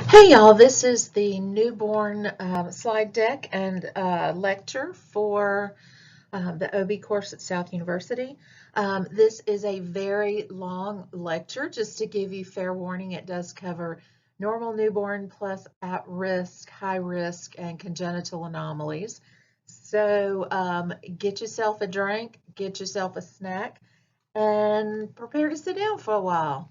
Hey y'all, this is the newborn slide deck and lecture for the OB course at South University. This is a very long lecture. Just to give you fair warning, it does cover normal newborn plus at risk, high risk, and congenital anomalies. So get yourself a drink, get yourself a snack, and prepare to sit down for a while.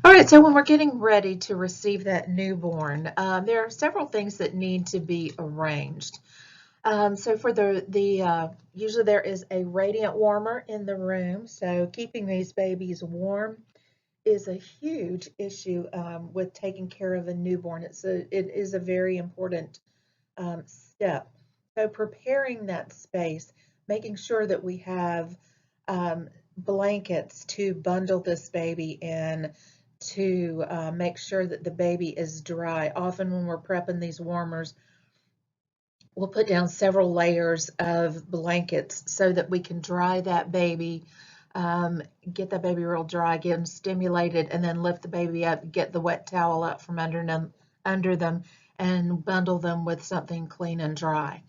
All right, so when we're getting ready to receive that newborn, there are several things that need to be arranged. So for usually there is a radiant warmer in the room, so keeping these babies warm is a huge issue with taking care of a newborn. It is a very important step. So preparing that space, making sure that we have blankets to bundle this baby in, to make sure that the baby is dry. Often when we're prepping these warmers, we'll put down several layers of blankets so that we can dry that baby, get that baby real dry, get them stimulated, and then lift the baby up, get the wet towel up from under them, and bundle them with something clean and dry.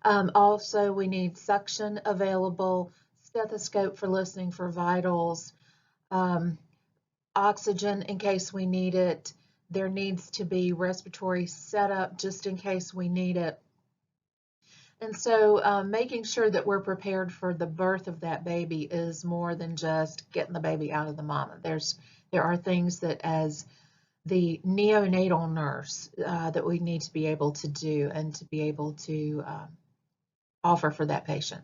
Also, we need suction available, stethoscope for listening for vitals, um, oxygen in case we need it. There needs to be respiratory setup just in case we need it. And so making sure that we're prepared for the birth of that baby is more than just getting the baby out of the mama. There are things that as the neonatal nurse that we need to be able to do and to be able to offer for that patient.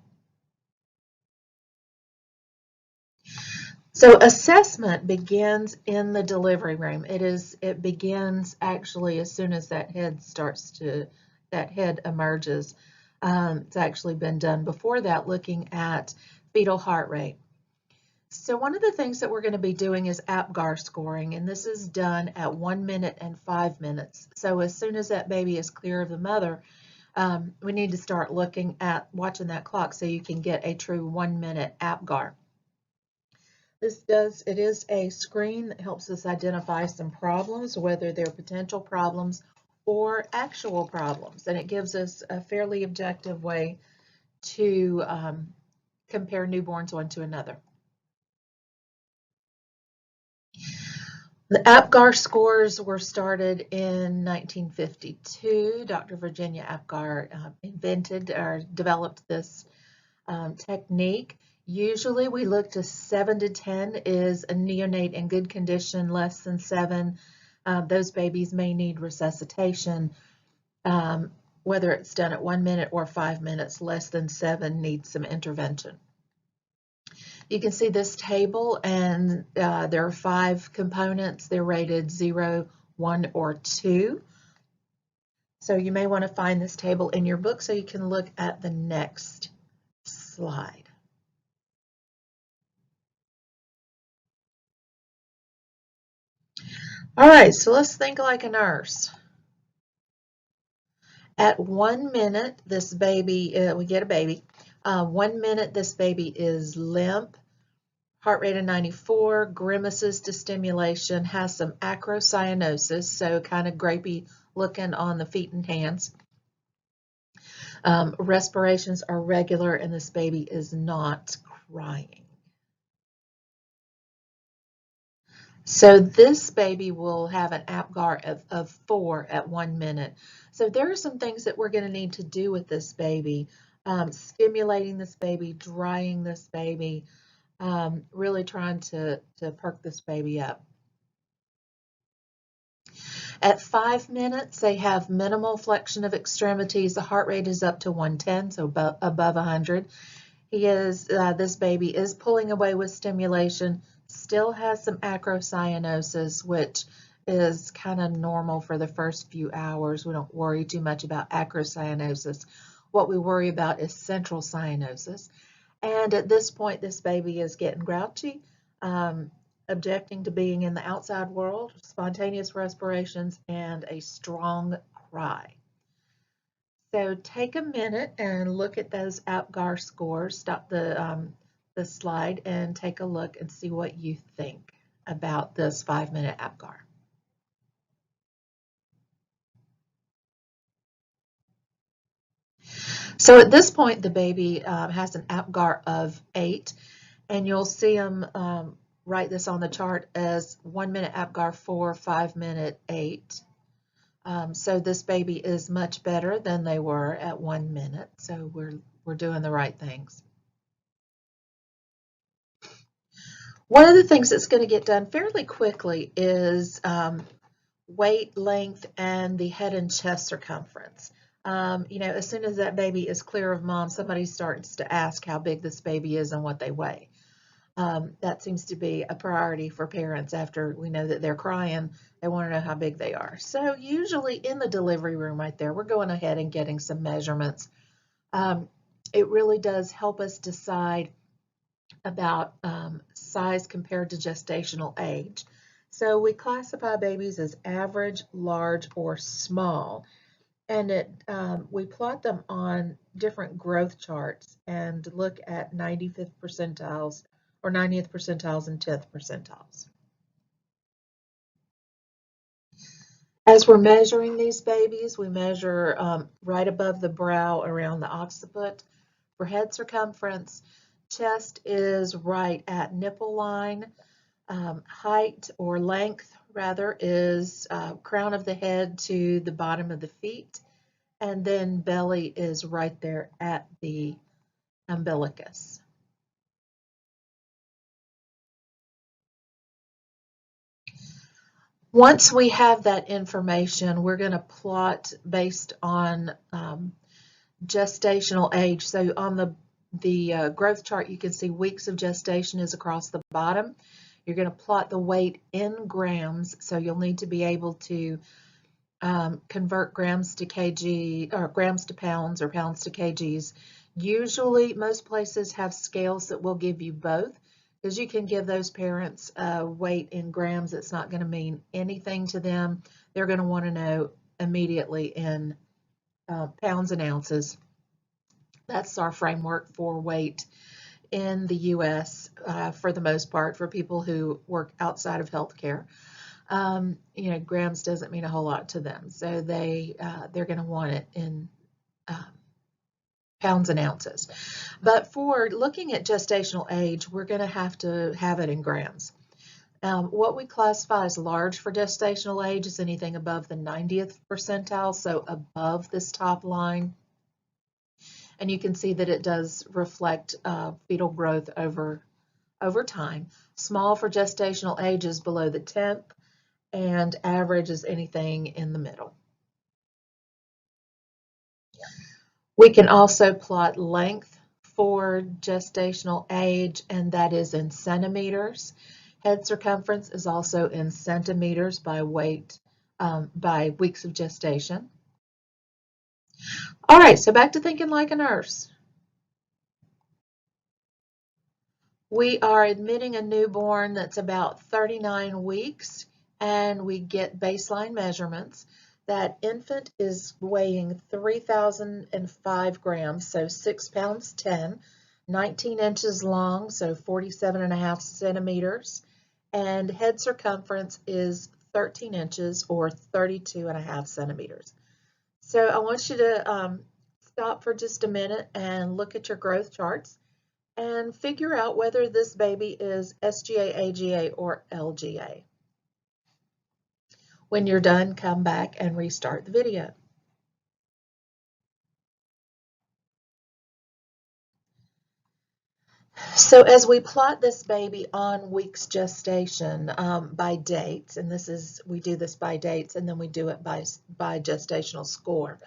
So assessment begins in the delivery room. It begins actually as soon as that head emerges. It's actually been done before that, looking at fetal heart rate. So one of the things that we're going to be doing is APGAR scoring, and this is done at 1 minute and 5 minutes. So as soon as that baby is clear of the mother, we need to start watching that clock so you can get a true 1 minute APGAR. It is a screen that helps us identify some problems, whether they're potential problems or actual problems, and it gives us a fairly objective way to compare newborns one to another. The APGAR scores were started in 1952. Dr. Virginia APGAR invented or developed this technique. Usually we look to 7 to 10 is a neonate in good condition, less than 7. Those babies may need resuscitation. Whether it's done at 1 minute or 5 minutes, less than 7 needs some intervention. You can see this table, and there are 5 components. They're rated 0, 1, or 2. So you may want to find this table in your book so you can look at the next slide. All right, so let's think like a nurse. At 1 minute, this baby, we get a baby. 1 minute, this baby is limp, heart rate of 94, grimaces to stimulation, has some acrocyanosis, so kind of grapey looking on the feet and hands. Respirations are regular, and this baby is not crying. So this baby will have an APGAR of 4 at 1 minute. So there are some things that we're going to need to do with this baby, stimulating this baby, drying this baby, really trying to perk this baby up. At 5 minutes, they have minimal flexion of extremities. The heart rate is up to 110, so above 100. This baby is pulling away with stimulation, still has some acrocyanosis, which is kind of normal for the first few hours. We don't worry too much about acrocyanosis. What we worry about is central cyanosis. And at this point, this baby is getting grouchy, objecting to being in the outside world, spontaneous respirations, and a strong cry. So take a minute and look at those APGAR scores. Stop the the slide and take a look and see what you think about this 5-minute APGAR. So at this point, the baby has an APGAR of 8, and you'll see them write this on the chart as 1-minute APGAR 4, 5-minute 8. So this baby is much better than they were at 1 minute. So we're doing the right things. One of the things that's going to get done fairly quickly is weight, length, and the head and chest circumference. As soon as that baby is clear of mom, somebody starts to ask how big this baby is and what they weigh. That seems to be a priority for parents after we know that they're crying. They want to know how big they are. So usually in the delivery room right there, we're going ahead and getting some measurements. It really does help us decide about size compared to gestational age. So we classify babies as average, large, or small. And we plot them on different growth charts and look at 95th percentiles or 90th percentiles and 10th percentiles. As we're measuring these babies, we measure right above the brow around the occiput. For head circumference, chest is right at nipple line. Height or length, rather, is crown of the head to the bottom of the feet. And then belly is right there at the umbilicus. Once we have that information, we're going to plot based on gestational age. So on the growth chart, you can see weeks of gestation is across the bottom. You're going to plot the weight in grams, so you'll need to be able to convert grams to kg or grams to pounds or pounds to kgs. Usually, most places have scales that will give you both, because you can give those parents weight in grams. It's not going to mean anything to them. They're going to want to know immediately in pounds and ounces. That's our framework for weight in the U.S. For the most part, for people who work outside of healthcare. Grams doesn't mean a whole lot to them, so they're going to want it in pounds and ounces. But for looking at gestational age, we're going to have it in grams. What we classify as large for gestational age is anything above the 90th percentile, so above this top line. And you can see that it does reflect fetal growth over time. Small for gestational age is below the 10th, and average is anything in the middle. We can also plot length for gestational age, and that is in centimeters. Head circumference is also in centimeters by weight, by weeks of gestation. All right, so back to thinking like a nurse. We are admitting a newborn that's about 39 weeks, and we get baseline measurements. That infant is weighing 3,005 grams, so 6 pounds 10, 19 inches long, so 47.5 centimeters, and head circumference is 13 inches or 32.5 centimeters. So I want you to stop for just a minute and look at your growth charts and figure out whether this baby is SGA, AGA, or LGA. When you're done, come back and restart the video. So as we plot this baby on weeks gestation by dates, and we do this by dates, and then we do it by gestational score.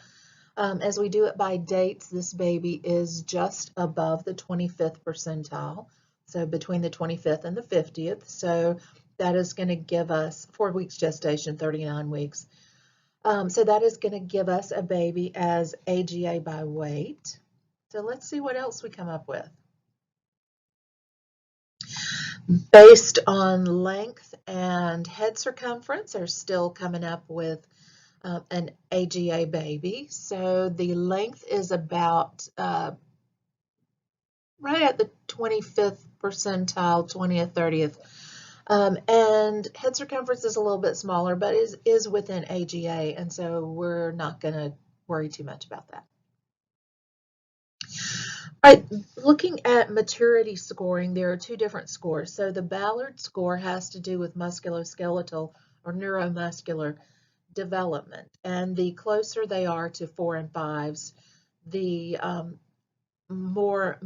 As we do it by dates, this baby is just above the 25th percentile, so between the 25th and the 50th. So that is going to give us 4 weeks gestation, 39 weeks. So that is going to give us a baby as AGA by weight. So let's see what else we come up with. Based on length and head circumference, they're still coming up with an AGA baby. So the length is about right at the 25th percentile, 20th, 30th. And head circumference is a little bit smaller, but is within AGA, and so we're not going to worry too much about that. All right, looking at maturity scoring, there are two different scores. So the Ballard score has to do with musculoskeletal or neuromuscular development, and the closer they are to 4 and 5s, the more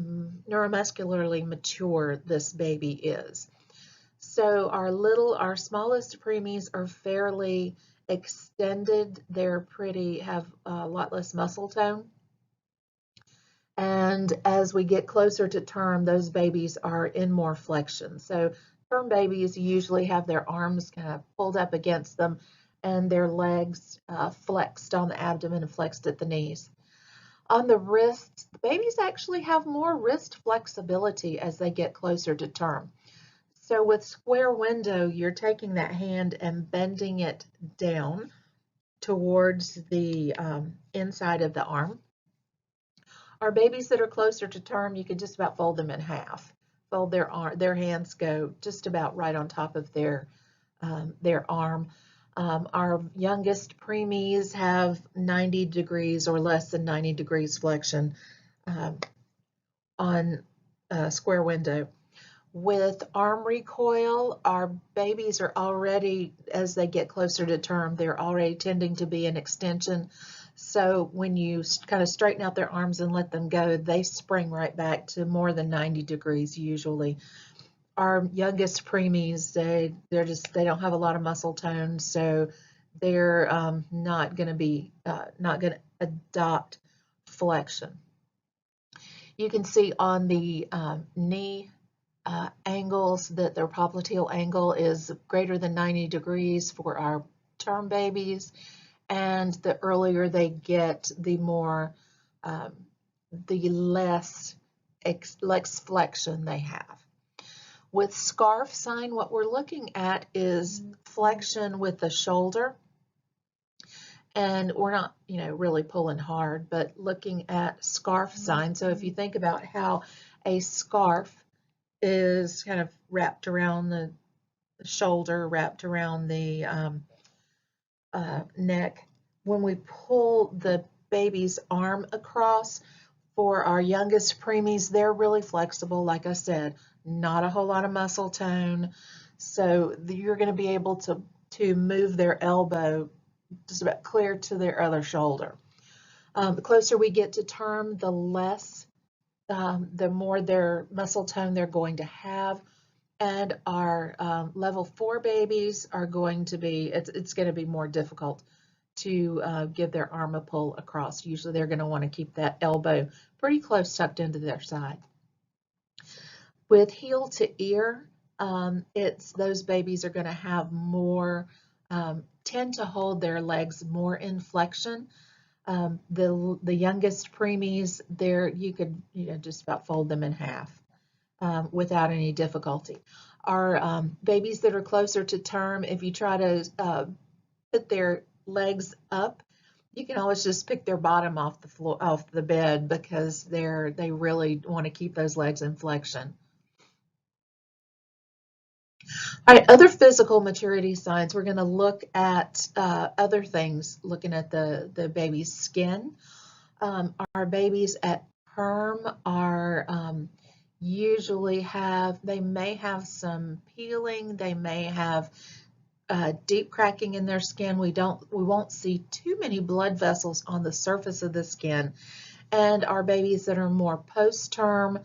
neuromuscularly mature this baby is. So our smallest preemies are fairly extended. They're have a lot less muscle tone. And as we get closer to term, those babies are in more flexion. So term babies usually have their arms kind of pulled up against them and their legs flexed on the abdomen and flexed at the knees. On the wrists, the babies actually have more wrist flexibility as they get closer to term. So with square window, you're taking that hand and bending it down towards the inside of the arm. Our babies that are closer to term, you can just about fold them in half. Fold their hands go just about right on top of their arm. Our youngest preemies have 90 degrees or less than 90 degrees flexion on square window. With arm recoil, our babies are already, as they get closer to term, they're already tending to be an extension. So when you kind of straighten out their arms and let them go, they spring right back to more than 90 degrees usually. Our youngest preemies, they don't have a lot of muscle tone, so they're not going to adopt flexion. You can see on the knee angles that their popliteal angle is greater than 90 degrees for our term babies, and the earlier they get, the more the less flexion they have. With scarf sign, what we're looking at is flexion with the shoulder, and we're not really pulling hard, but looking at scarf sign. So if you think about how a scarf is kind of wrapped around the shoulder, wrapped around the neck. When we pull the baby's arm across, for our youngest preemies, they're really flexible, like I said, not a whole lot of muscle tone. So you're going to be able to move their elbow just about clear to their other shoulder. The closer we get to term, the more their muscle tone they're going to have. And our level 4 babies are going to be, it's going to be more difficult to give their arm a pull across. Usually they're going to want to keep that elbow pretty close tucked into their side. With heel to ear, those babies are going to have more, tend to hold their legs more in flexion. The youngest preemies, you could just about fold them in half without any difficulty. Our babies that are closer to term, if you try to put their legs up, you can always just pick their bottom off the floor, off the bed, because they really want to keep those legs in flexion. All right, other physical maturity signs. We're going to look at other things, looking at the baby's skin. Our babies at term are usually they may have some peeling, they may have deep cracking in their skin. We won't see too many blood vessels on the surface of the skin. And our babies that are more post-term,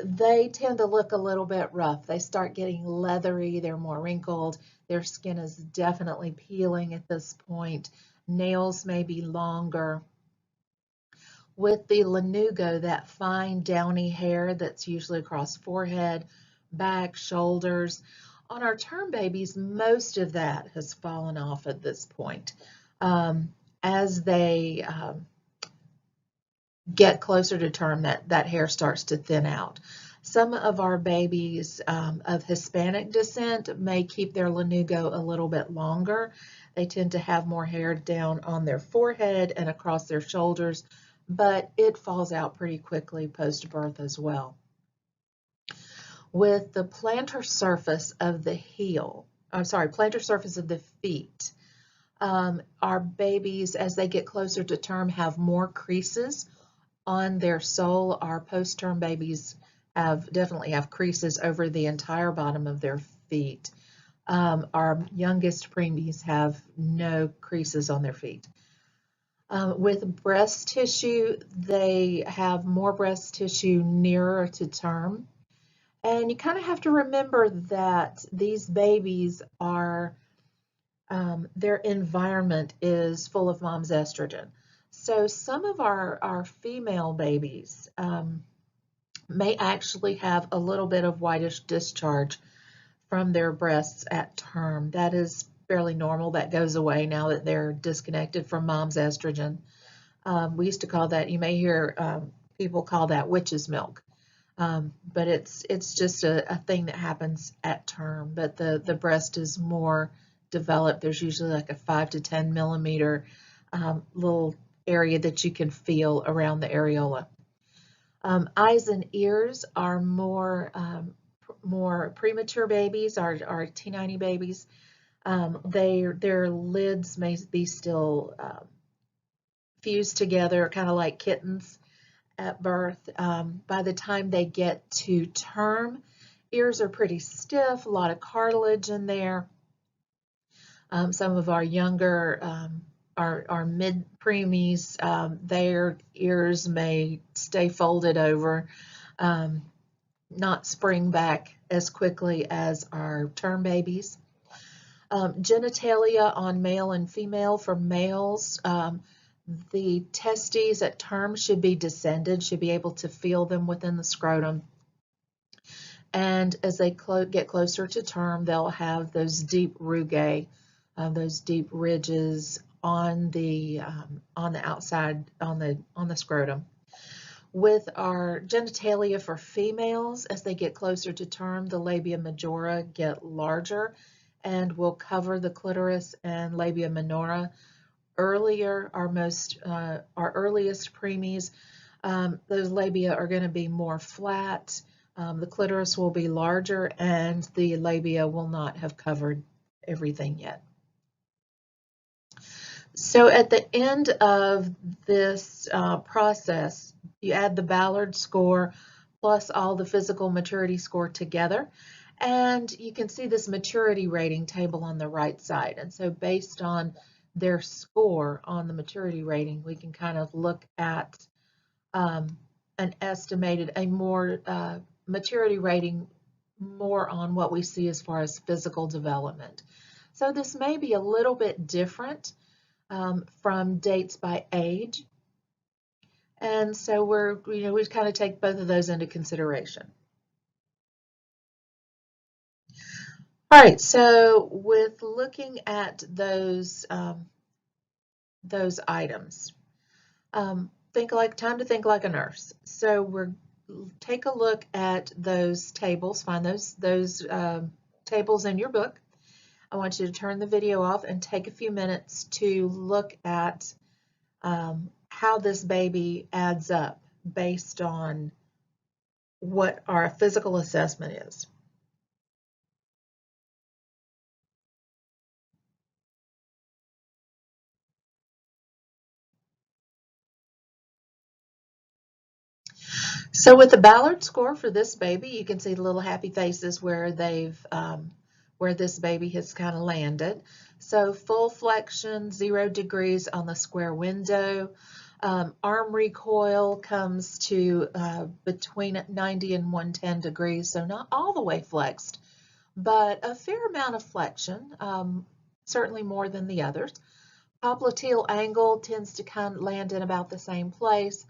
they tend to look a little bit rough. They start getting leathery, they're more wrinkled, their skin is definitely peeling at this point. Nails may be longer. With the lanugo, that fine downy hair that's usually across forehead, back, shoulders, on our term babies, most of that has fallen off at this point. As they get closer to term, that hair starts to thin out. Some of our babies of Hispanic descent may keep their lanugo a little bit longer. They tend to have more hair down on their forehead and across their shoulders, but it falls out pretty quickly post-birth as well. With the plantar surface of the plantar surface of the feet, our babies, as they get closer to term, have more creases on their sole. Our post-term babies definitely have creases over the entire bottom of their feet. Our youngest preemies have no creases on their feet. With breast tissue, they have more breast tissue nearer to term. And you kind of have to remember that these babies are, their environment is full of mom's estrogen. So some of our female babies may actually have a little bit of whitish discharge from their breasts at term. That is fairly normal. That goes away now that they're disconnected from mom's estrogen. We used to call that, you may hear people call that witch's milk. But it's just a thing that happens at term, but the breast is more developed. There's usually like a 5 to 10 millimeter little area that you can feel around the areola. Eyes and ears are more premature babies, our T90 babies. Their lids may be still fused together, kind of like kittens at birth. By the time they get to term, ears are pretty stiff, a lot of cartilage in there. Some of our younger, our mid-preemies, their ears may stay folded over, not spring back as quickly as our term babies. Genitalia on male and female. For males, the testes at term should be descended, should be able to feel them within the scrotum. And as they get closer to term, they'll have those deep rugae, those deep ridges on the outside, on the scrotum. With our genitalia for females, as they get closer to term, the labia majora get larger and will cover the clitoris and labia minora. Earlier, our earliest preemies, those labia are going to be more flat. The clitoris will be larger, and the labia will not have covered everything yet. So at the end of this process, you add the Ballard score plus all the physical maturity score together, and you can see this maturity rating table on the right side. And so based on their score on the maturity rating, we can kind of look at an estimated, a more maturity rating more on what we see as far as physical development. So this may be a little bit different from dates by age. And so we kind of take both of those into consideration. All right, so with looking at those items, time to think like a nurse. So take a look at those tables, find those tables in your book. I want you to turn the video off and take a few minutes to look at how this baby adds up based on what our physical assessment is. So with the Ballard score for this baby, you can see the little happy faces where where this baby has kind of landed. So full flexion, 0 degrees on the square window. Arm recoil comes to between 90 and 110 degrees, so not all the way flexed, but a fair amount of flexion, certainly more than the others. Popliteal angle tends to kind of land in about the same place.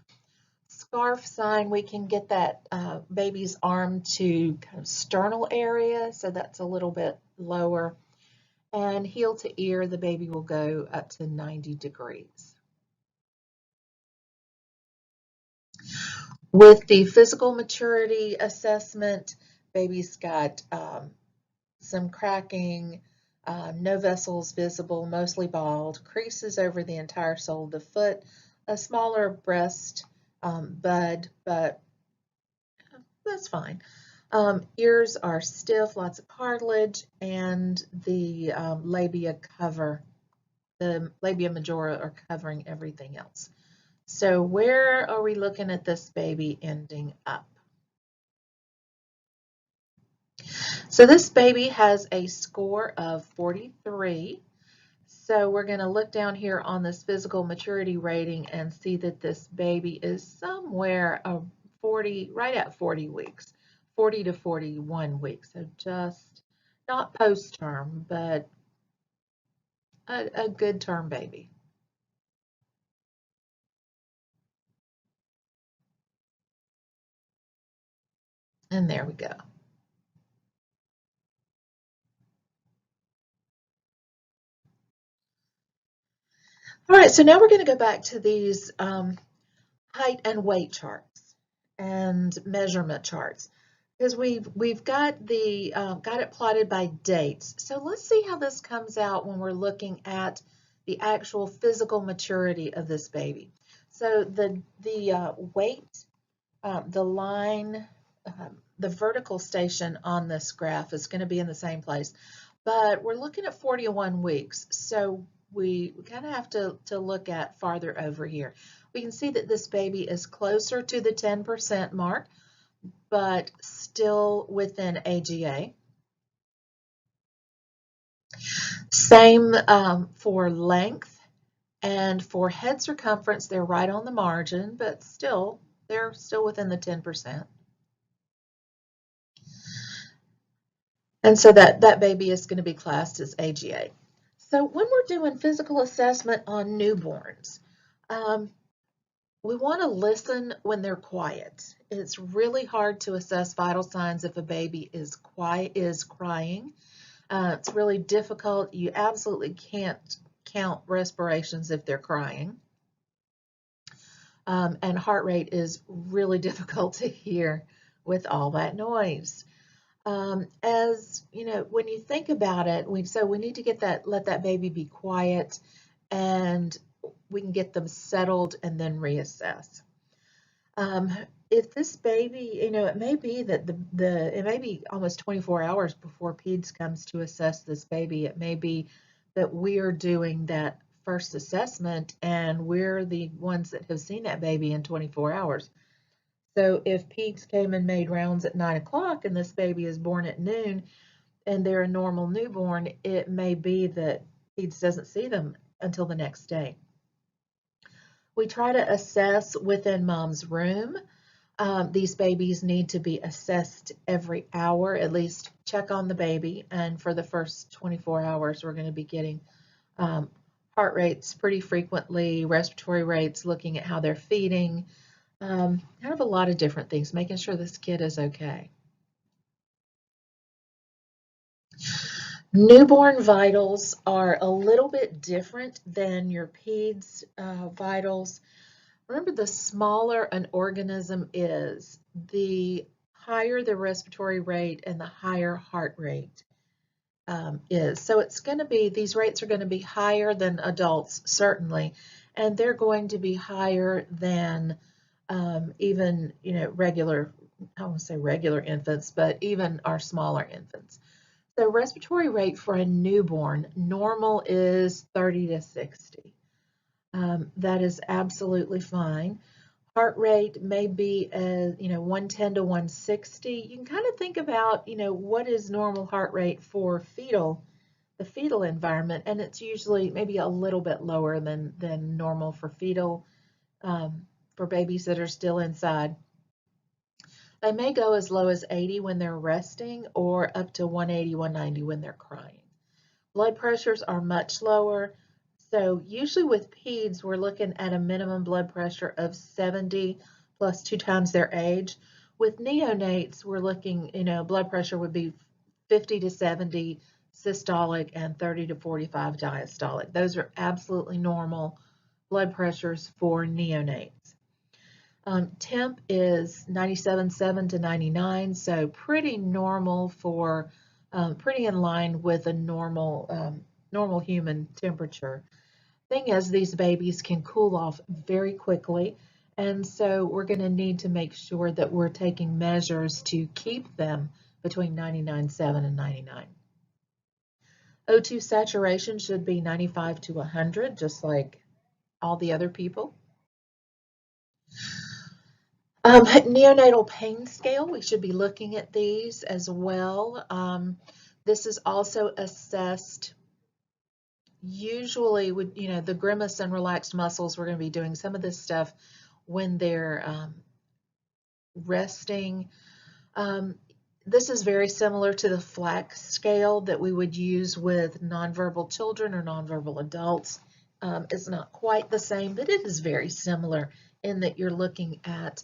Scarf sign, we can get that baby's arm to kind of sternal area, so that's a little bit lower. And heel to ear, the baby will go up to 90 degrees. With the physical maturity assessment, baby's got some cracking, no vessels visible, mostly bald, creases over the entire sole of the foot, a smaller breast bud, but that's fine. Ears are stiff, lots of cartilage, and the the labia majora are covering everything else. So where are we looking at this baby ending up? So this baby has a score of 43. So we're going to look down here on this physical maturity rating and see that this baby is somewhere 40, right at 40 weeks, 40 to 41 weeks. So just not post-term, but a good term baby. And there we go. All right, so now we're going to go back to these height and weight charts and measurement charts because we've got the got it plotted by dates. So let's see how this comes out when we're looking at the actual physical maturity of this baby. So the weight, the line, the vertical station on this graph is going to be in the same place, but we're looking at 41 weeks. So we kind of have to look at farther over here. We can see that this baby is closer to the 10% mark, but still within AGA. Same for length and for head circumference, they're right on the margin, but still, they're still within the 10%. And so that baby is going to be classed as AGA. So when we're doing physical assessment on newborns, we want to listen when they're quiet. It's really hard to assess vital signs if a baby is crying. It's really difficult. You absolutely can't count respirations if they're crying. And heart rate is really difficult to hear with all that noise. As you know, when you think about it, we need to let that baby be quiet, and we can get them settled and then reassess. If this baby, it may be that it may be almost 24 hours before PEDS comes to assess this baby. It may be that we're doing that first assessment and we're the ones that have seen that baby in 24 hours. So if PEDS came and made rounds at 9 o'clock and this baby is born at noon and they're a normal newborn, it may be that PEDS doesn't see them until the next day. We try to assess within mom's room. These babies need to be assessed every hour, at least check on the baby. And for the first 24 hours, we're going to be getting heart rates pretty frequently, respiratory rates, looking at how they're feeding, kind of a lot of different things, making sure this kid is okay. Newborn vitals are a little bit different than your PEDS vitals. Remember, the smaller an organism is, the higher the respiratory rate and the higher heart rate is. So it's going to be, these rates are going to be higher than adults, certainly, and they're going to be higher than even, regular, I won't say regular infants, but even our smaller infants. So respiratory rate for a newborn, normal is 30 to 60. That is absolutely fine. Heart rate may be 110 to 160. You can kind of think about, what is normal heart rate for the fetal environment, and it's usually maybe a little bit lower than normal for fetal, for babies that are still inside. They may go as low as 80 when they're resting or up to 180, 190 when they're crying. Blood pressures are much lower. So usually with PEDS, we're looking at a minimum blood pressure of 70 plus 2 times their age. With neonates, we're looking, blood pressure would be 50 to 70 systolic and 30 to 45 diastolic. Those are absolutely normal blood pressures for neonates. Temp is 97.7 to 99, so pretty normal for, pretty in line with a normal human temperature. Thing is, these babies can cool off very quickly, and so we're going to need to make sure that we're taking measures to keep them between 99.7 and 99. O2 saturation should be 95 to 100, just like all the other people. Neonatal pain scale, we should be looking at these as well. This is also assessed usually with, the grimace and relaxed muscles. We're going to be doing some of this stuff when they're resting. This is very similar to the FLAC scale that we would use with nonverbal children or nonverbal adults. It's not quite the same, but it is very similar in that you're looking at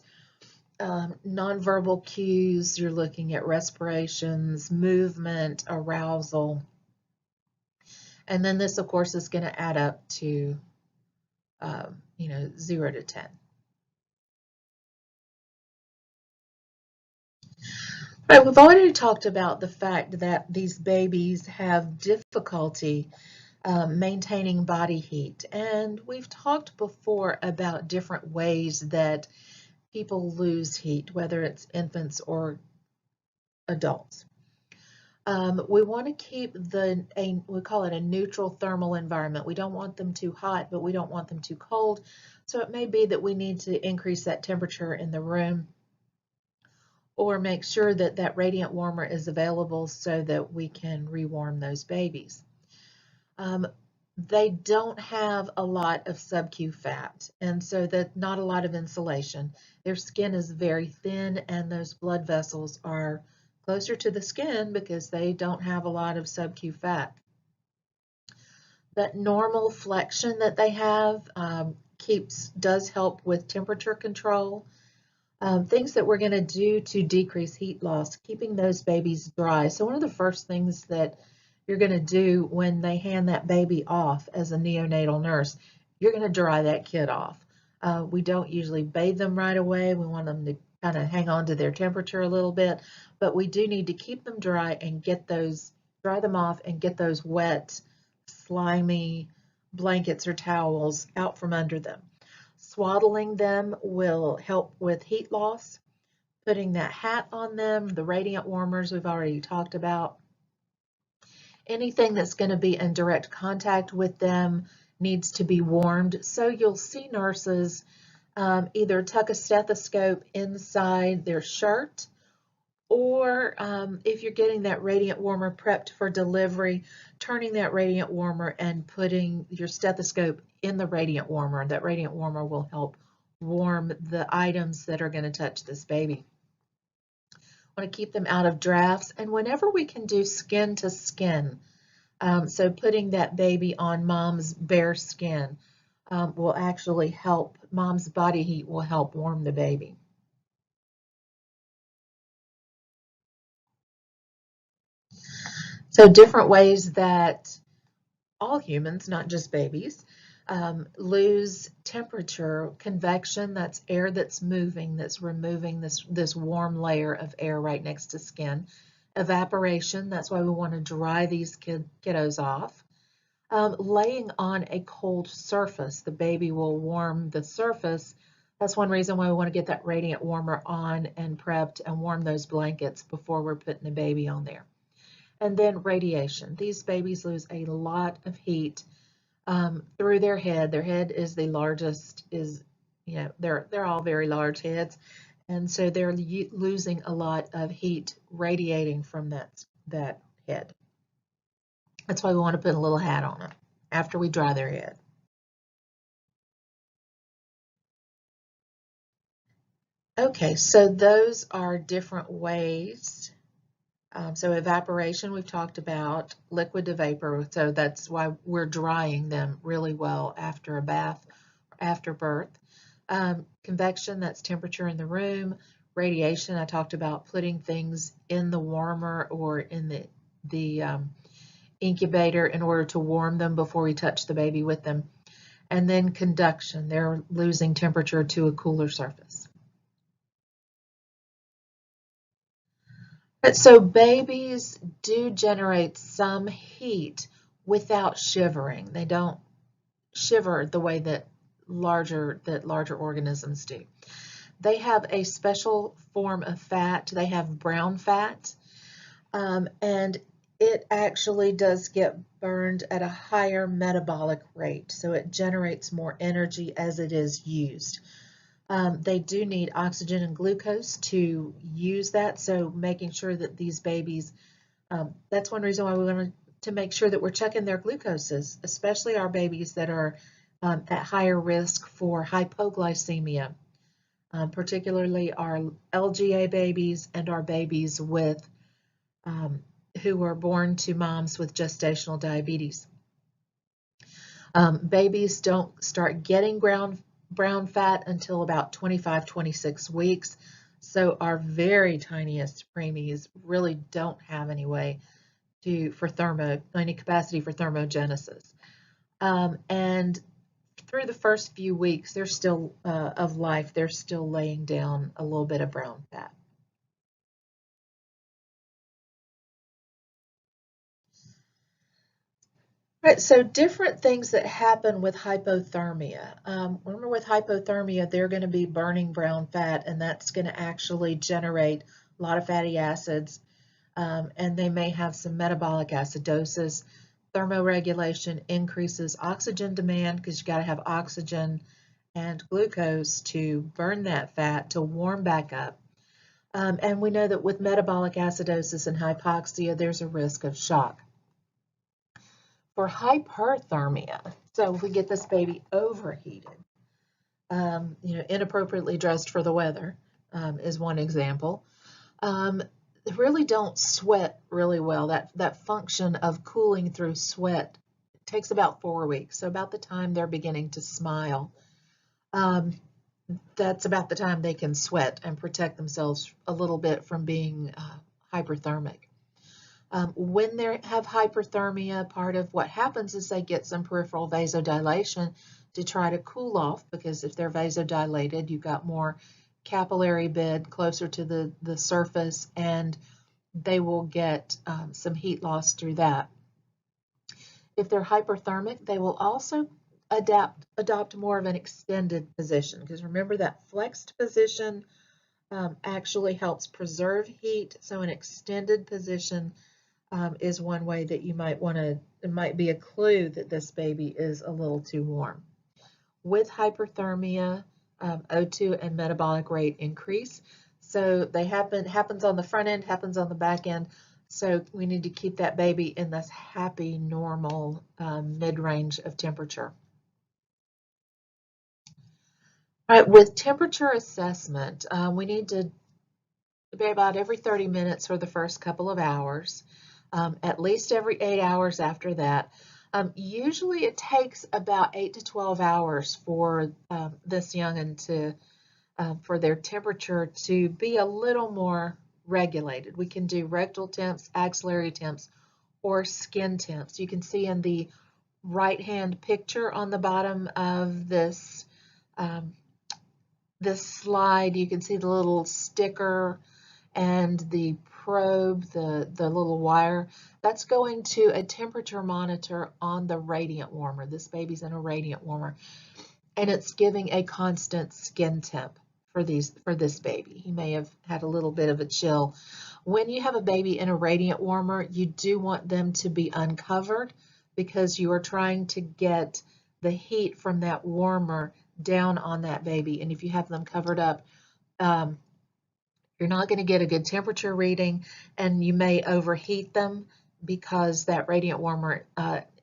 nonverbal cues, you're looking at respirations, movement, arousal. And then this, of course, is going to add up to, 0 to 10. All right, we've already talked about the fact that these babies have difficulty maintaining body heat. And we've talked before about different ways that people lose heat, whether it's infants or adults. We want to keep we call it a neutral thermal environment. We don't want them too hot, but we don't want them too cold. So it may be that we need to increase that temperature in the room or make sure that that radiant warmer is available so that we can rewarm those babies. They don't have a lot of sub-Q fat, and so that not a lot of insulation. Their skin is very thin, and those blood vessels are closer to the skin because they don't have a lot of sub-Q fat. That normal flexion that they have does help with temperature control. Things that we're going to do to decrease heat loss, keeping those babies dry. So one of the first things that you're going to do when they hand that baby off as a neonatal nurse, you're going to dry that kid off. We don't usually bathe them right away. We want them to kind of hang on to their temperature a little bit, but we do need to keep them dry and dry them off and get those wet, slimy blankets or towels out from under them. Swaddling them will help with heat loss. Putting that hat on them, the radiant warmers we've already talked about. Anything that's going to be in direct contact with them needs to be warmed. So you'll see nurses either tuck a stethoscope inside their shirt, or if you're getting that radiant warmer prepped for delivery, turning that radiant warmer and putting your stethoscope in the radiant warmer. That radiant warmer will help warm the items that are going to touch this baby. Want to keep them out of drafts, and whenever we can do skin to skin, so putting that baby on mom's bare skin will actually help. Mom's body heat will help warm the baby. So different ways that all humans, not just babies, lose temperature. Convection, that's air that's moving, that's removing this warm layer of air right next to skin. Evaporation, that's why we want to dry these kiddos off. Laying on a cold surface, the baby will warm the surface. That's one reason why we want to get that radiant warmer on and prepped and warm those blankets before we're putting the baby on there. And then radiation. These babies lose a lot of heat through their head. Their head is the largest, they're all very large heads. And so they're losing a lot of heat radiating from that head. That's why we want to put a little hat on them after we dry their head. Okay, so those are different ways. So evaporation we've talked about, liquid to vapor, so that's why we're drying them really well after a bath, after birth. Convection, that's temperature in the room. Radiation, I talked about putting things in the warmer or in the incubator in order to warm them before we touch the baby with them. And then conduction, they're losing temperature to a cooler surface. So babies do generate some heat without shivering. They don't shiver the way that larger organisms do. They have a special form of fat. They have brown fat, and it actually does get burned at a higher metabolic rate, so it generates more energy as it is used. They do need oxygen and glucose to use that, so making sure that these babies, that's one reason why we want to make sure that we're checking their glucoses, especially our babies that are at higher risk for hypoglycemia, particularly our LGA babies and our babies with who were born to moms with gestational diabetes. Babies don't start getting brown fat until about 25, 26 weeks. So our very tiniest preemies really don't have any way any capacity for thermogenesis. And through the first few weeks, they're still of life, they're still laying down a little bit of brown fat. Right, so different things that happen with hypothermia. Remember, with hypothermia, they're going to be burning brown fat, and that's going to actually generate a lot of fatty acids, and they may have some metabolic acidosis. Thermoregulation increases oxygen demand because you got to have oxygen and glucose to burn that fat to warm back up. And we know that with metabolic acidosis and hypoxia, there's a risk of shock. For hyperthermia, so if we get this baby overheated, inappropriately dressed for the weather is one example. They really don't sweat really well. That function of cooling through sweat takes about 4 weeks. So about the time they're beginning to smile, that's about the time they can sweat and protect themselves a little bit from being hyperthermic. When they have hyperthermia, part of what happens is they get some peripheral vasodilation to try to cool off, because if they're vasodilated, you've got more capillary bed closer to the surface, and they will get some heat loss through that. If they're hyperthermic, they will also adopt more of an extended position, because remember that flexed position actually helps preserve heat, so an extended position is one way that you might want to, it might be a clue that this baby is a little too warm. With hyperthermia, O2 and metabolic rate increase. So they happens on the front end, happens on the back end. So we need to keep that baby in this happy, normal mid-range of temperature. All right, with temperature assessment, we need to be about every 30 minutes for the first couple of hours. At least every 8 hours after that. Usually it takes about 8 to 12 hours for this young'un to, for their temperature to be a little more regulated. We can do rectal temps, axillary temps, or skin temps. You can see in the right-hand picture on the bottom of this this slide, you can see the little sticker and the probe, the little wire, that's going to a temperature monitor on the radiant warmer. This baby's in a radiant warmer, and it's giving a constant skin temp for this baby. He may have had a little bit of a chill. When you have a baby in a radiant warmer, you do want them to be uncovered, because you are trying to get the heat from that warmer down on that baby. And if you have them covered up, you're not going to get a good temperature reading, and you may overheat them because that radiant warmer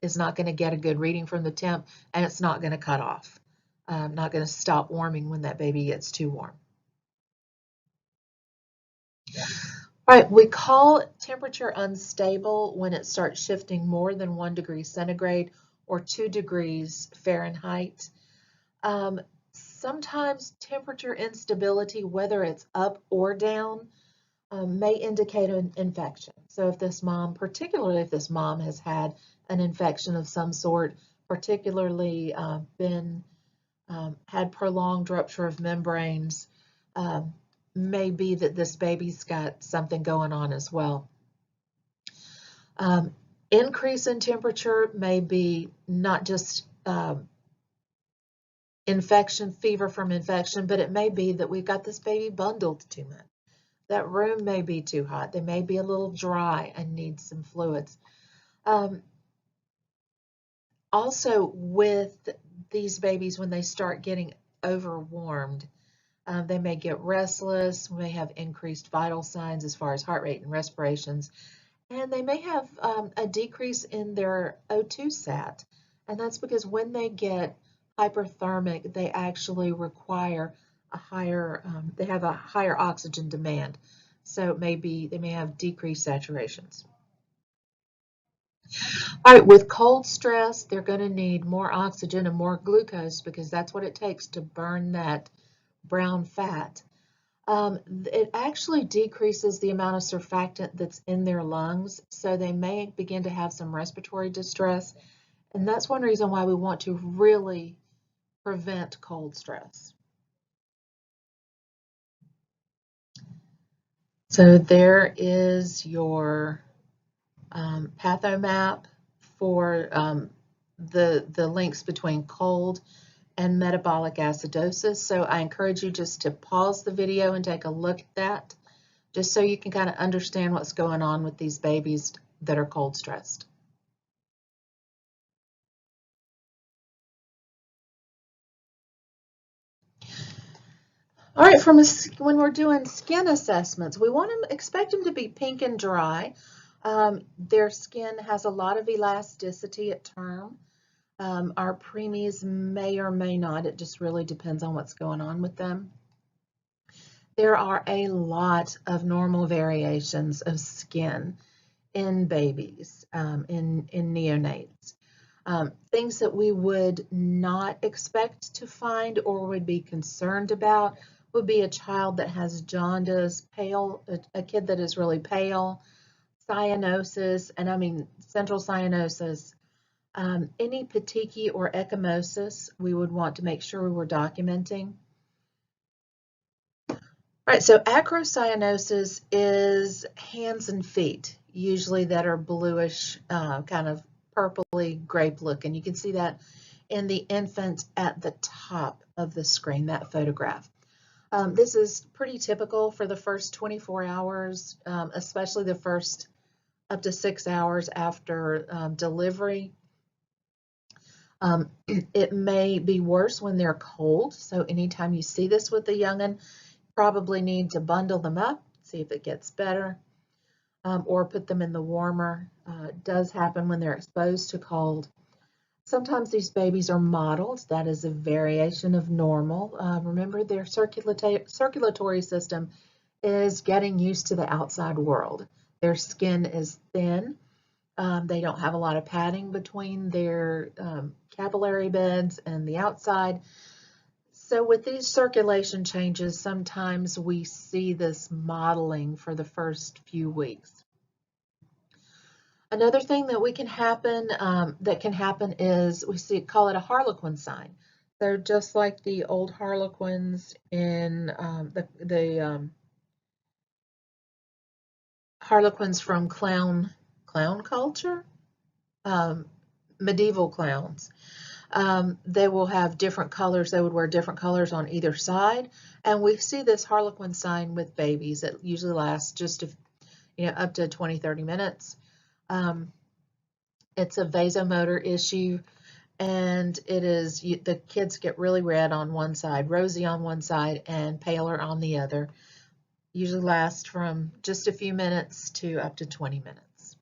is not going to get a good reading from the temp, and it's not going to cut off. Not going to stop warming when that baby gets too warm. All right, we call temperature unstable when it starts shifting more than 1 degree centigrade or 2 degrees Fahrenheit. Sometimes temperature instability, whether it's up or down, may indicate an infection. So if this mom, particularly if this mom has had an infection of some sort, particularly had prolonged rupture of membranes, may be that this baby's got something going on as well. Increase in temperature may be not just infection, fever from infection, but it may be that we've got this baby bundled too much. That room may be too hot. They may be a little dry and need some fluids. Also, with these babies, when they start getting overwarmed, they may get restless, may have increased vital signs as far as heart rate and respirations, and they may have a decrease in their O2 sat. And that's because when they get hyperthermic, they actually require a higher, they have a higher oxygen demand. So maybe they may have decreased saturations. All right, with cold stress, they're going to need more oxygen and more glucose because that's what it takes to burn that brown fat. It actually decreases the amount of surfactant that's in their lungs, so they may begin to have some respiratory distress, and that's one reason why we want to really prevent cold stress. So there is your pathomap for the links between cold and metabolic acidosis. So I encourage you just to pause the video and take a look at that, just so you can kind of understand what's going on with these babies that are cold stressed. All right, when we're doing skin assessments, we want to expect them to be pink and dry. Their skin has a lot of elasticity at term. Our preemies may or may not. It just really depends on what's going on with them. There are a lot of normal variations of skin in babies, in neonates. Things that we would not expect to find or would be concerned about would be a child that has jaundice, pale, a kid that is really pale, cyanosis, and I mean central cyanosis, any petechiae or ecchymosis, we would want to make sure we were documenting. All right, so acrocyanosis is hands and feet, usually that are bluish, kind of purpley grape look, and you can see that in the infant at the top of the screen, that photograph. This is pretty typical for the first 24 hours, especially the first up to 6 hours after delivery. It may be worse when they're cold, so anytime you see this with the young'un, probably need to bundle them up, see if it gets better, or put them in the warmer. It does happen when they're exposed to cold. Sometimes these babies are mottled. That is a variation of normal. Remember, their circulatory system is getting used to the outside world. Their skin is thin. They don't have a lot of padding between their capillary beds and the outside. So with these circulation changes, sometimes we see this mottling for the first few weeks. Another thing that can happen is we call it a harlequin sign. So just like the old harlequins in the harlequins from clown culture, medieval clowns. They will have different colors. They would wear different colors on either side. And we see this harlequin sign with babies. It usually lasts just up to 20-30 minutes. It's a vasomotor issue, and it is the kids get really red on one side, rosy on one side, and paler on the other. Usually lasts from just a few minutes to up to 20 minutes.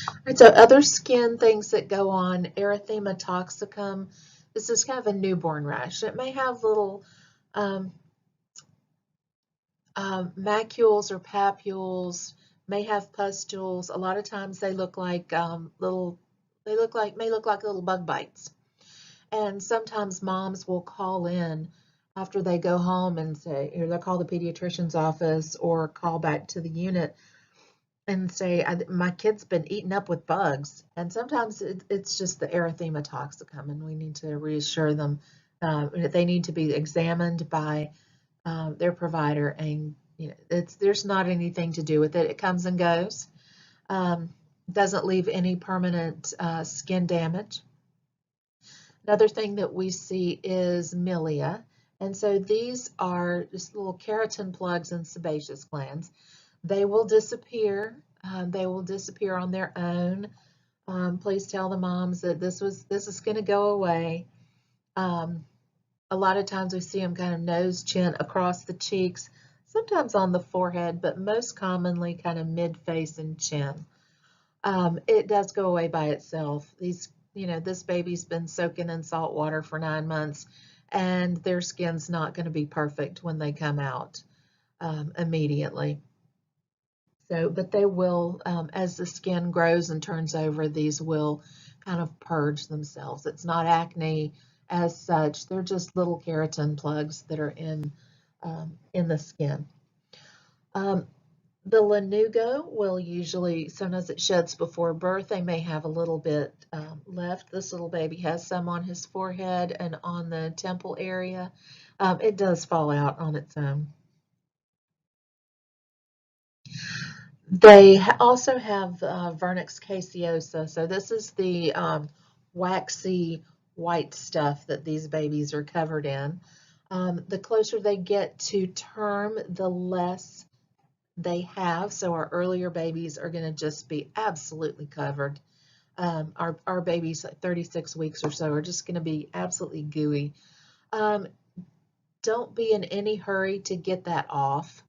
All right, so other skin things that go on, erythema toxicum. This is kind of a newborn rash. It may have little macules or papules, may have pustules. A lot of times they look like may look like little bug bites. And sometimes moms will call in after they go home and say, or they'll call the pediatrician's office or call back to the unit and say, my kid's been eaten up with bugs. And sometimes it's just the erythema toxicum, and we need to reassure them that they need to be examined by their provider, and there's not anything to do with it. It comes and goes. Doesn't leave any permanent skin damage. Another thing that we see is milia. And so these are just little keratin plugs in sebaceous glands. They will disappear. They will disappear on their own. Please tell the moms that this is going to go away. A lot of times we see them kind of nose, chin, across the cheeks, sometimes on the forehead, but most commonly kind of mid-face and chin. It does go away by itself. This baby's been soaking in salt water for 9 months, and their skin's not going to be perfect when they come out immediately. But they will, as the skin grows and turns over, these will kind of purge themselves. It's not acne as such. They're just little keratin plugs that are in the skin. The lanugo will usually, sometimes it sheds before birth. They may have a little bit left. This little baby has some on his forehead and on the temple area. It does fall out on its own. They also have vernix caseosa. So this is the waxy white stuff that these babies are covered in. The closer they get to term, the less they have. So our earlier babies are going to just be absolutely covered. Our babies at 36 weeks or so are just going to be absolutely gooey. Don't be in any hurry to get that off.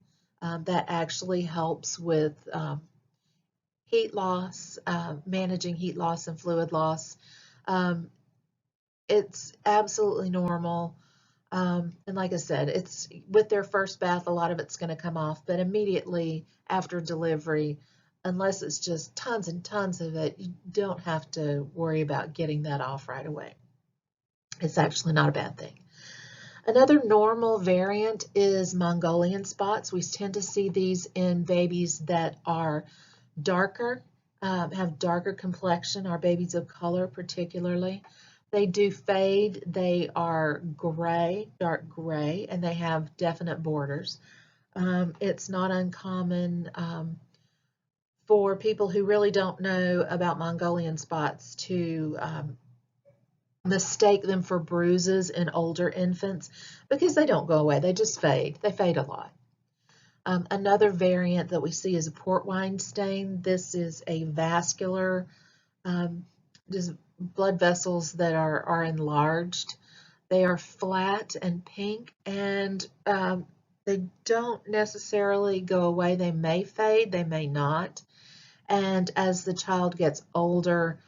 That actually helps with heat loss, managing heat loss and fluid loss. It's absolutely normal. And like I said, it's with their first bath, a lot of it's going to come off, but immediately after delivery, unless it's just tons and tons of it, you don't have to worry about getting that off right away. It's actually not a bad thing. Another normal variant is Mongolian spots. We tend to see these in babies that are darker, have darker complexion, our babies of color particularly. They do fade. They are gray, dark gray, and they have definite borders. It's not uncommon for people who really don't know about Mongolian spots to mistake them for bruises in older infants because they don't go away. They just fade. They fade a lot. Another variant that we see is a port wine stain. This is a vascular, just blood vessels that are enlarged. They are flat and pink, and they don't necessarily go away. They may fade, they may not. And as the child gets older,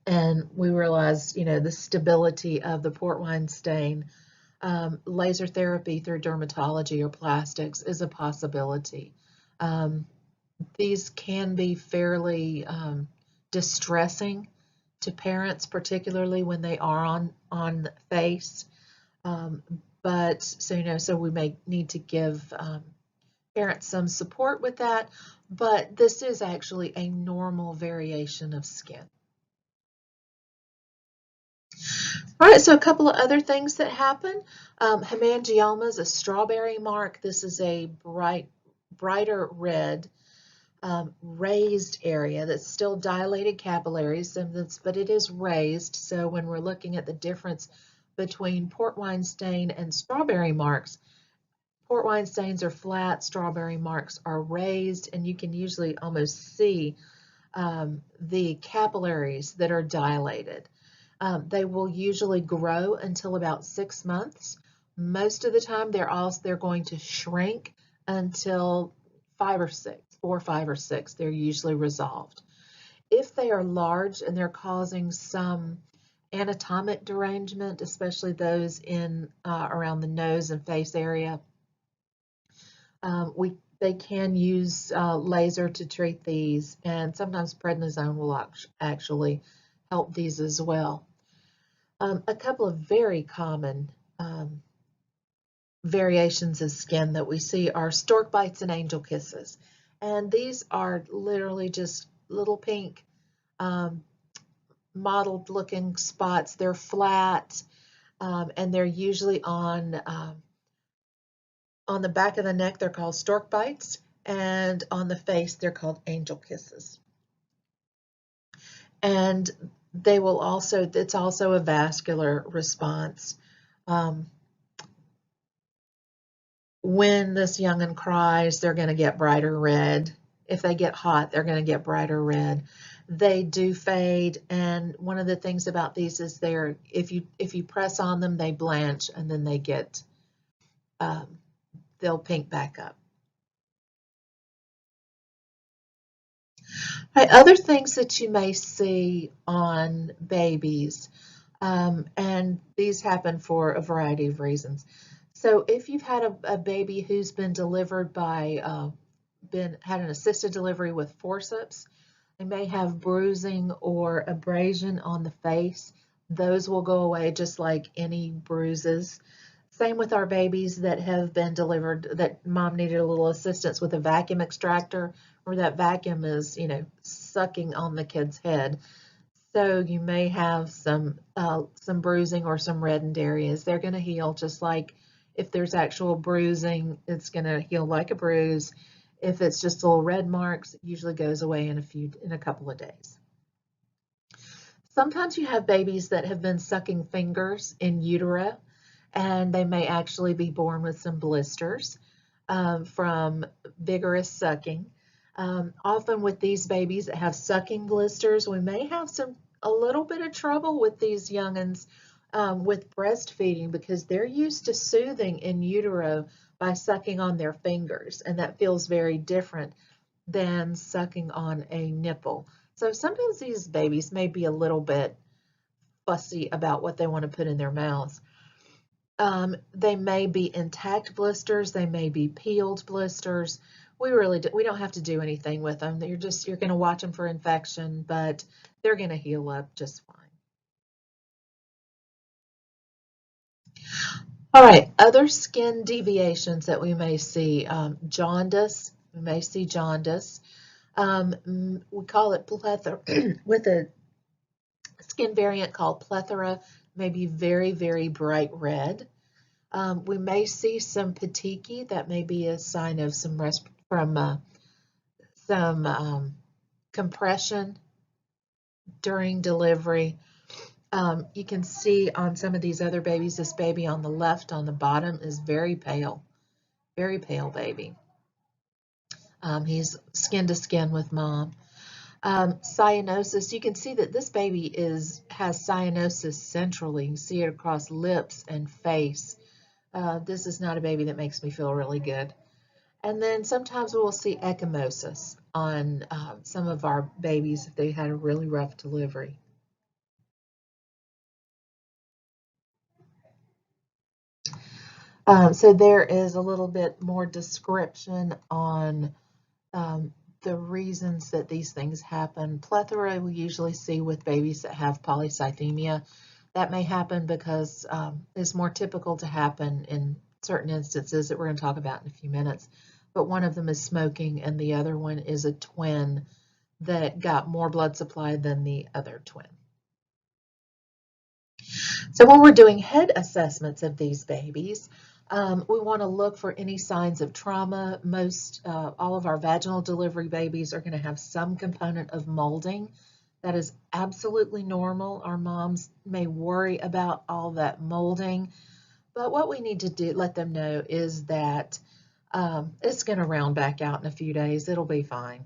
and we realize, the stability of the port wine stain, laser therapy through dermatology or plastics is a possibility. These can be fairly distressing to parents, particularly when they are on face. So we may need to give parents some support with that, but this is actually a normal variation of skin. All right, so a couple of other things that happen. Hemangioma is a strawberry mark. This is a brighter red raised area that's still dilated capillaries, but it is raised. So when we're looking at the difference between port wine stain and strawberry marks, port wine stains are flat, strawberry marks are raised, and you can usually almost see the capillaries that are dilated. They will usually grow until about 6 months. Most of the time, they're going to shrink until 5 or 6, 4, 5, or 6. They're usually resolved. If they are large and they're causing some anatomic derangement, especially those in around the nose and face area, they can use laser to treat these, and sometimes prednisone will actually help these as well. A couple of very common variations of skin that we see are stork bites and angel kisses. And these are literally just little pink mottled looking spots. They're flat, and they're usually on the back of the neck. They're called stork bites, and on the face they're called angel kisses. And they will also, it's also a vascular response. When this young'un cries, they're going to get brighter red. If they get hot, they're going to get brighter red. They do fade, and one of the things about these is they're, if you press on them, they blanch, and then they get they'll pink back up. Right, other things that you may see on babies, and these happen for a variety of reasons. So if you've had a baby who's been delivered by, had an assisted delivery with forceps, they may have bruising or abrasion on the face. Those will go away just like any bruises. Same with our babies that have been delivered, that mom needed a little assistance with a vacuum extractor, or that vacuum is, sucking on the kid's head. So you may have some bruising or some reddened areas. They're going to heal just like if there's actual bruising, it's going to heal like a bruise. If it's just little red marks, it usually goes away in a couple of days. Sometimes you have babies that have been sucking fingers in utero, and they may actually be born with some blisters from vigorous sucking. Often with these babies that have sucking blisters, we may have a little bit of trouble with these young'uns with breastfeeding, because they're used to soothing in utero by sucking on their fingers, and that feels very different than sucking on a nipple. So sometimes these babies may be a little bit fussy about what they want to put in their mouths. They may be intact blisters, they may be peeled blisters. We don't have to do anything with them. You're going to watch them for infection, but they're going to heal up just fine. All right, other skin deviations that we may see, jaundice. We may see jaundice. We call it plethora, with a skin variant called plethora, may be very, very bright red. We may see some petechiae. That may be a sign of some compression during delivery. You can see on some of these other babies, this baby on the left on the bottom is very pale baby. He's skin to skin with mom. Cyanosis, you can see that this baby has cyanosis centrally. You see it across lips and face. This is not a baby that makes me feel really good. And then sometimes we'll see ecchymosis on some of our babies if they had a really rough delivery. So there is a little bit more description on the reasons that these things happen. Plethora we usually see with babies that have polycythemia. That may happen because it's more typical to happen in certain instances that we're going to talk about in a few minutes. But one of them is smoking, and the other one is a twin that got more blood supply than the other twin. So when we're doing head assessments of these babies, we want to look for any signs of trauma. All of our vaginal delivery babies are going to have some component of molding. That is absolutely normal. Our moms may worry about all that molding, but what we need to do, let them know, is that it's going to round back out in a few days. It'll be fine.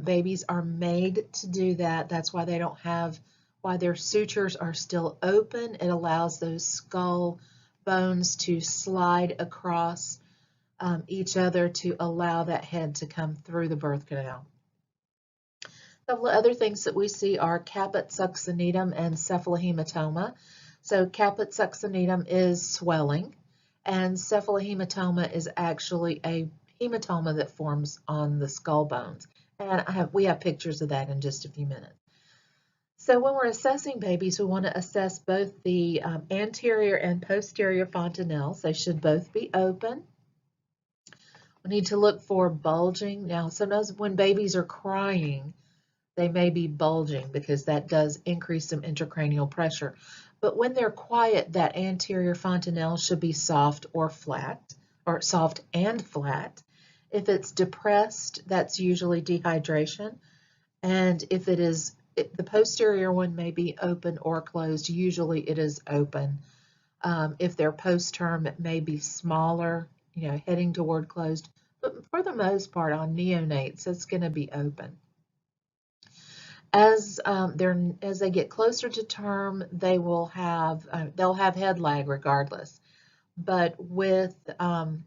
Babies are made to do that. That's why they don't have, why their sutures are still open. It allows those skull bones to slide across each other to allow that head to come through the birth canal. A couple of other things that we see are caput succedatum and cephalohematoma. So caput succedatum is swelling, and cephalohematoma is actually a hematoma that forms on the skull bones. And we have pictures of that in just a few minutes. So when we're assessing babies, we want to assess both the anterior and posterior fontanelles. They should both be open. We need to look for bulging. Now, sometimes when babies are crying, they may be bulging because that does increase some intracranial pressure. But when they're quiet, that anterior fontanelle should be soft or flat, or soft and flat. If it's depressed, that's usually dehydration. And if it is the posterior one may be open or closed. Usually it is open. If they're post-term, it may be smaller, heading toward closed. But for the most part, on neonates, it's going to be open. As they get closer to term, they'll have head lag regardless. But with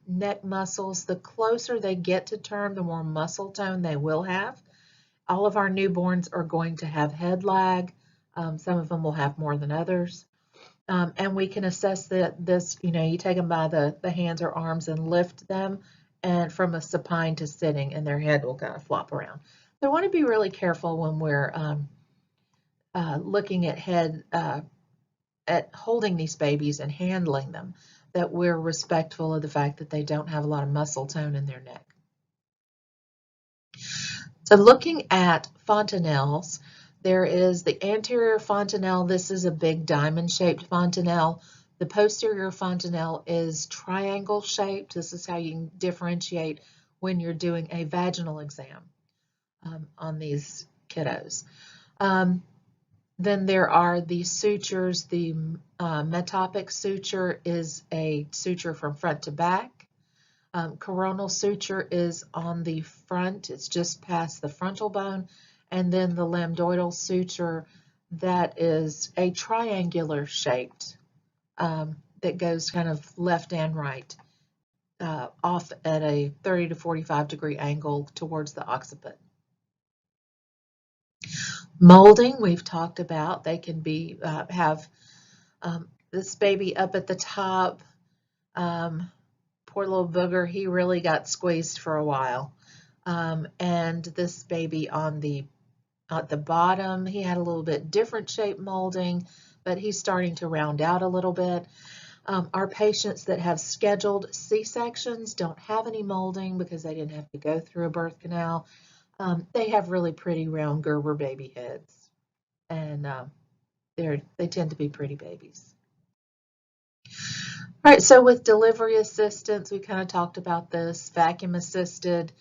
neck muscles, the closer they get to term, the more muscle tone they will have. All of our newborns are going to have head lag. Some of them will have more than others. And we can assess this, you take them by the hands or arms and lift them, and from a supine to sitting, and their head will kind of flop around. So I want to be really careful when we're looking at holding these babies and handling them, that we're respectful of the fact that they don't have a lot of muscle tone in their neck. So looking at fontanelles, there is the anterior fontanelle. This is a big diamond-shaped fontanelle. The posterior fontanelle is triangle-shaped. This is how you can differentiate when you're doing a vaginal exam on these kiddos. Then there are the sutures. The metopic suture is a suture from front to back. Coronal suture is on the front. It's just past the frontal bone. And then the lambdoidal suture, that is a triangular shaped that goes kind of left and right off at a 30 to 45 degree angle towards the occiput. Molding, we've talked about. They can be have this baby up at the top. Poor little booger, he really got squeezed for a while. And this baby at the bottom, he had a little bit different shape molding, but he's starting to round out a little bit. Our patients that have scheduled C-sections don't have any molding because they didn't have to go through a birth canal. They have really pretty round Gerber baby heads, and they tend to be pretty babies. All right, so with delivery assistance, we kind of talked about this, vacuum assisted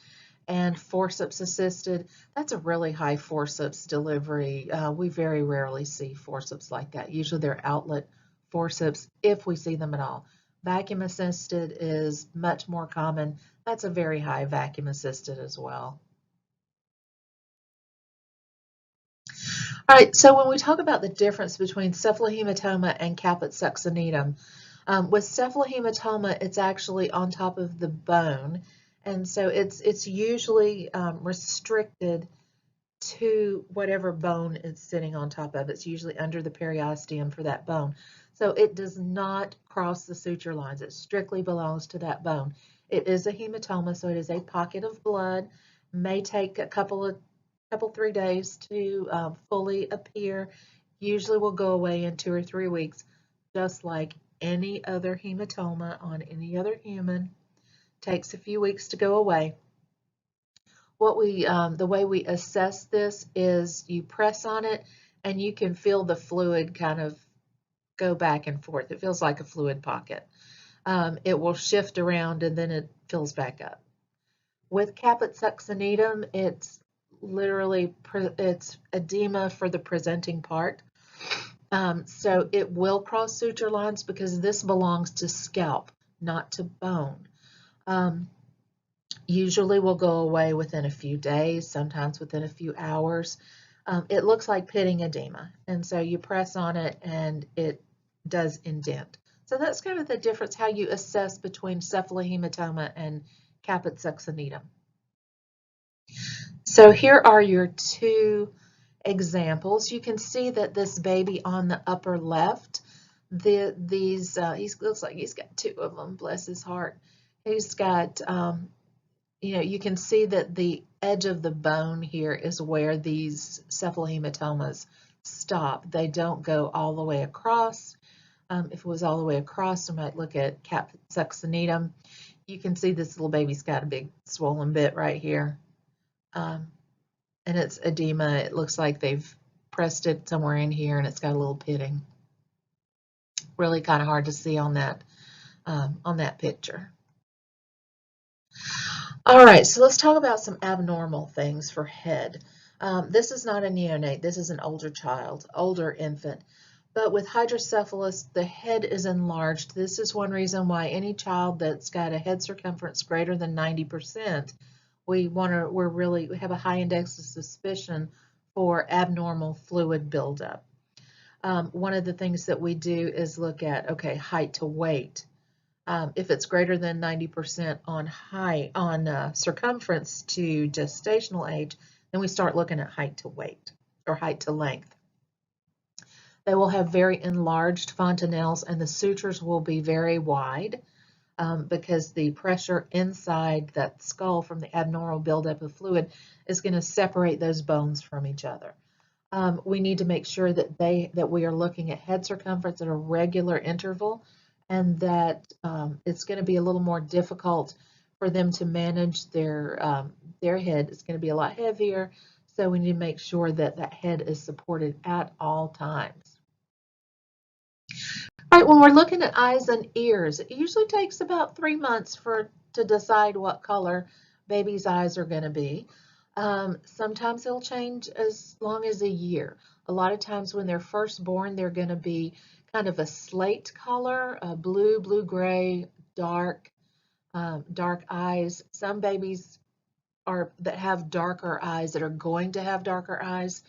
and forceps assisted. That's a really high forceps delivery. We very rarely see forceps like that. Usually they're outlet forceps, if we see them at all. Vacuum assisted is much more common. That's a very high vacuum assisted as well. All right, so when we talk about the difference between cephalohematoma and caput succedaneum, with cephalohematoma, it's actually on top of the bone, and so it's usually restricted to whatever bone it's sitting on top of. It's usually under the periosteum for that bone. So it does not cross the suture lines. It strictly belongs to that bone. It is a hematoma, so it is a pocket of blood. May take a couple 3 days to fully appear. Usually will go away in 2 or 3 weeks, just like any other hematoma on any other human. Takes a few weeks to go away. The way we assess this is you press on it and you can feel the fluid kind of go back and forth. It feels like a fluid pocket. It will shift around and then it fills back up. With caput succedaneum, it's literally it's edema for the presenting part. So it will cross suture lines because this belongs to scalp, not to bone. Usually will go away within a few days, sometimes within a few hours. It looks like pitting edema, and so you press on it and it does indent. So that's kind of the difference, how you assess between cephalohematoma and caput succedaneum. So here are your two examples. You can see that this baby on the upper left, he looks like he's got 2 of them, bless his heart. He's got, you can see that the edge of the bone here is where these cephalahematomas stop. They don't go all the way across. If it was all the way across, I might look at caput succedaneum. You can see this little baby's got a big swollen bit right here. And it's edema. It looks like they've pressed it somewhere in here and it's got a little pitting. Really kind of hard to see on that picture. All right, so let's talk about some abnormal things for head. This is not a neonate. This is an older child, older infant. But with hydrocephalus, the head is enlarged. This is one reason why any child that's got a head circumference greater than 90%, we have a high index of suspicion for abnormal fluid buildup. One of the things that we do is look at, okay, height to weight. If it's greater than 90% on circumference to gestational age, then we start looking at height to weight or height to length. They will have very enlarged fontanelles, and the sutures will be very wide because the pressure inside that skull from the abnormal buildup of fluid is going to separate those bones from each other. We need to make sure that we are looking at head circumference at a regular interval, and that it's going to be a little more difficult for them to manage their head. It's going to be a lot heavier, so we need to make sure that that head is supported at all times. All right, when we're looking at eyes and ears, it usually takes about 3 months to decide what color baby's eyes are going to be. Sometimes they'll change as long as a year. A lot of times when they're first born, they're going to be kind of a slate color, blue, blue-gray, dark eyes. Some babies that have darker eyes, that are going to have darker eyes,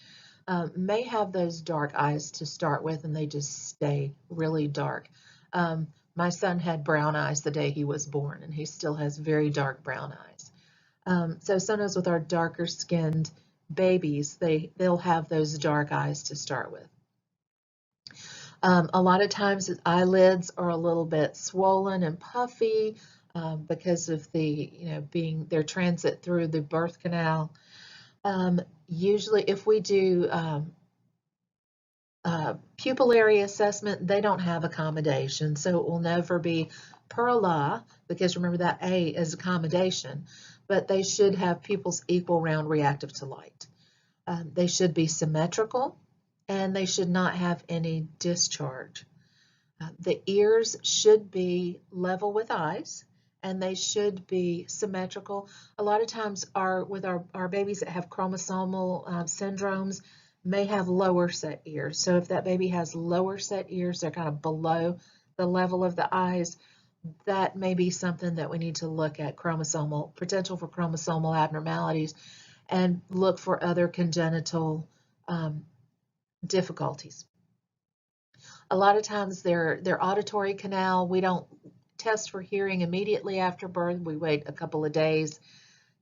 may have those dark eyes to start with, and they just stay really dark. My son had brown eyes the day he was born, and he still has very dark brown eyes. So sometimes with our darker skinned babies, they'll have those dark eyes to start with. A lot of times the eyelids are a little bit swollen and puffy because of their transit through the birth canal. Usually if we do pupillary assessment, they don't have accommodation, so it will never be per la, because remember that A is accommodation, but they should have pupils equal, round, reactive to light. They should be symmetrical, and they should not have any discharge. The ears should be level with eyes, and they should be symmetrical. A lot of times with our babies that have chromosomal syndromes may have lower set ears. So if that baby has lower set ears, they're kind of below the level of the eyes, that may be something that we need to look at, potential for chromosomal abnormalities, and look for other congenital difficulties. A lot of times their auditory canal, we don't test for hearing immediately after birth. We wait a couple of days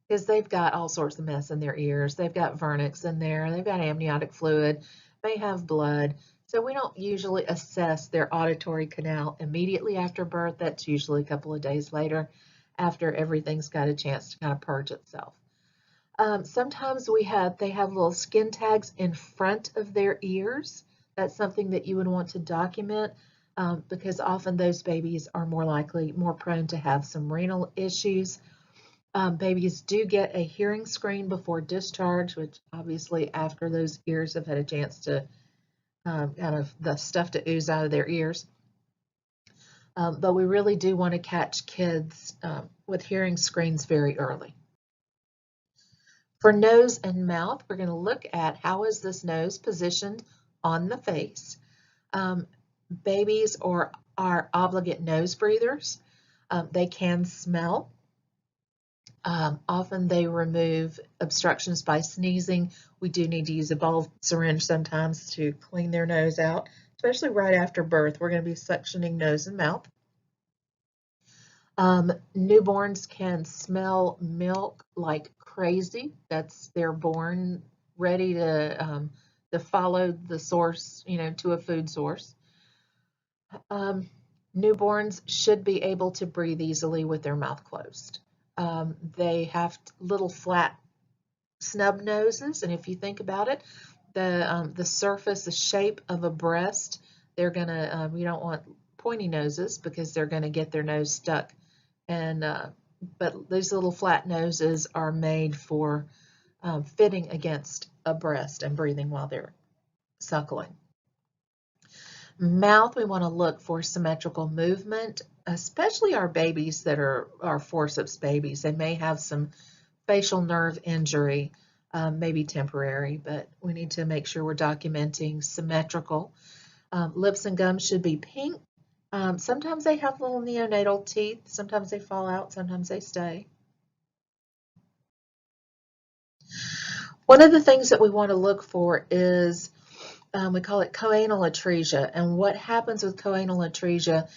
because they've got all sorts of mess in their ears. They've got vernix in there. They've got amniotic fluid, may have blood. So we don't usually assess their auditory canal immediately after birth. That's usually a couple of days later after everything's got a chance to kind of purge itself. Sometimes they have little skin tags in front of their ears. That's something that you would want to document because often those babies are more prone to have some renal issues. Babies do get a hearing screen before discharge, which obviously after those ears have had a chance to kind of the stuff to ooze out of their ears. But we really do want to catch kids with hearing screens very early. For nose and mouth, we're going to look at how is this nose positioned on the face. Babies are obligate nose breathers. They can smell. Often they remove obstructions by sneezing. We do need to use a ball syringe sometimes to clean their nose out, especially right after birth. We're going to be suctioning nose and mouth. Newborns can smell milk like crazy. They're born ready to follow the source, to a food source. Newborns should be able to breathe easily with their mouth closed. They have little flat snub noses, and if you think about it, the surface, the shape of a breast, they're gonna you don't want pointy noses because they're gonna get their nose stuck. And but these little flat noses are made for fitting against a breast and breathing while they're suckling. Mouth, we want to look for symmetrical movement, especially our babies that are forceps babies. They may have some facial nerve injury maybe temporary, but we need to make sure we're documenting symmetrical. Lips and gums should be pink. Sometimes they have little neonatal teeth. Sometimes they fall out. Sometimes they stay. One of the things that we want to look for is we call it choanal atresia. And what happens with choanal atresia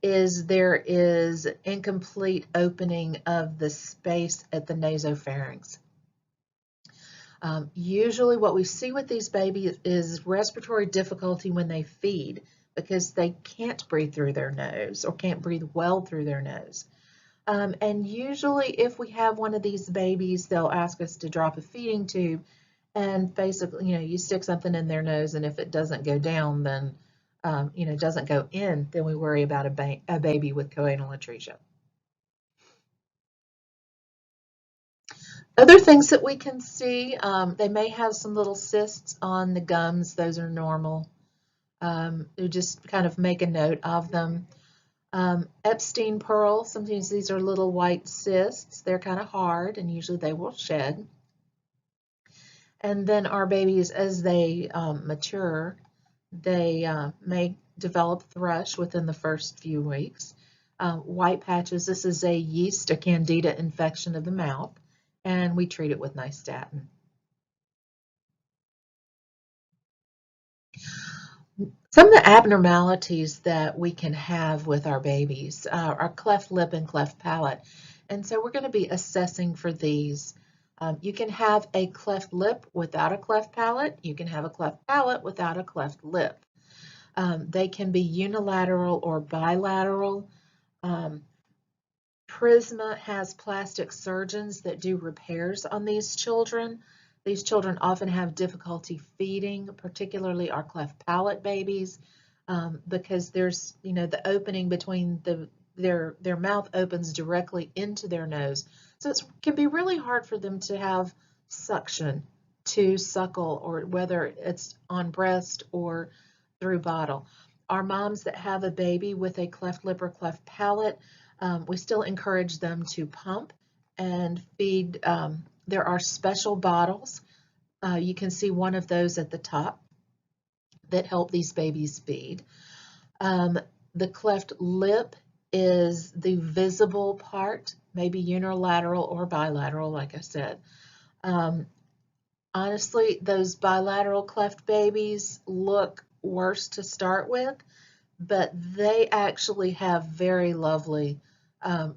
is there is incomplete opening of the space at the nasopharynx. Usually what we see with these babies is respiratory difficulty when they feed because they can't breathe through their nose or can't breathe well through their nose. And usually if we have one of these babies, they'll ask us to drop a feeding tube, and basically, you stick something in their nose, and if it doesn't go down, then, doesn't go in, then we worry about a baby with choanal atresia. Other things that we can see, they may have some little cysts on the gums. Those are normal. We just kind of make a note of them. Epstein pearl, sometimes these are little white cysts. They're kind of hard, and usually they will shed. And then our babies, as they mature, they may develop thrush within the first few weeks. White patches, this is a yeast, a candida infection of the mouth, and we treat it with nystatin. Some of the abnormalities that we can have with our babies are cleft lip and cleft palate. And so we're going to be assessing for these. You can have a cleft lip without a cleft palate. You can have a cleft palate without a cleft lip. They can be unilateral or bilateral. Prisma has plastic surgeons that do repairs on these children. These children often have difficulty feeding, particularly our cleft palate babies, because there's, the opening between their mouth opens directly into their nose. So it can be really hard for them to have suction to suckle, or whether it's on breast or through bottle. Our moms that have a baby with a cleft lip or cleft palate, we still encourage them to pump and feed. There are special bottles. You can see one of those at the top that help these babies feed. The cleft lip is the visible part, maybe unilateral or bilateral, like I said. Honestly, those bilateral cleft babies look worse to start with, but they actually have very lovely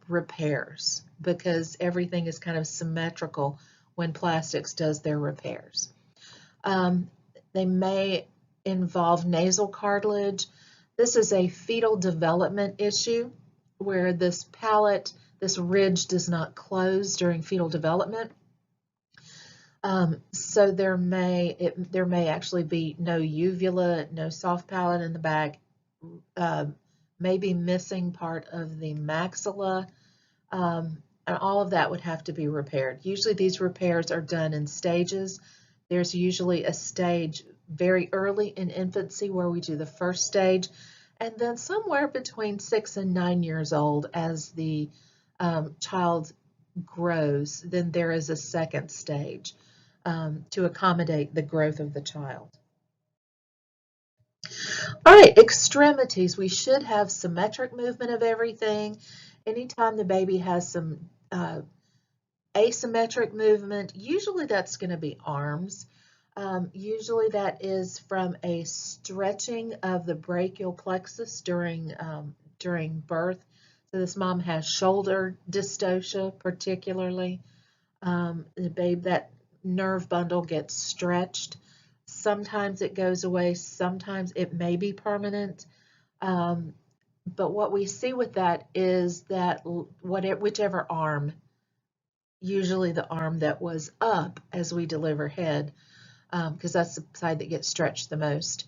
repairs because everything is kind of symmetrical when plastics does their repairs. They may involve nasal cartilage. This is a fetal development issue where this palate, this ridge does not close during fetal development. So there may actually be no uvula, no soft palate in the back, maybe missing part of the maxilla, and all of that would have to be repaired. Usually these repairs are done in stages. There's usually a stage very early in infancy where we do the first stage, and then somewhere between 6 and 9 years old, as the child grows, then there is a second stage to accommodate the growth of the child. All right, extremities. We should have symmetric movement of everything. Anytime the baby has some asymmetric movement, usually that's going to be arms. Usually that is from a stretching of the brachial plexus during birth. So this mom has shoulder dystocia particularly. The babe, that nerve bundle gets stretched. Sometimes it goes away, sometimes it may be permanent. But what we see with that is that whichever arm, usually the arm that was up as we deliver head, because that's the side that gets stretched the most,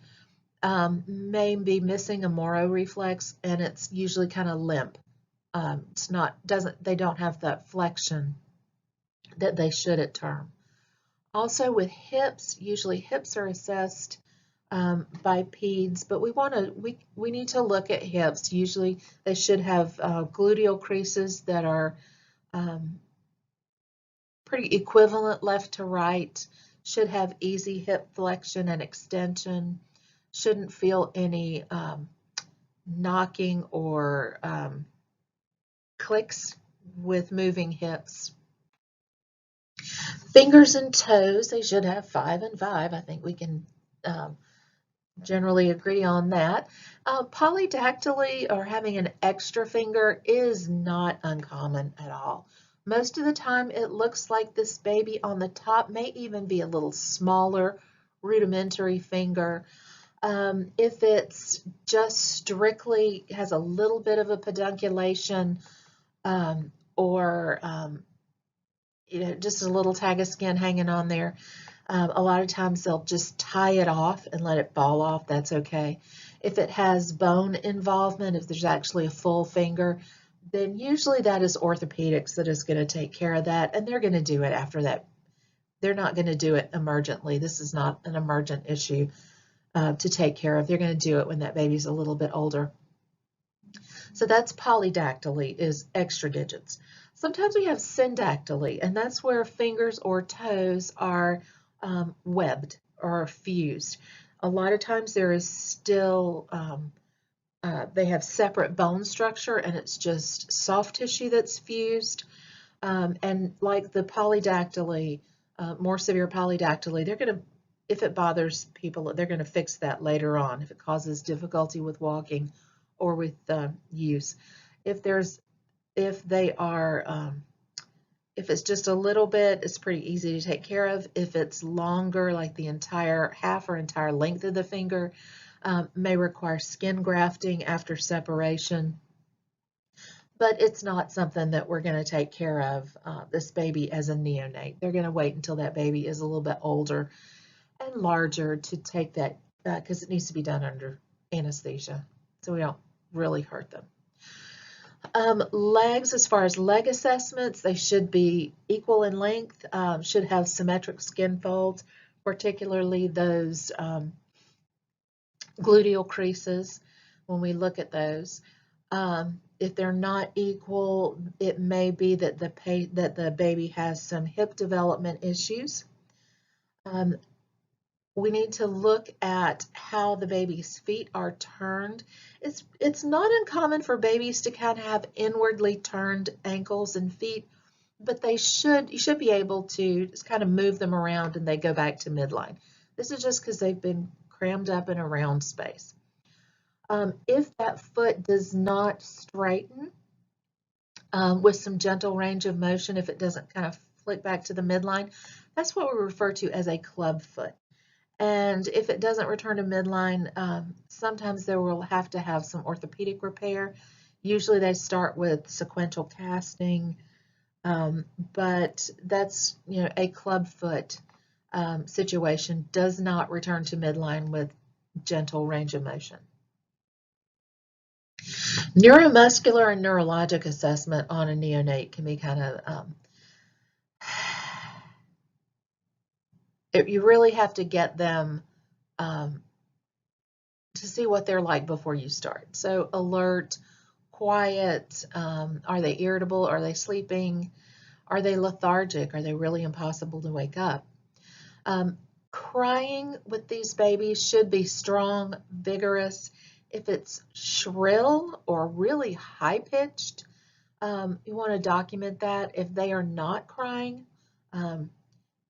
may be missing a Moro reflex, and it's usually kind of limp. They don't have that flexion that they should at term. Also with hips, usually hips are assessed by peds, but we need to look at hips. Usually they should have gluteal creases that are pretty equivalent left to right, should have easy hip flexion and extension, shouldn't feel any knocking or clicks with moving hips. Fingers and toes, they should have 5 and 5. I think we can generally agree on that. Polydactyly, or having an extra finger, is not uncommon at all. Most of the time it looks like this baby on the top may even be a little smaller, rudimentary finger. If it's just strictly has a little bit of a pedunculation, or just a little tag of skin hanging on there, a lot of times they'll just tie it off and let it fall off. That's okay. If it has bone involvement, if there's actually a full finger, then usually that is orthopedics that is going to take care of that, and they're going to do it after that. They're not going to do it emergently. This is not an emergent issue to take care of. They're going to do it when that baby's a little bit older. So that's polydactyly, is extra digits. Sometimes we have syndactyly, and that's where fingers or toes are webbed or fused. A lot of times there is still, they have separate bone structure and it's just soft tissue that's fused. And like the polydactyly, more severe polydactyly, they're going to, if it bothers people, they're going to fix that later on if it causes difficulty with walking or with use. If they are, if it's just a little bit, it's pretty easy to take care of. If it's longer, like the entire half or entire length of the finger, may require skin grafting after separation. But it's not something that we're going to take care of this baby as a neonate. They're going to wait until that baby is a little bit older and larger to take that, because it needs to be done under anesthesia, so we don't really hurt them. Legs, as far as leg assessments, they should be equal in length, should have symmetric skin folds, particularly those gluteal creases when we look at those. If they're not equal, it may be that the baby has some hip development issues. We need to look at how the baby's feet are turned. It's not uncommon for babies to kind of have inwardly turned ankles and feet, but you should be able to just kind of move them around and they go back to midline. This is just because they've been crammed up in a round space. If that foot does not straighten with some gentle range of motion, if it doesn't kind of flick back to the midline, that's what we refer to as a club foot. And if it doesn't return to midline, sometimes they will have to have some orthopedic repair. Usually they start with sequential casting, but that's, a club foot situation does not return to midline with gentle range of motion. Neuromuscular and neurologic assessment on a neonate can be kind of you really have to get them to see what they're like before you start. So alert, quiet, are they irritable? Are they sleeping? Are they lethargic? Are they really impossible to wake up? Crying with these babies should be strong, vigorous. If it's shrill or really high-pitched, you want to document that. If they are not crying,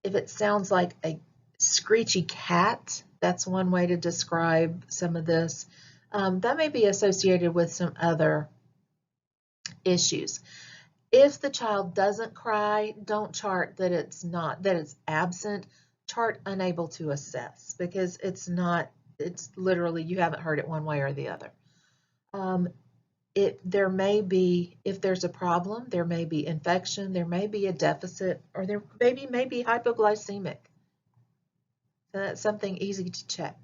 if it sounds like a screechy cat, that's one way to describe some of this. That may be associated with some other issues. If the child doesn't cry, don't chart that it's absent. Chart unable to assess, because it's literally, you haven't heard it one way or the other. There may be, if there's a problem, there may be infection, there may be a deficit, or there may be hypoglycemic. So that's something easy to check.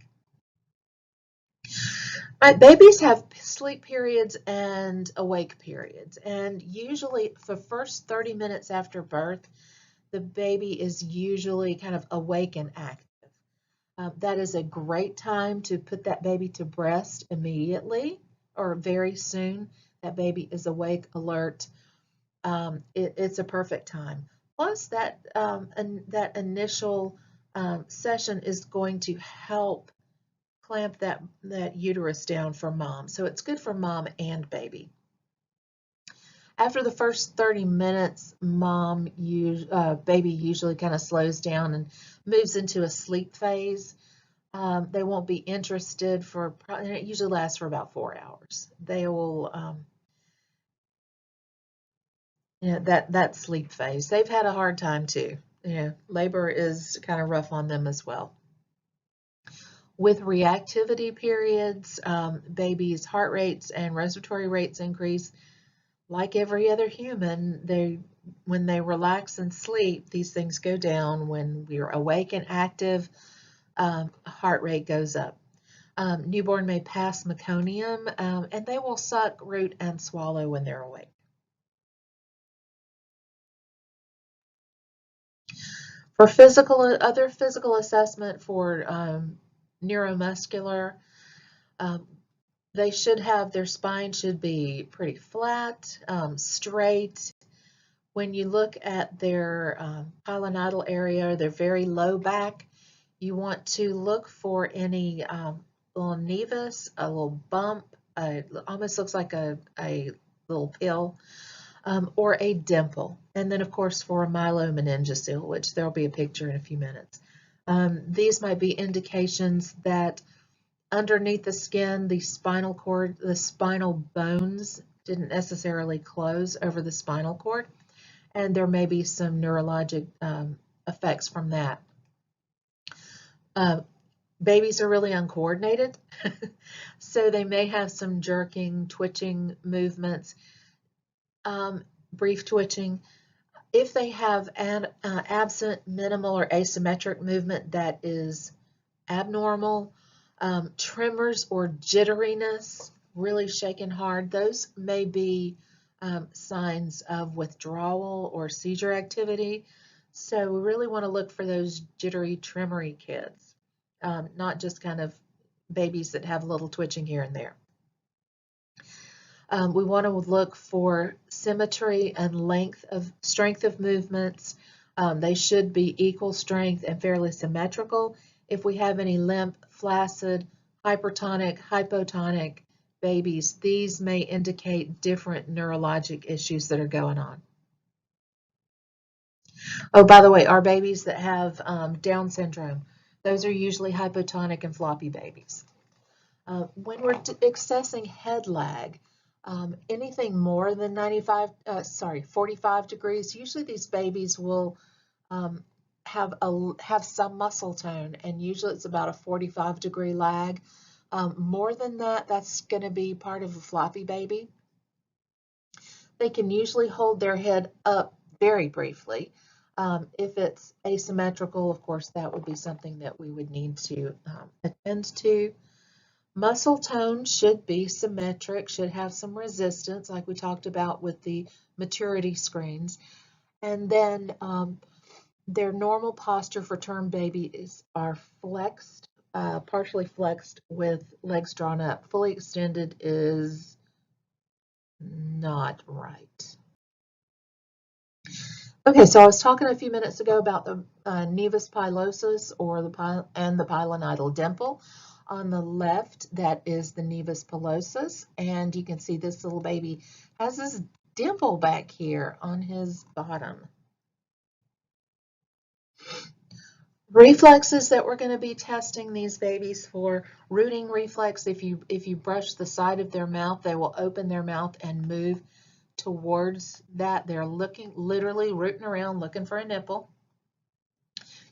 Right, babies have sleep periods and awake periods, and usually for the first 30 minutes after birth, the baby is usually kind of awake and active. That is a great time to put that baby to breast immediately or very soon. That baby is awake, alert. It's a perfect time. Plus, that initial session is going to help clamp that uterus down for mom. So it's good for mom and baby. After the first 30 minutes, baby usually kind of slows down and moves into a sleep phase. They won't be interested and it usually lasts for about 4 hours. They will, that sleep phase. They've had a hard time too. Labor is kind of rough on them as well. With reactivity periods, babies' heart rates and respiratory rates increase. Like every other human, when they relax and sleep, these things go down. When we're awake and active, heart rate goes up. Newborn may pass meconium, and they will suck, root, and swallow when they're awake. For other physical assessment for neuromuscular, their spine should be pretty flat, straight. When you look at their pilonidal area, their very low back, you want to look for any little nevus, a little bump, almost looks like a little pill, or a dimple. And then, of course, for a myelomeningocele, which there'll be a picture in a few minutes. These might be indications that underneath the skin, the spinal cord, the spinal bones didn't necessarily close over the spinal cord, and there may be some neurologic effects from that. Babies are really uncoordinated, so they may have some jerking, twitching movements, brief twitching. If they have an absent, minimal, or asymmetric movement that is abnormal, tremors or jitteriness, really shaking hard, those may be signs of withdrawal or seizure activity. So we really want to look for those jittery, tremory kids, not just kind of babies that have a little twitching here and there. We want to look for symmetry and strength of movements. They should be equal strength and fairly symmetrical. If we have any limp, flaccid, hypertonic, hypotonic babies, these may indicate different neurologic issues that are going on. Oh, by the way, our babies that have Down syndrome, those are usually hypotonic and floppy babies. When we're accessing head lag, anything more than 45 degrees, usually these babies will have some muscle tone, and usually it's about a 45-degree lag. More than that, that's going to be part of a floppy baby. They can usually hold their head up very briefly. If it's asymmetrical, of course, that would be something that we would need to attend to. Muscle tone should be symmetric, should have some resistance, like we talked about with the maturity screens. And then their normal posture for term babies are flexed, partially flexed with legs drawn up. Fully extended is not right. Okay, so I was talking a few minutes ago about the nevus pilosus and the pilonidal dimple. On the left, that is the nevus pilosus, and you can see this little baby has this dimple back here on his bottom. Reflexes that we're going to be testing these babies for: rooting reflex. If you brush the side of their mouth, they will open their mouth and move towards that. They're literally rooting around looking for a nipple.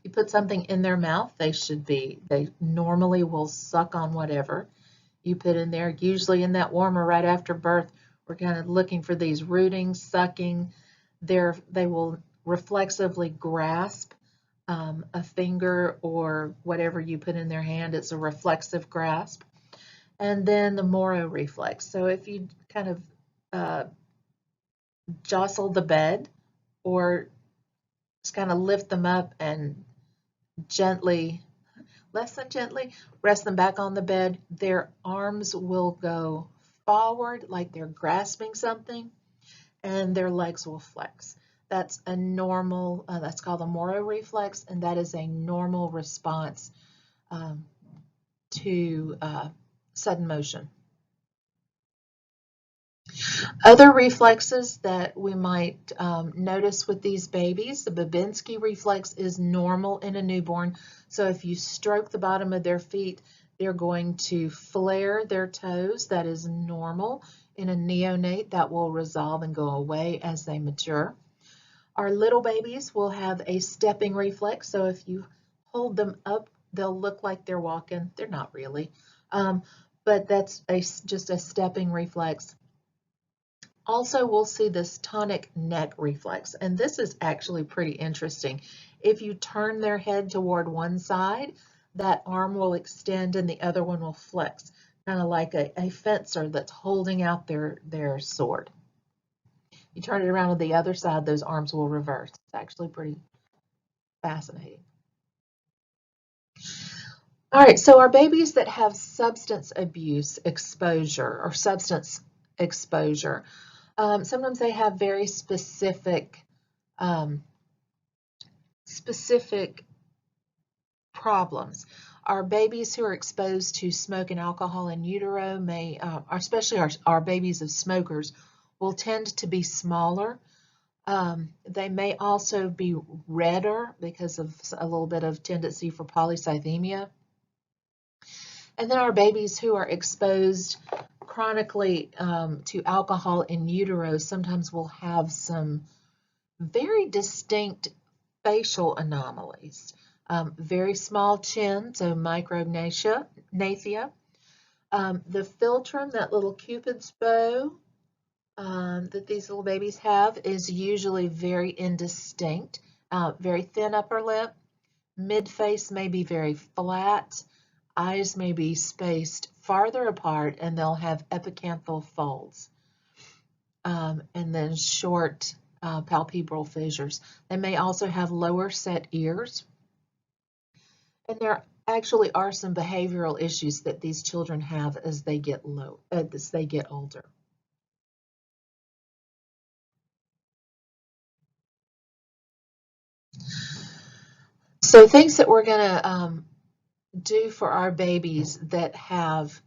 You put something in their mouth, they normally will suck on whatever you put in there. Usually in that warmer right after birth, we're kind of looking for these rooting, sucking. They will reflexively grasp a finger or whatever you put in their hand. It's a reflexive grasp. And then the Moro reflex. So if you kind of jostle the bed or just kind of lift them up and gently, less than gently, rest them back on the bed, their arms will go forward like they're grasping something, and their legs will flex. That's a normal, that's called a Moro reflex, and that is a normal response um, to sudden motion. Other reflexes that we might notice with these babies, the Babinski reflex is normal in a newborn. So if you stroke the bottom of their feet, they're going to flare their toes. That is normal. In a neonate, that will resolve and go away as they mature. Our little babies will have a stepping reflex. So if you hold them up, they'll look like they're walking. They're not really. But that's just a stepping reflex. Also, we'll see this tonic neck reflex, and this is actually pretty interesting. If you turn their head toward one side, that arm will extend and the other one will flex, kind of like a fencer that's holding out their sword. You turn it around to the other side, those arms will reverse. It's actually pretty fascinating. All right, so our babies that have substance abuse exposure or substance exposure, sometimes they have very specific problems. Our babies who are exposed to smoke and alcohol in utero may, especially our babies of smokers, will tend to be smaller. They may also be redder because of a little bit of tendency for polycythemia. And then our babies who are exposed chronically to alcohol in utero sometimes will have some very distinct facial anomalies. Very small chin, so micrognathia. The philtrum, that little cupid's bow that these little babies have, is usually very indistinct. Very thin upper lip. Mid-face may be very flat. Eyes may be spaced farther apart, and they'll have epicanthal folds. And then short palpebral fissures. They may also have lower set ears. And there actually are some behavioral issues that these children have as they get older. So things that we're going to do for our babies that have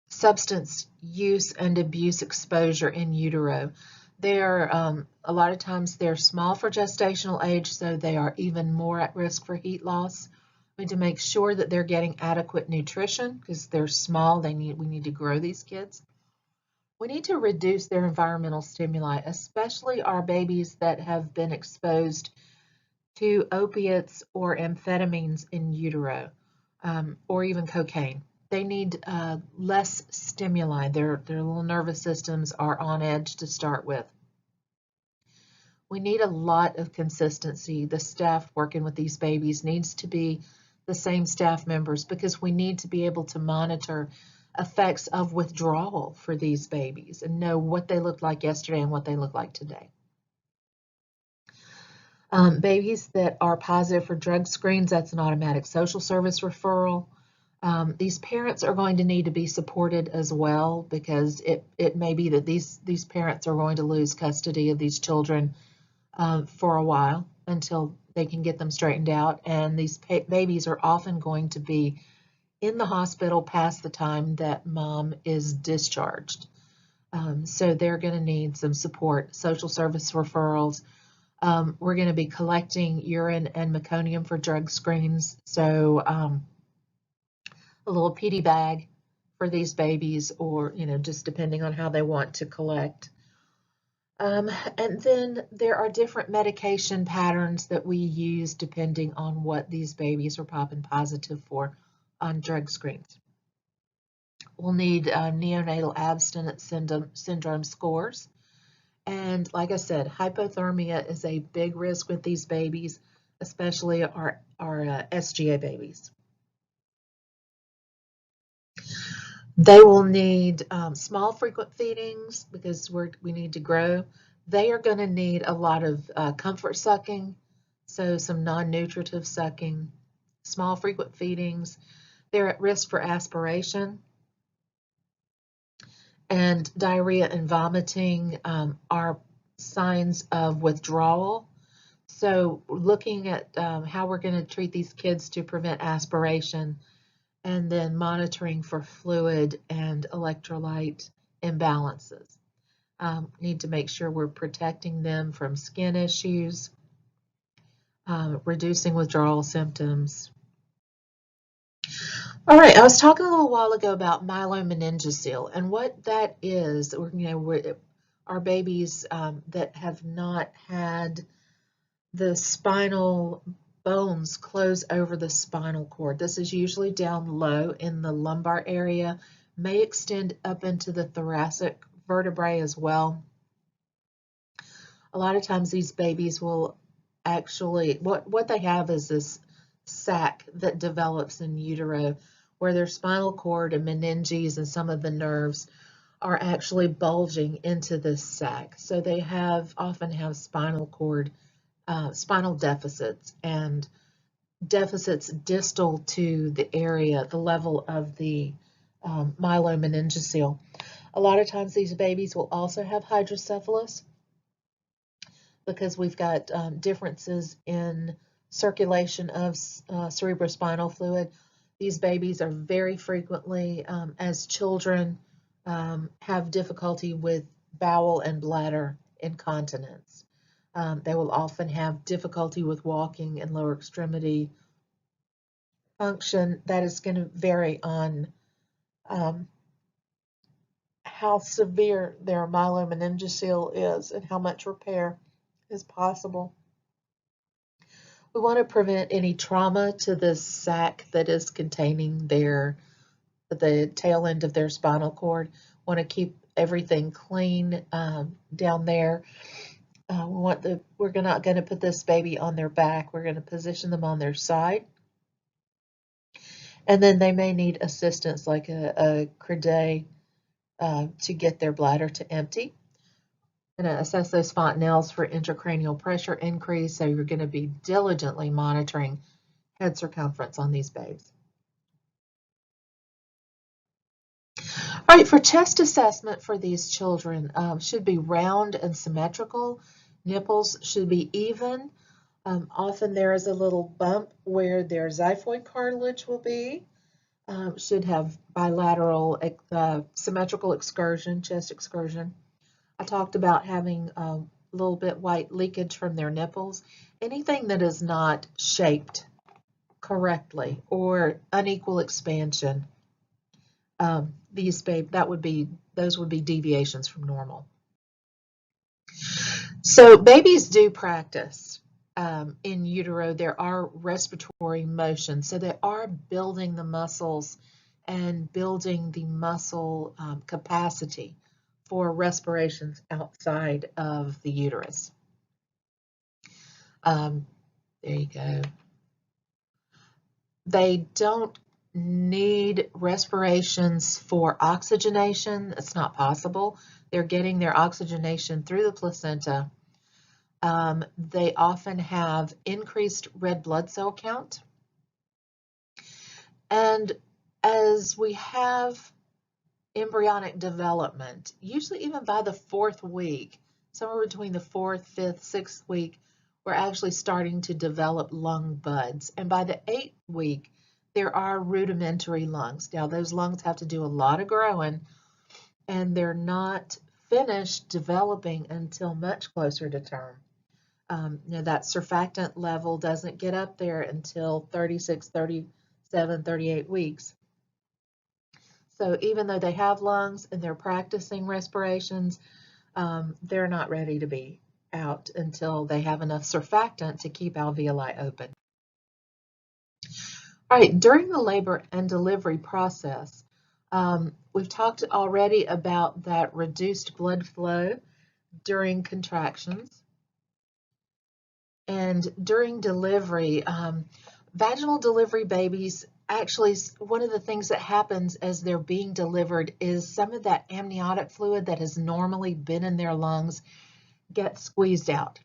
substance use and abuse exposure in utero. They're a lot of times they're small for gestational age, so they are even more at risk for heat loss. We need to make sure that they're getting adequate nutrition because they're small. We need to grow these kids. We need to reduce their environmental stimuli, especially our babies that have been exposed to opiates or amphetamines in utero, or even cocaine. They need less stimuli. Their little nervous systems are on edge to start with. We need a lot of consistency. The staff working with these babies needs to be the same staff members because we need to be able to monitor effects of withdrawal for these babies and know what they looked like yesterday and what they look like today. Babies that are positive for drug screens, that's an automatic social service referral. These parents are going to need to be supported as well because it may be that these parents are going to lose custody of these children for a while until they can get them straightened out. And these babies are often going to be in the hospital past the time that mom is discharged. So they're going to need some support, social service referrals. We're going to be collecting urine and meconium for drug screens. So a little PD bag for these babies, or just depending on how they want to collect. And then there are different medication patterns that we use depending on what these babies are popping positive for on drug screens. We'll need neonatal abstinence syndrome scores. And like I said, hypothermia is a big risk with these babies, especially our SGA babies. They will need small frequent feedings because we need to grow. They are going to need a lot of comfort sucking, so some non-nutritive sucking, small frequent feedings. They're at risk for aspiration. And diarrhea and vomiting are signs of withdrawal. So looking at how we're going to treat these kids to prevent aspiration, and then monitoring for fluid and electrolyte imbalances. Need to make sure we're protecting them from skin issues, reducing withdrawal symptoms. All right, I was talking a little while ago about myelomeningocele, and what that is, our babies that have not had the spinal bones close over the spinal cord. This is usually down low in the lumbar area, may extend up into the thoracic vertebrae as well. A lot of times these babies will actually, what they have is this sac that develops in utero where their spinal cord and meninges and some of the nerves are actually bulging into this sac. So they often have spinal deficits and deficits distal to the area, the level of the myelomeningocele. A lot of times these babies will also have hydrocephalus because we've got differences in circulation of cerebrospinal fluid. These babies are very frequently, as children, have difficulty with bowel and bladder incontinence. They will often have difficulty with walking and lower extremity function. That is going to vary on how severe their myelomeningocele is and how much repair is possible. We want to prevent any trauma to this sac that is containing the tail end of their spinal cord. Want to keep everything clean down there. We're not going to put this baby on their back. We're going to position them on their side. And then they may need assistance like a Crede to get their bladder to empty. Going to assess those fontanelles for intracranial pressure increase, so you're going to be diligently monitoring head circumference on these babes. All right, for chest assessment for these children, should be round and symmetrical. Nipples should be even. Often there is a little bump where their xiphoid cartilage will be. Should have bilateral symmetrical excursion, chest excursion. I talked about having a little bit white leakage from their nipples. Anything that is not shaped correctly or unequal expansion, those would be deviations from normal. So babies do practice in utero. There are respiratory motions, so they are building the muscles and building the muscle capacity for respirations outside of the uterus. There you go. They don't need respirations for oxygenation. It's not possible. They're getting their oxygenation through the placenta. They often have increased red blood cell count. And as we have embryonic development, usually even by the 4th week, somewhere between the 4th, 5th, 6th week, we're actually starting to develop lung buds. And by the 8th week, there are rudimentary lungs. Now, those lungs have to do a lot of growing, and they're not finished developing until much closer to term. That surfactant level doesn't get up there until 36, 37, 38 weeks. So even though they have lungs and they're practicing respirations, they're not ready to be out until they have enough surfactant to keep alveoli open. All right, during the labor and delivery process, we've talked already about that reduced blood flow during contractions. And during delivery, vaginal delivery babies, actually, one of the things that happens as they're being delivered is some of that amniotic fluid that has normally been in their lungs gets squeezed out.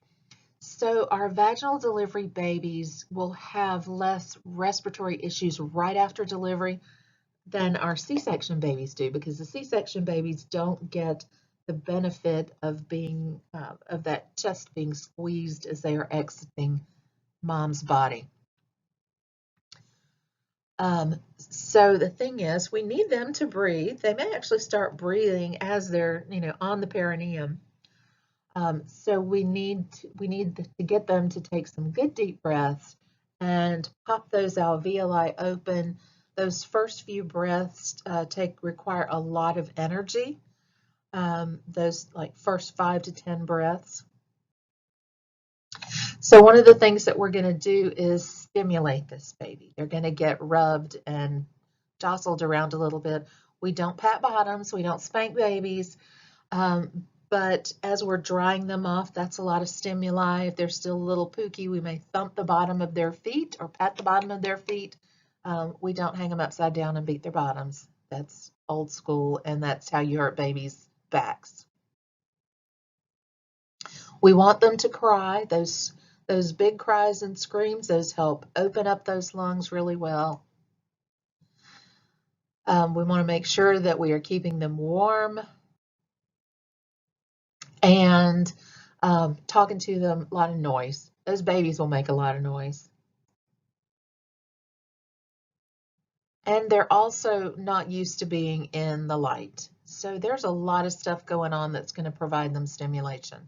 So our vaginal delivery babies will have less respiratory issues right after delivery than our C-section babies do, because the C-section babies don't get the benefit of being of that chest being squeezed as they are exiting mom's body. So the thing is, we need them to breathe. They may actually start breathing as they're, on the perineum. So we need to get them to take some good deep breaths and pop those alveoli open. Those first few breaths require a lot of energy. Those like first 5 to 10 breaths. So one of the things that we're going to do is stimulate this baby. They're going to get rubbed and jostled around a little bit. We don't pat bottoms. We don't spank babies. But as we're drying them off, that's a lot of stimuli. If they're still a little pooky, we may thump the bottom of their feet or pat the bottom of their feet. We don't hang them upside down and beat their bottoms. That's old school, and that's how you hurt babies' backs. We want them to cry. Those big cries and screams, those help open up those lungs really well. We want to make sure that we are keeping them warm and talking to them, a lot of noise. Those babies will make a lot of noise. And they're also not used to being in the light. So there's a lot of stuff going on that's going to provide them stimulation.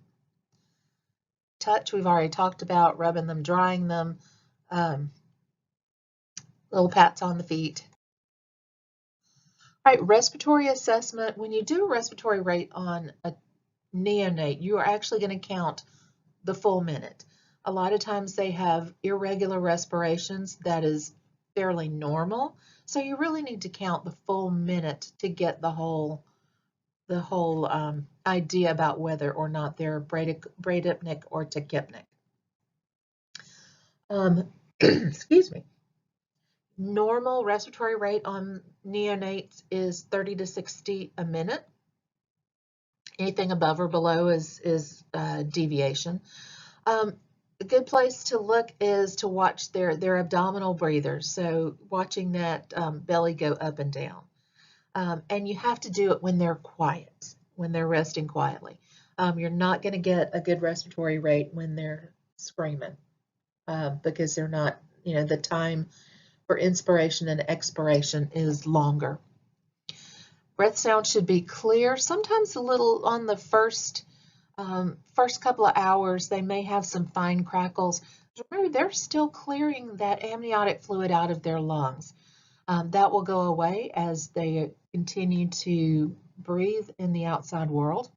Touch, we've already talked about, rubbing them, drying them, little pats on the feet. All right, respiratory assessment. When you do a respiratory rate on a neonate, you are actually going to count the full minute. A lot of times they have irregular respirations. That is fairly normal. So you really need to count the full minute to get the whole idea about whether or not they're bradypneic or tachypneic. Excuse me. Normal respiratory rate on neonates is 30 to 60 a minute. Anything above or below is deviation. A good place to look is to watch their abdominal breathers. So watching that belly go up and down. And you have to do it when they're quiet, when they're resting quietly. You're not going to get a good respiratory rate when they're screaming because they're not, the time for inspiration and expiration is longer. Breath sound should be clear. Sometimes a little on the first couple of hours, they may have some fine crackles. Remember, they're still clearing that amniotic fluid out of their lungs. That will go away as they continue to breathe in the outside world.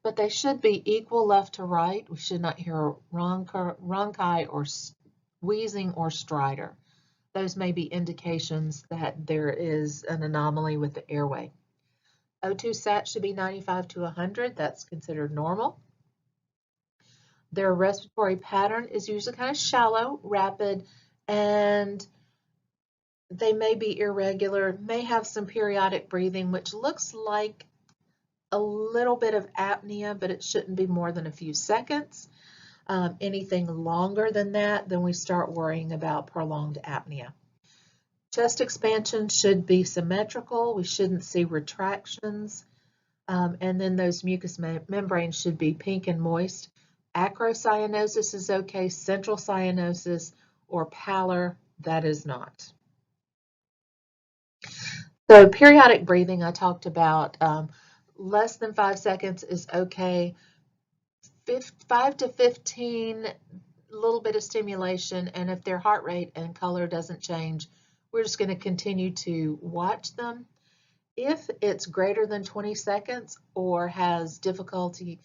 But they should be equal left to right. We should not hear rhonchi or wheezing or stridor. Those may be indications that there is an anomaly with the airway. O2 sat should be 95 to 100. That's considered normal. Their respiratory pattern is usually kind of shallow, rapid, and they may be irregular, may have some periodic breathing, which looks like a little bit of apnea, but it shouldn't be more than a few seconds. Anything longer than that, then we start worrying about prolonged apnea. Chest expansion should be symmetrical. We shouldn't see retractions. And then those mucous membranes should be pink and moist. Acrocyanosis is okay. Central cyanosis or pallor, that is not. So periodic breathing I talked about. Less than 5 seconds is okay. 5 to 15, a little bit of stimulation, and if their heart rate and color doesn't change, we're just going to continue to watch them. If it's greater than 20 seconds or has difficulty,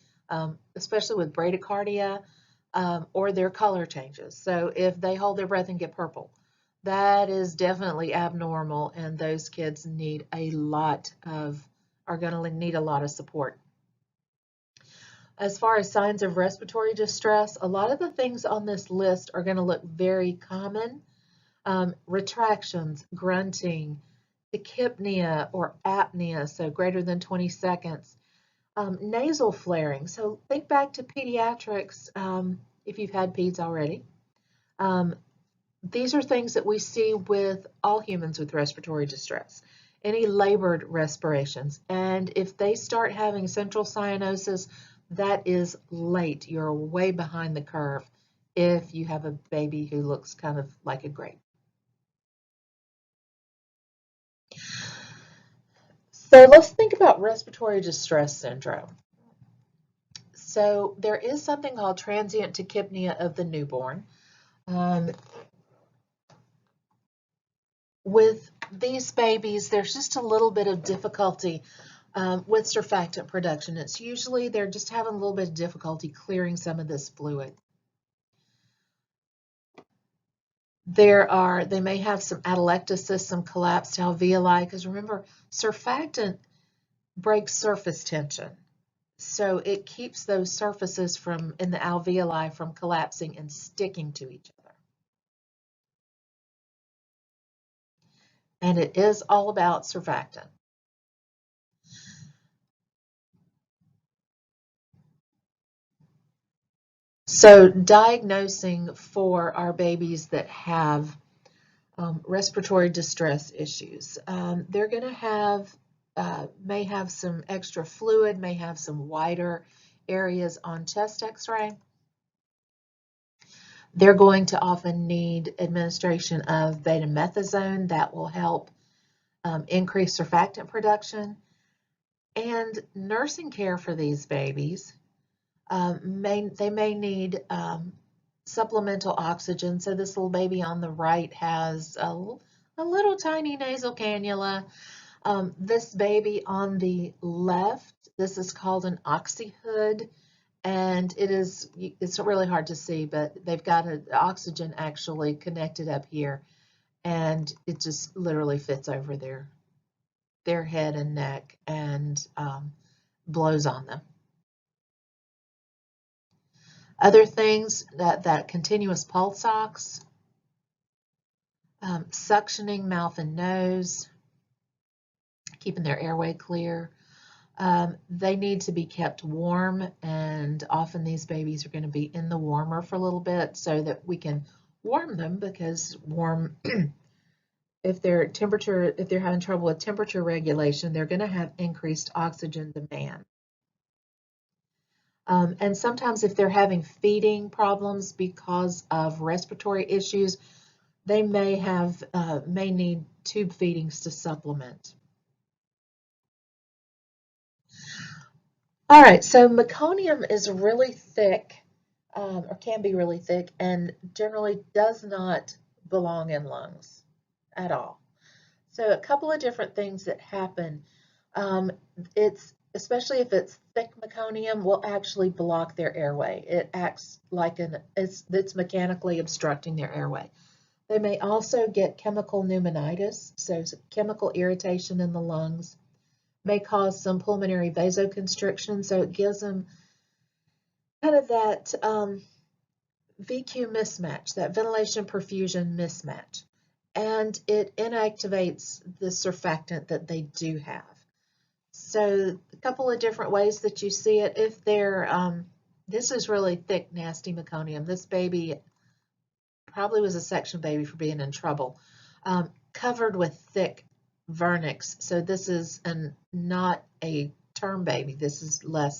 especially with bradycardia, or their color changes. So if they hold their breath and get purple, that is definitely abnormal, and those kids need are going to need a lot of support. As far as signs of respiratory distress, a lot of the things on this list are going to look very common. Retractions, grunting, tachypnea or apnea, so greater than 20 seconds. Nasal flaring. So think back to pediatrics if you've had peds already. these are things that we see with all humans with respiratory distress, any labored respirations. And if they start having central cyanosis, that is late. You're way behind the curve if you have a baby who looks kind of like a grape. So let's think about respiratory distress syndrome. So there is something called transient tachypnea of the newborn. With these babies, there's just a little bit of difficulty with surfactant production. It's usually they're just having a little bit of difficulty clearing some of this fluid. They may have some atelectasis, some collapsed alveoli, because remember, surfactant breaks surface tension. So it keeps those surfaces in the alveoli from collapsing and sticking to each other. And it is all about surfactant. So diagnosing for our babies that have respiratory distress issues, they're going to have, may have some extra fluid, may have some wider areas on chest x-ray. They're going to often need administration of betamethasone that will help increase surfactant production. And nursing care for these babies, they may need supplemental oxygen. So this little baby on the right has a little tiny nasal cannula. This baby on the left, this is called an oxyhood, and it's really hard to see, but they've got an oxygen actually connected up here, and it just literally fits over their head and neck and blows on them. Other things, that continuous pulse ox, suctioning mouth and nose, keeping their airway clear. They need to be kept warm, and often these babies are going to be in the warmer for a little bit so that we can warm them, because warm, if they're having trouble with temperature regulation, they're going to have increased oxygen demand. And sometimes if they're having feeding problems because of respiratory issues, they may need tube feedings to supplement. All right, so meconium is really thick, or can be really thick, and generally does not belong in lungs at all. So a couple of different things that happen. Especially if it's thick meconium, will actually block their airway. It acts like it's mechanically obstructing their airway. They may also get chemical pneumonitis, so chemical irritation in the lungs, may cause some pulmonary vasoconstriction, so it gives them kind of that VQ mismatch, that ventilation perfusion mismatch, and it inactivates the surfactant that they do have. So a couple of different ways that you see it. If they're, this is really thick, nasty meconium. This baby probably was a section baby for being in trouble. Covered with thick vernix. So this is not a term baby. This is a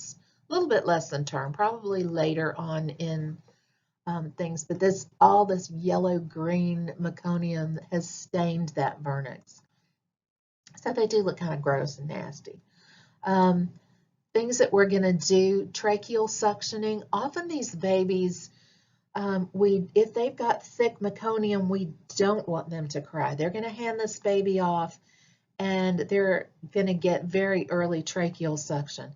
little bit less than term, probably later on in things. But all this yellow-green meconium has stained that vernix. So they do look kind of gross and nasty. Things that we're going to do, tracheal suctioning. Often these babies, if they've got thick meconium, we don't want them to cry. They're going to hand this baby off, and they're going to get very early tracheal suction.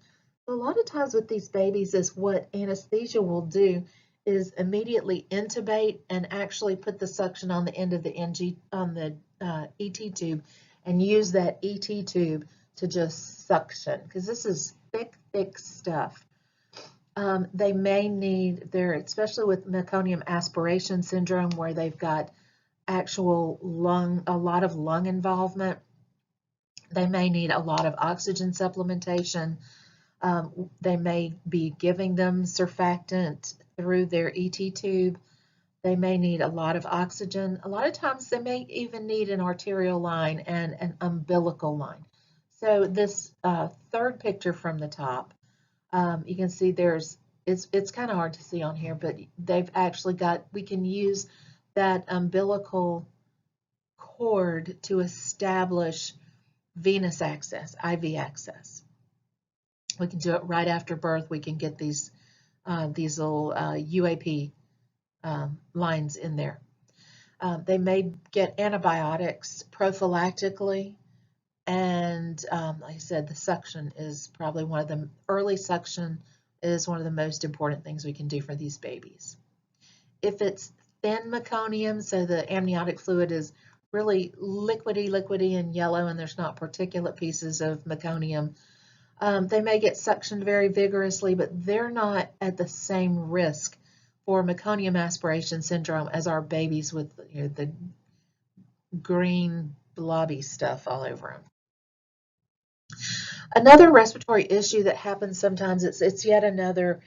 A lot of times with these babies is what anesthesia will do is immediately intubate and actually put the suction on the end of the ET tube, and use that ET tube to just suction, because this is thick stuff. They may need, especially with meconium aspiration syndrome, where they've got actual a lot of lung involvement, they may need a lot of oxygen supplementation. They may be giving them surfactant through their ET tube. They may need a lot of oxygen. A lot of times they may even need an arterial line and an umbilical line. So this third picture from the top, you can see it's kind of hard to see on here, but they've actually we can use that umbilical cord to establish venous access, IV access. We can do it right after birth. We can get these little UAP lines in there. They may get antibiotics prophylactically, and like I said, the suction is probably early suction is one of the most important things we can do for these babies. If it's thin meconium, so the amniotic fluid is really liquidy and yellow, and there's not particulate pieces of meconium, they may get suctioned very vigorously, but they're not at the same risk for meconium aspiration syndrome as our babies with the green blobby stuff all over them. Another respiratory issue that happens sometimes, it's yet another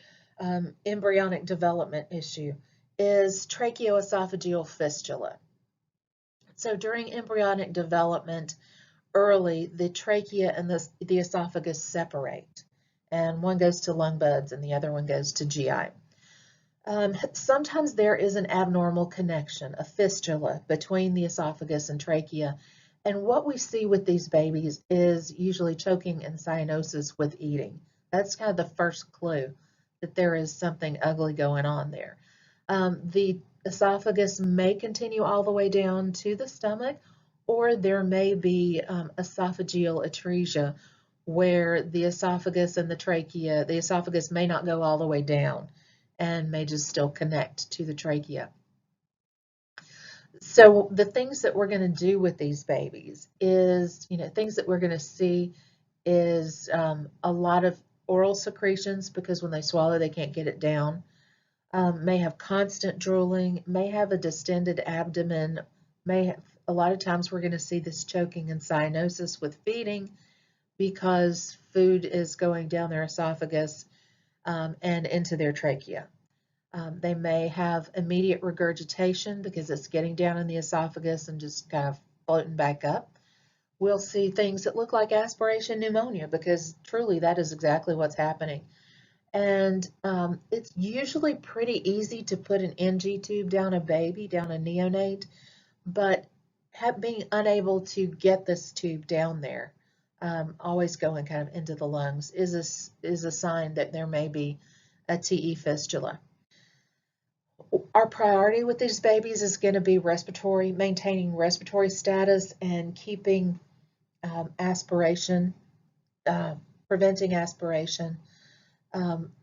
embryonic development issue, is tracheoesophageal fistula. So during embryonic development, early, the trachea and the esophagus separate, and one goes to lung buds and the other one goes to GI. Sometimes there is an abnormal connection, a fistula, between the esophagus and trachea, and what we see with these babies is usually choking and cyanosis with eating. That's kind of the first clue that there is something ugly going on there. The esophagus may continue all the way down to the stomach, or there may be esophageal atresia, where the esophagus and the esophagus may not go all the way down and may just still connect to the trachea. So the things that we're going to do with these babies is, things that we're going to see is a lot of oral secretions, because when they swallow, they can't get it down. May have constant drooling, may have a distended abdomen, a lot of times we're going to see this choking and cyanosis with feeding because food is going down their esophagus and into their trachea. They may have immediate regurgitation because it's getting down in the esophagus and just kind of floating back up. We'll see things that look like aspiration pneumonia, because truly that is exactly what's happening. And it's usually pretty easy to put an NG tube down a neonate, but being unable to get this tube down there, always going kind of into the lungs, is a sign that there may be a TE fistula. Our priority with these babies is going to be maintaining respiratory status and keeping aspiration, preventing aspiration.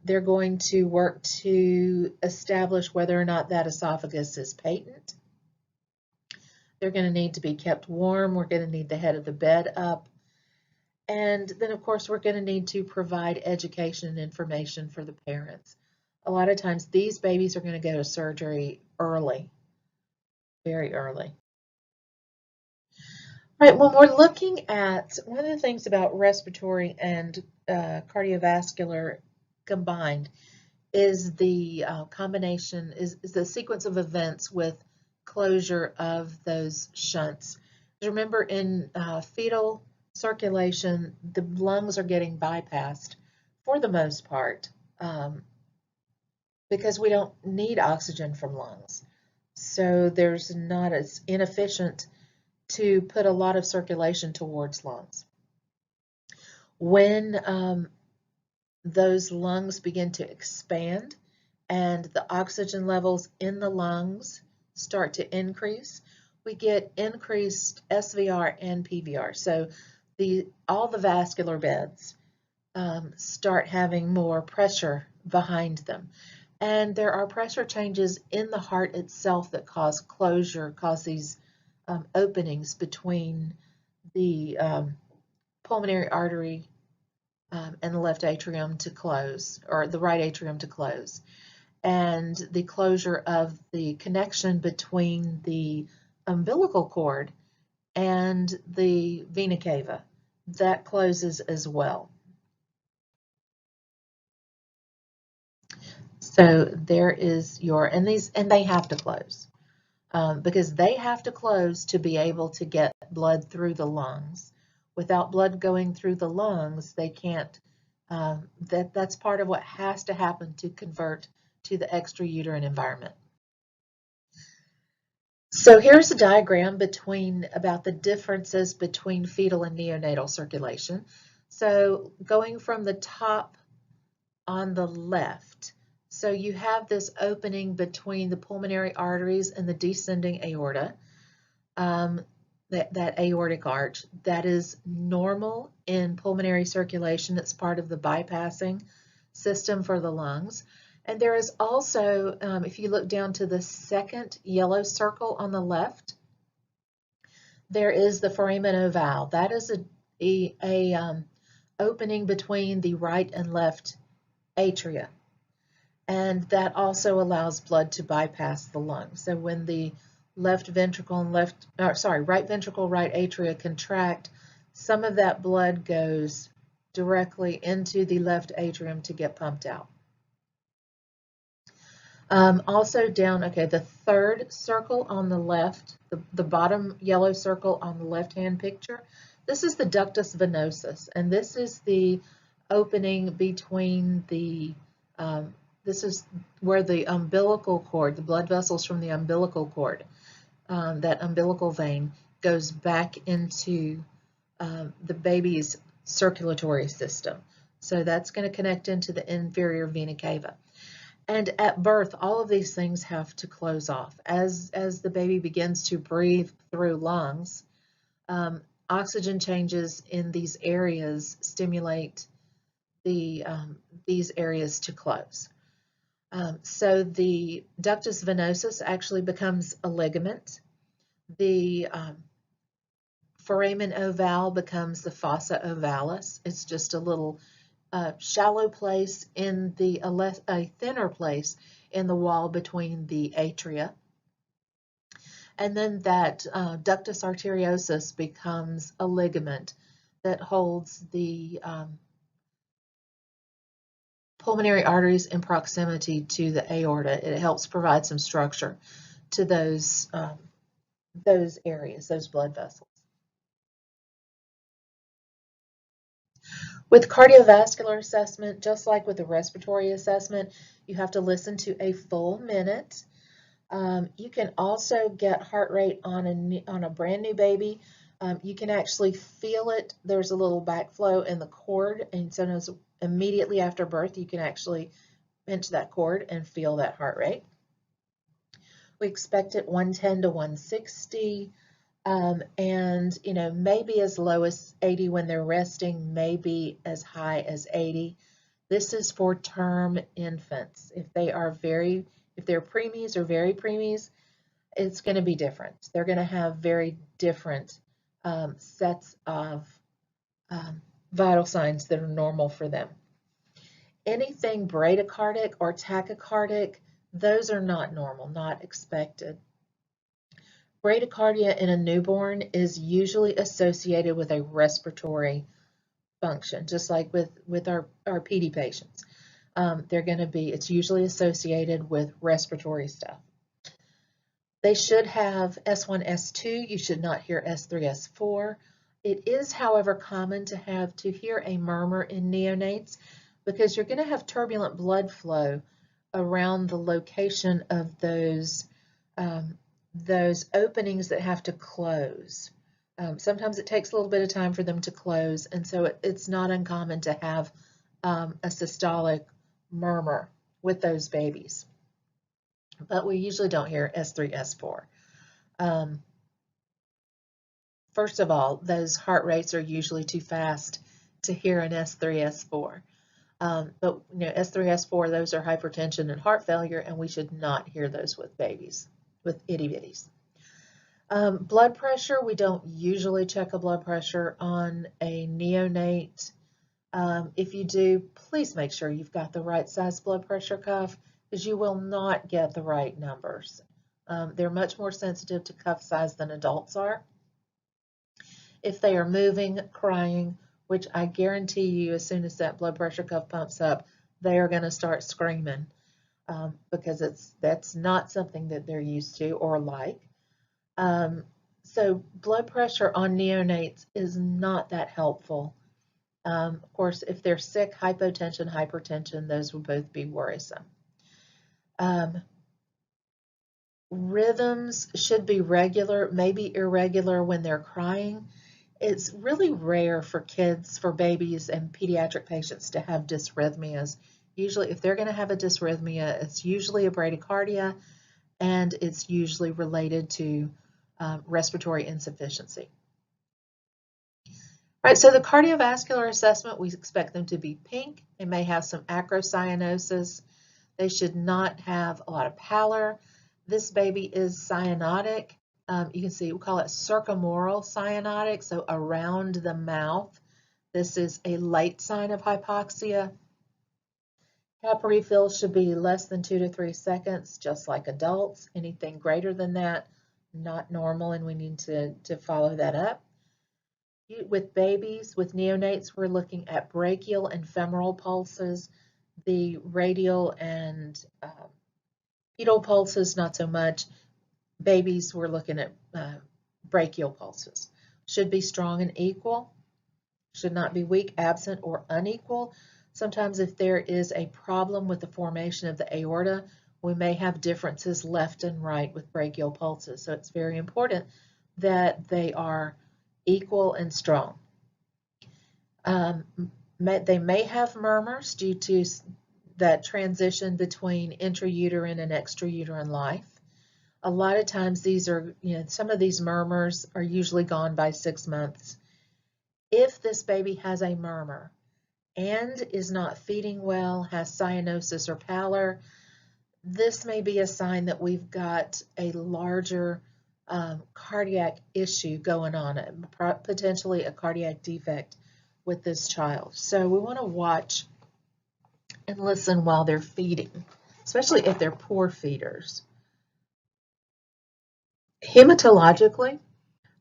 They're going to work to establish whether or not that esophagus is patent. They're going to need to be kept warm. We're going to need the head of the bed up. And then, of course, we're going to need to provide education and information for the parents. A lot of times these babies are going to go to surgery early, very early. All right, when we're looking at, one of the things about respiratory and cardiovascular combined is the combination, is the sequence of events with closure of those shunts. Remember, in fetal circulation, the lungs are getting bypassed for the most part because we don't need oxygen from lungs. So there's not as inefficient to put a lot of circulation towards lungs. When those lungs begin to expand and the oxygen levels in the lungs start to increase, we get increased SVR and PVR. So all the vascular beds start having more pressure behind them. And there are pressure changes in the heart itself that cause these openings between the pulmonary artery and the left atrium to close, or the right atrium to close. And the closure of the connection between the umbilical cord and the vena cava, that closes as well. So there is your, and they have to close because they have to close to be able to get blood through the lungs. Without blood going through the lungs, they can't, that's part of what has to happen to convert to the extrauterine environment. So here's a diagram about the differences between fetal and neonatal circulation. So going from the top on the left, so you have this opening between the pulmonary arteries and the descending aorta, that aortic arch. That is normal in pulmonary circulation. It's part of the bypassing system for the lungs. And there is also, if you look down to the second yellow circle on the left, there is the foramen ovale. That is a opening between the right and left atria. And that also allows blood to bypass the lungs. So when the left ventricle and right ventricle, right atria contract, some of that blood goes directly into the left atrium to get pumped out. Also down, okay, the third circle on the left, the bottom yellow circle on the left-hand picture, this is the ductus venosus, and this is the opening between the, this is where the umbilical cord, the blood vessels from the umbilical cord, that umbilical vein goes back into the baby's circulatory system. So that's going to connect into the inferior vena cava. And at birth, all of these things have to close off. As the baby begins to breathe through lungs, oxygen changes in these areas stimulate these areas to close. So the ductus venosus actually becomes a ligament. The foramen ovale becomes the fossa ovalis. It's just a little shallow place in a thinner place in the wall between the atria. And then that ductus arteriosus becomes a ligament that holds the pulmonary arteries in proximity to the aorta. It helps provide some structure to those areas, those blood vessels. With cardiovascular assessment, just like with the respiratory assessment, you have to listen to a full minute. You can also get heart rate on a brand new baby. You can actually feel it. There's a little backflow in the cord, and sometimes immediately after birth, you can actually pinch that cord and feel that heart rate. We expect it 110 to 160. And maybe as low as 80 when they're resting, maybe as high as 80. This is for term infants. If they're preemies or very preemies, it's going to be different. They're going to have very different sets of vital signs that are normal for them. Anything bradycardic or tachycardic, those are not normal, not expected. Bradycardia in a newborn is usually associated with a respiratory function, just like with our PD patients. It's usually associated with respiratory stuff. They should have S1, S2. You should not hear S3, S4. It is, however, common to hear a murmur in neonates because you're going to have turbulent blood flow around the location of those openings that have to close. Sometimes it takes a little bit of time for them to close, and so it's not uncommon to have a systolic murmur with those babies. But we usually don't hear S3, S4. First of all, those heart rates are usually too fast to hear an S3, S4. But S3, S4, those are hypertension and heart failure, and we should not hear those with babies, with itty-bitties. Blood pressure, we don't usually check a blood pressure on a neonate. If you do, please make sure you've got the right size blood pressure cuff because you will not get the right numbers. They're much more sensitive to cuff size than adults are. If they are moving, crying, which I guarantee you as soon as that blood pressure cuff pumps up, they are going to start screaming. because that's not something that they're used to or like. So blood pressure on neonates is not that helpful. Of course, if they're sick, hypotension, hypertension, those will both be worrisome. Rhythms should be regular, maybe irregular when they're crying. It's really rare for kids, for babies and pediatric patients to have dysrhythmias. Usually, if they're going to have a dysrhythmia, it's usually a bradycardia, and it's usually related to respiratory insufficiency. All right, so the cardiovascular assessment, we expect them to be pink. They may have some acrocyanosis. They should not have a lot of pallor. This baby is cyanotic. You can see we call it circumoral cyanotic, so around the mouth. This is a late sign of hypoxia. Cap refill should be less than 2 to 3 seconds, just like adults. Anything greater than that, not normal, and we need to follow that up. With babies, with neonates, we're looking at brachial and femoral pulses. The radial and pedal pulses, not so much. Babies, we're looking at brachial pulses. Should be strong and equal. Should not be weak, absent, or unequal. Sometimes if there is a problem with the formation of the aorta, we may have differences left and right with brachial pulses. So it's very important that they are equal and strong. They may have murmurs due to that transition between intrauterine and extrauterine life. A lot of times these are, some of these murmurs are usually gone by 6 months. If this baby has a murmur and is not feeding well, has cyanosis or pallor, this may be a sign that we've got a larger cardiac issue going on, potentially a cardiac defect with this child. So we want to watch and listen while they're feeding, especially if they're poor feeders. Hematologically,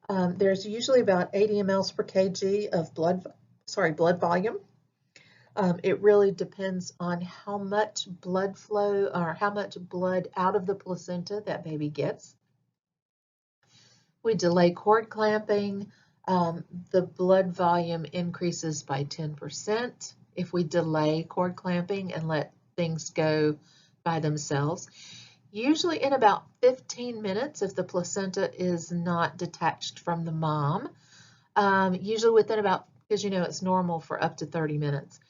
there's usually about 80 mLs per kg of blood volume. It really depends on how much blood flow or how much blood out of the placenta that baby gets. We delay cord clamping. The blood volume increases by 10% if we delay cord clamping and let things go by themselves. Usually in about 15 minutes if the placenta is not detached from the mom. Usually within about, because it's normal for up to 30 minutes.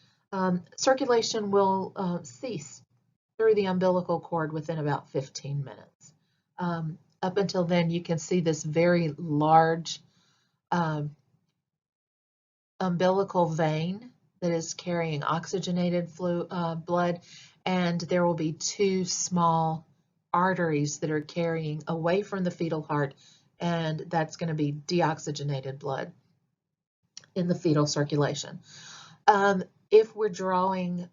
Circulation will cease through the umbilical cord within about 15 minutes. Up until then, you can see this very large umbilical vein that is carrying oxygenated blood, and there will be 2 small arteries that are carrying away from the fetal heart, and that's going to be deoxygenated blood in the fetal circulation. If we're drawing,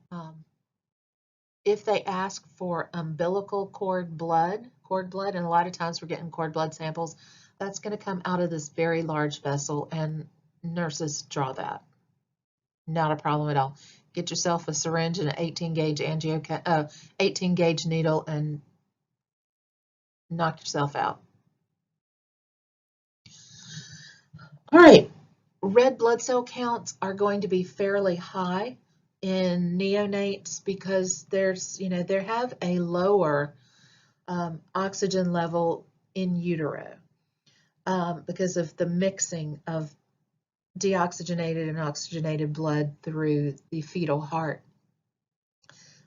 if they ask for umbilical cord blood, and a lot of times we're getting cord blood samples, that's going to come out of this very large vessel, and nurses draw that. Not a problem at all. Get yourself a syringe and an 18 gauge needle and knock yourself out. All right, red blood cell counts are going to be fairly high in neonates because they have a lower oxygen level in utero because of the mixing of deoxygenated and oxygenated blood through the fetal heart.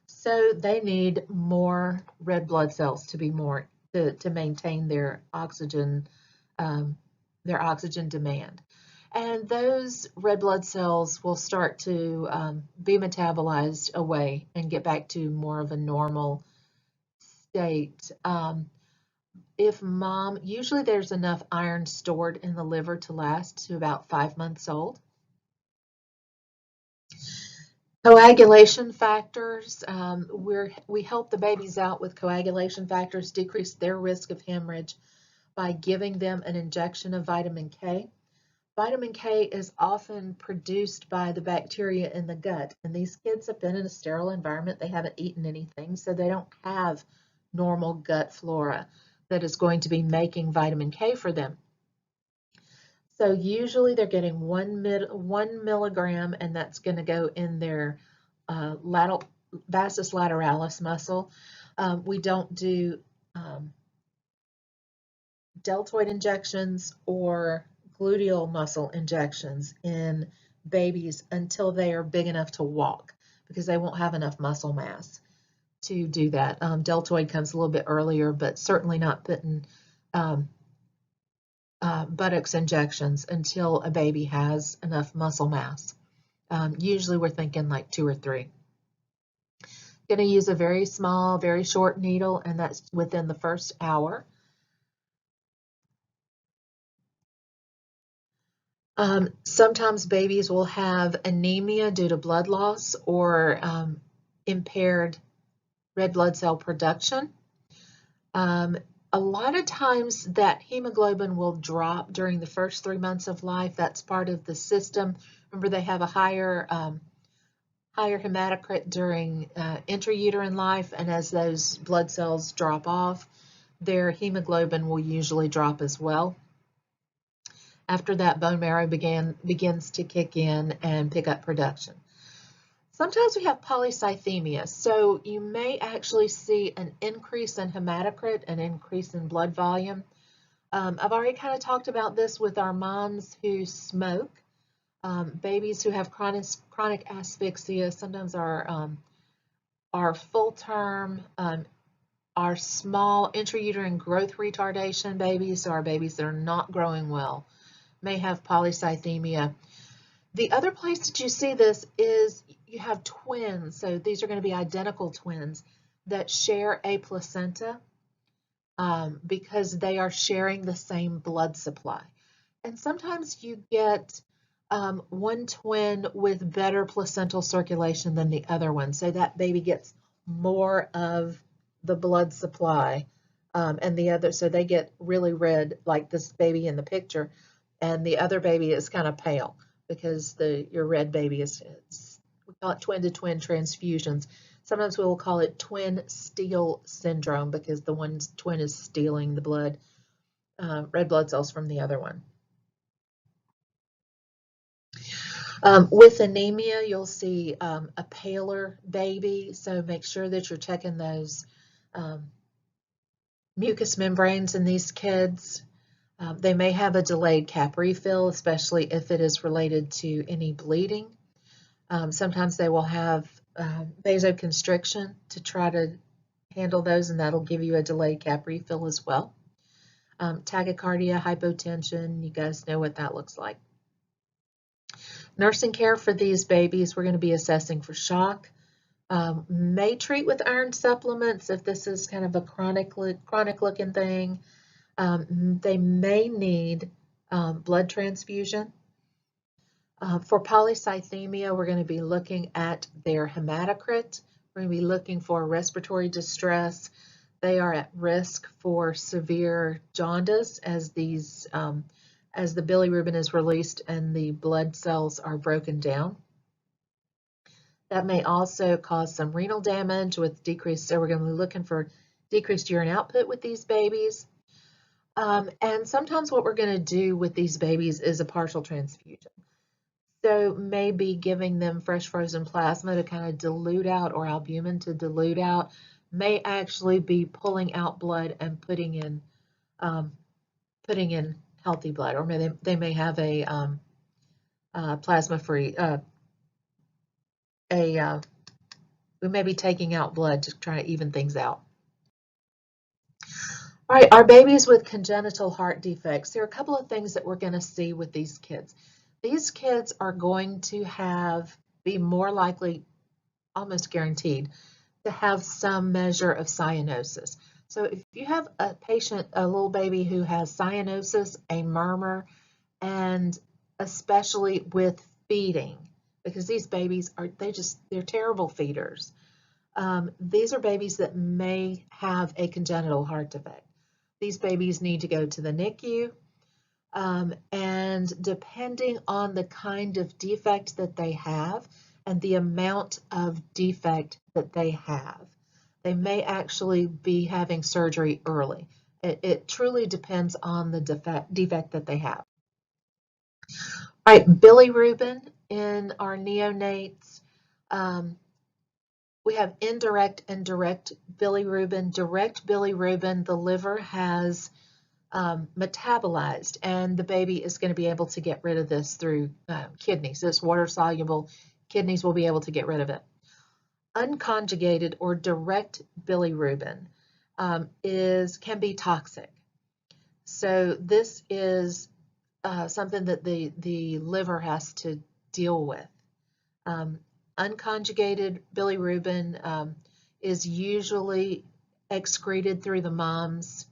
So they need more red blood cells to be to maintain their oxygen demand. And those red blood cells will start to be metabolized away and get back to more of a normal state. Usually there's enough iron stored in the liver to last to about 5 months old. Coagulation factors, we help the babies out with coagulation factors, decrease their risk of hemorrhage by giving them an injection of vitamin K. Vitamin K is often produced by the bacteria in the gut, and these kids have been in a sterile environment. They haven't eaten anything, so they don't have normal gut flora that is going to be making vitamin K for them. So usually they're getting 1 milligram, and that's going to go in their vastus lateralis muscle. We don't do deltoid injections or gluteal muscle injections in babies until they are big enough to walk, because they won't have enough muscle mass to do that. Deltoid comes a little bit earlier, but certainly not putting buttocks injections until a baby has enough muscle mass. Usually we're thinking like 2 or 3. Going to use a very small, very short needle, and that's within the first hour. Sometimes babies will have anemia due to blood loss or impaired red blood cell production. A lot of times that hemoglobin will drop during the first 3 months of life. That's part of the system. Remember, they have a higher hematocrit during intrauterine life, and as those blood cells drop off, their hemoglobin will usually drop as well. After that, bone marrow begins to kick in and pick up production. Sometimes we have polycythemia, so you may actually see an increase in hematocrit, an increase in blood volume. I've already kind of talked about this with our moms who smoke. Babies who have chronic asphyxia, sometimes our full term, our small intrauterine growth retardation babies, so our babies that are not growing well, may have polycythemia. The other place that you see this is you have twins. So these are going to be identical twins that share a placenta because they are sharing the same blood supply. And sometimes you get one twin with better placental circulation than the other one. So that baby gets more of the blood supply and the other, so they get really red like this baby in the picture. And the other baby is kind of pale because your red baby is, we call it twin-to-twin transfusions. Sometimes we will call it twin steal syndrome because the one twin is stealing the blood, red blood cells from the other one. With anemia, you'll see a paler baby, so make sure that you're checking those mucous membranes in these kids. They may have a delayed cap refill, especially if it is related to any bleeding. Sometimes they will have vasoconstriction to try to handle those, and that'll give you a delayed cap refill as well. Tachycardia, hypotension, you guys know what that looks like. Nursing care for these babies, we're going to be assessing for shock. May treat with iron supplements if this is kind of a chronic looking thing. They may need blood transfusion. For polycythemia, we're going to be looking at their hematocrit. We're going to be looking for respiratory distress. They are at risk for severe jaundice as the bilirubin is released and the blood cells are broken down. That may also cause some renal damage with decreased, so we're going to be looking for decreased urine output with these babies. And sometimes what we're going to do with these babies is a partial transfusion. So maybe giving them fresh frozen plasma to kind of dilute out, or albumin to dilute out, may actually be pulling out blood and putting in healthy blood, or they may have a plasma-free. We may be taking out blood to try to even things out. All right, our babies with congenital heart defects. There are a couple of things that we're going to see with these kids. These kids are going to be more likely, almost guaranteed, to have some measure of cyanosis. So if you have a patient, a little baby who has cyanosis, a murmur, and especially with feeding, because these babies they're terrible feeders. These are babies that may have a congenital heart defect. These babies need to go to the NICU. And depending on the kind of defect that they have and the amount of defect that they have, they may actually be having surgery early. It truly depends on the defect that they have. All right, bilirubin in our neonates. We have indirect and direct bilirubin. Direct bilirubin, the liver has metabolized, and the baby is going to be able to get rid of this through kidneys. This water-soluble kidneys will be able to get rid of it. Unconjugated or direct bilirubin can be toxic. So this is something that the liver has to deal with. Unconjugated bilirubin is usually excreted through the mom's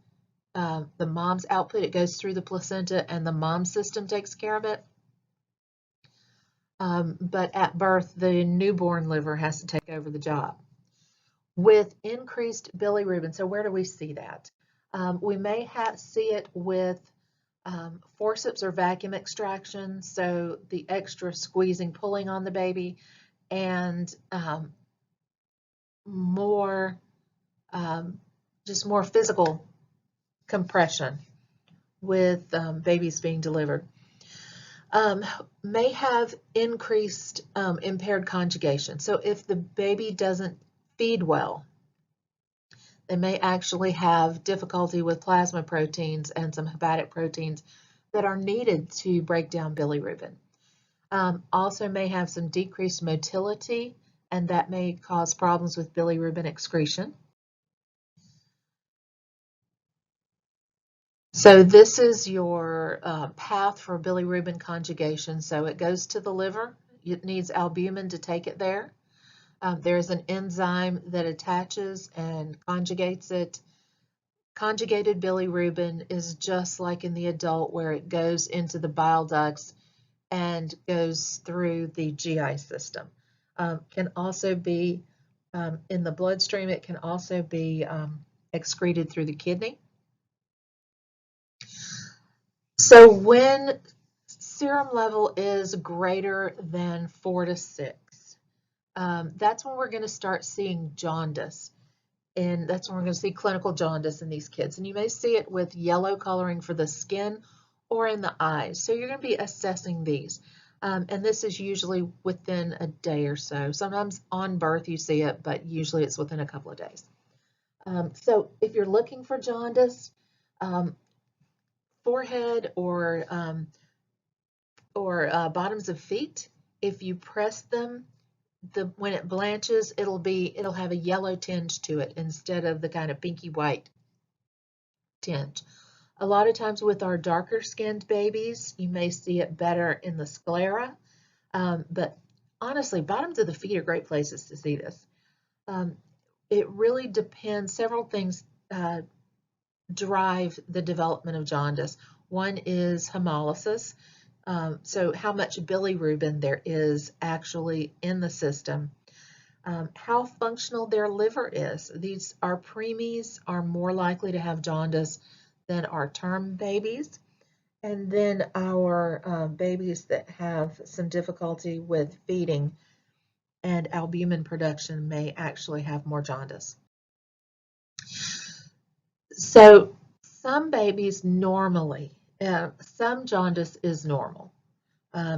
output. It goes through the placenta and the mom's system takes care of it. But at birth, the newborn liver has to take over the job. With increased bilirubin, so where do we see that? We may see it with forceps or vacuum extraction, so the extra squeezing, pulling on the baby, and just more physical compression with babies being delivered. May have increased impaired conjugation. So if the baby doesn't feed well, they may actually have difficulty with plasma proteins and some hepatic proteins that are needed to break down bilirubin. Also may have some decreased motility, and that may cause problems with bilirubin excretion. So this is your path for bilirubin conjugation. So it goes to the liver. It needs albumin to take it there. There's an enzyme that attaches and conjugates it. Conjugated bilirubin is just like in the adult, where it goes into the bile ducts and goes through the GI system. Can also be in the bloodstream. It can also be excreted through the kidney. So when serum level is greater than 4 to 6, that's when we're going to start seeing jaundice. And that's when we're going to see clinical jaundice in these kids. And you may see it with yellow coloring for the skin or in the eyes. So you're going to be assessing these. And this is usually within a day or so. Sometimes on birth you see it, but usually it's within a couple of days. So if you're looking for jaundice, forehead or bottoms of feet, if you press them, when it blanches, it'll have a yellow tinge to it instead of the kind of pinky white tinge. A lot of times with our darker skinned babies, you may see it better in the sclera, but honestly, bottoms of the feet are great places to see this. It really depends. Several things drive the development of jaundice. One is hemolysis, so how much bilirubin there is actually in the system. How functional their liver is. Our preemies are more likely to have jaundice than our term babies. And then our babies that have some difficulty with feeding and albumin production may actually have more jaundice. So some babies normally, some jaundice is normal.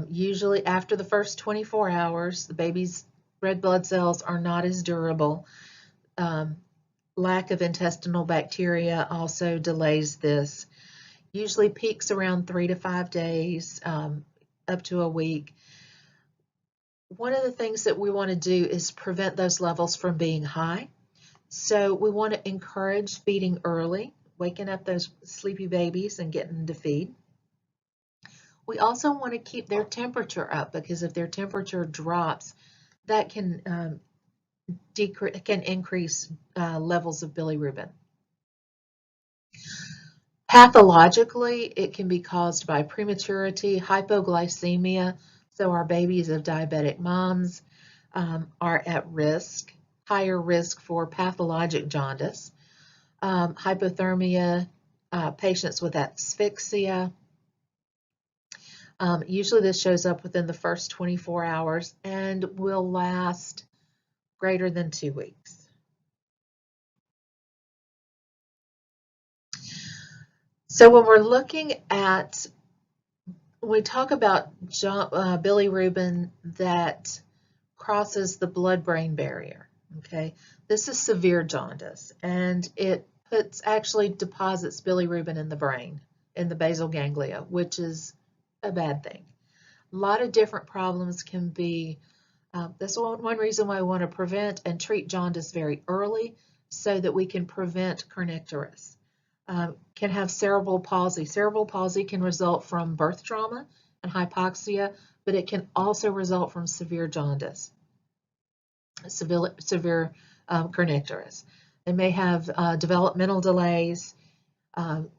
Usually after the first 24 hours, the baby's red blood cells are not as durable. Lack of intestinal bacteria also delays this. Usually peaks around 3 to 5 days, up to a week. One of the things that we want to do is prevent those levels from being high. So we want to encourage feeding early, waking up those sleepy babies and getting them to feed. We also want to keep their temperature up, because if their temperature drops, that can increase levels of bilirubin. Pathologically, it can be caused by prematurity, hypoglycemia. So our babies of diabetic moms are at risk, higher risk for pathologic jaundice. Hypothermia, patients with asphyxia, Usually this shows up within the first 24 hours and will last greater than 2 weeks. So when we're looking at, when we talk about bilirubin that crosses the blood-brain barrier, okay, this is severe jaundice, and it actually deposits bilirubin in the brain, in the basal ganglia, which is a bad thing. A lot of different problems can be, that's one reason why I want to prevent and treat jaundice very early so that we can prevent kernicterus. Can have cerebral palsy. Cerebral palsy can result from birth trauma and hypoxia, but it can also result from severe jaundice, severe kernicterus. They may have developmental delays,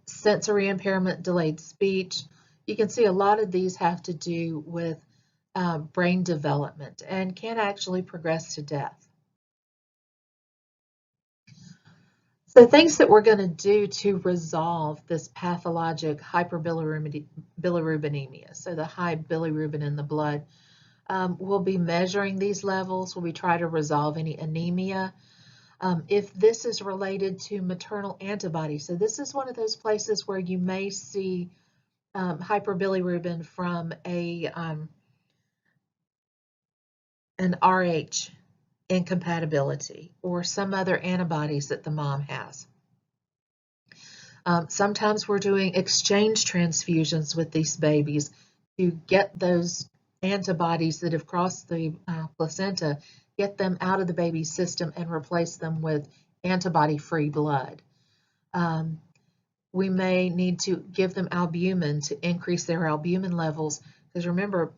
sensory impairment, delayed speech. You can see a lot of these have to do with brain development and can actually progress to death. So things that we're going to do to resolve this pathologic hyperbilirubinemia, so the high bilirubin in the blood, we'll be measuring these levels. We'll be trying to resolve any anemia. If this is related to maternal antibodies, so this is one of those places where you may see hyperbilirubin from an RH incompatibility or some other antibodies that the mom has. Sometimes we're doing exchange transfusions with these babies to get those antibodies that have crossed the placenta, get them out of the baby's system and replace them with antibody-free blood. We may need to give them albumin to increase their albumin levels, because remember,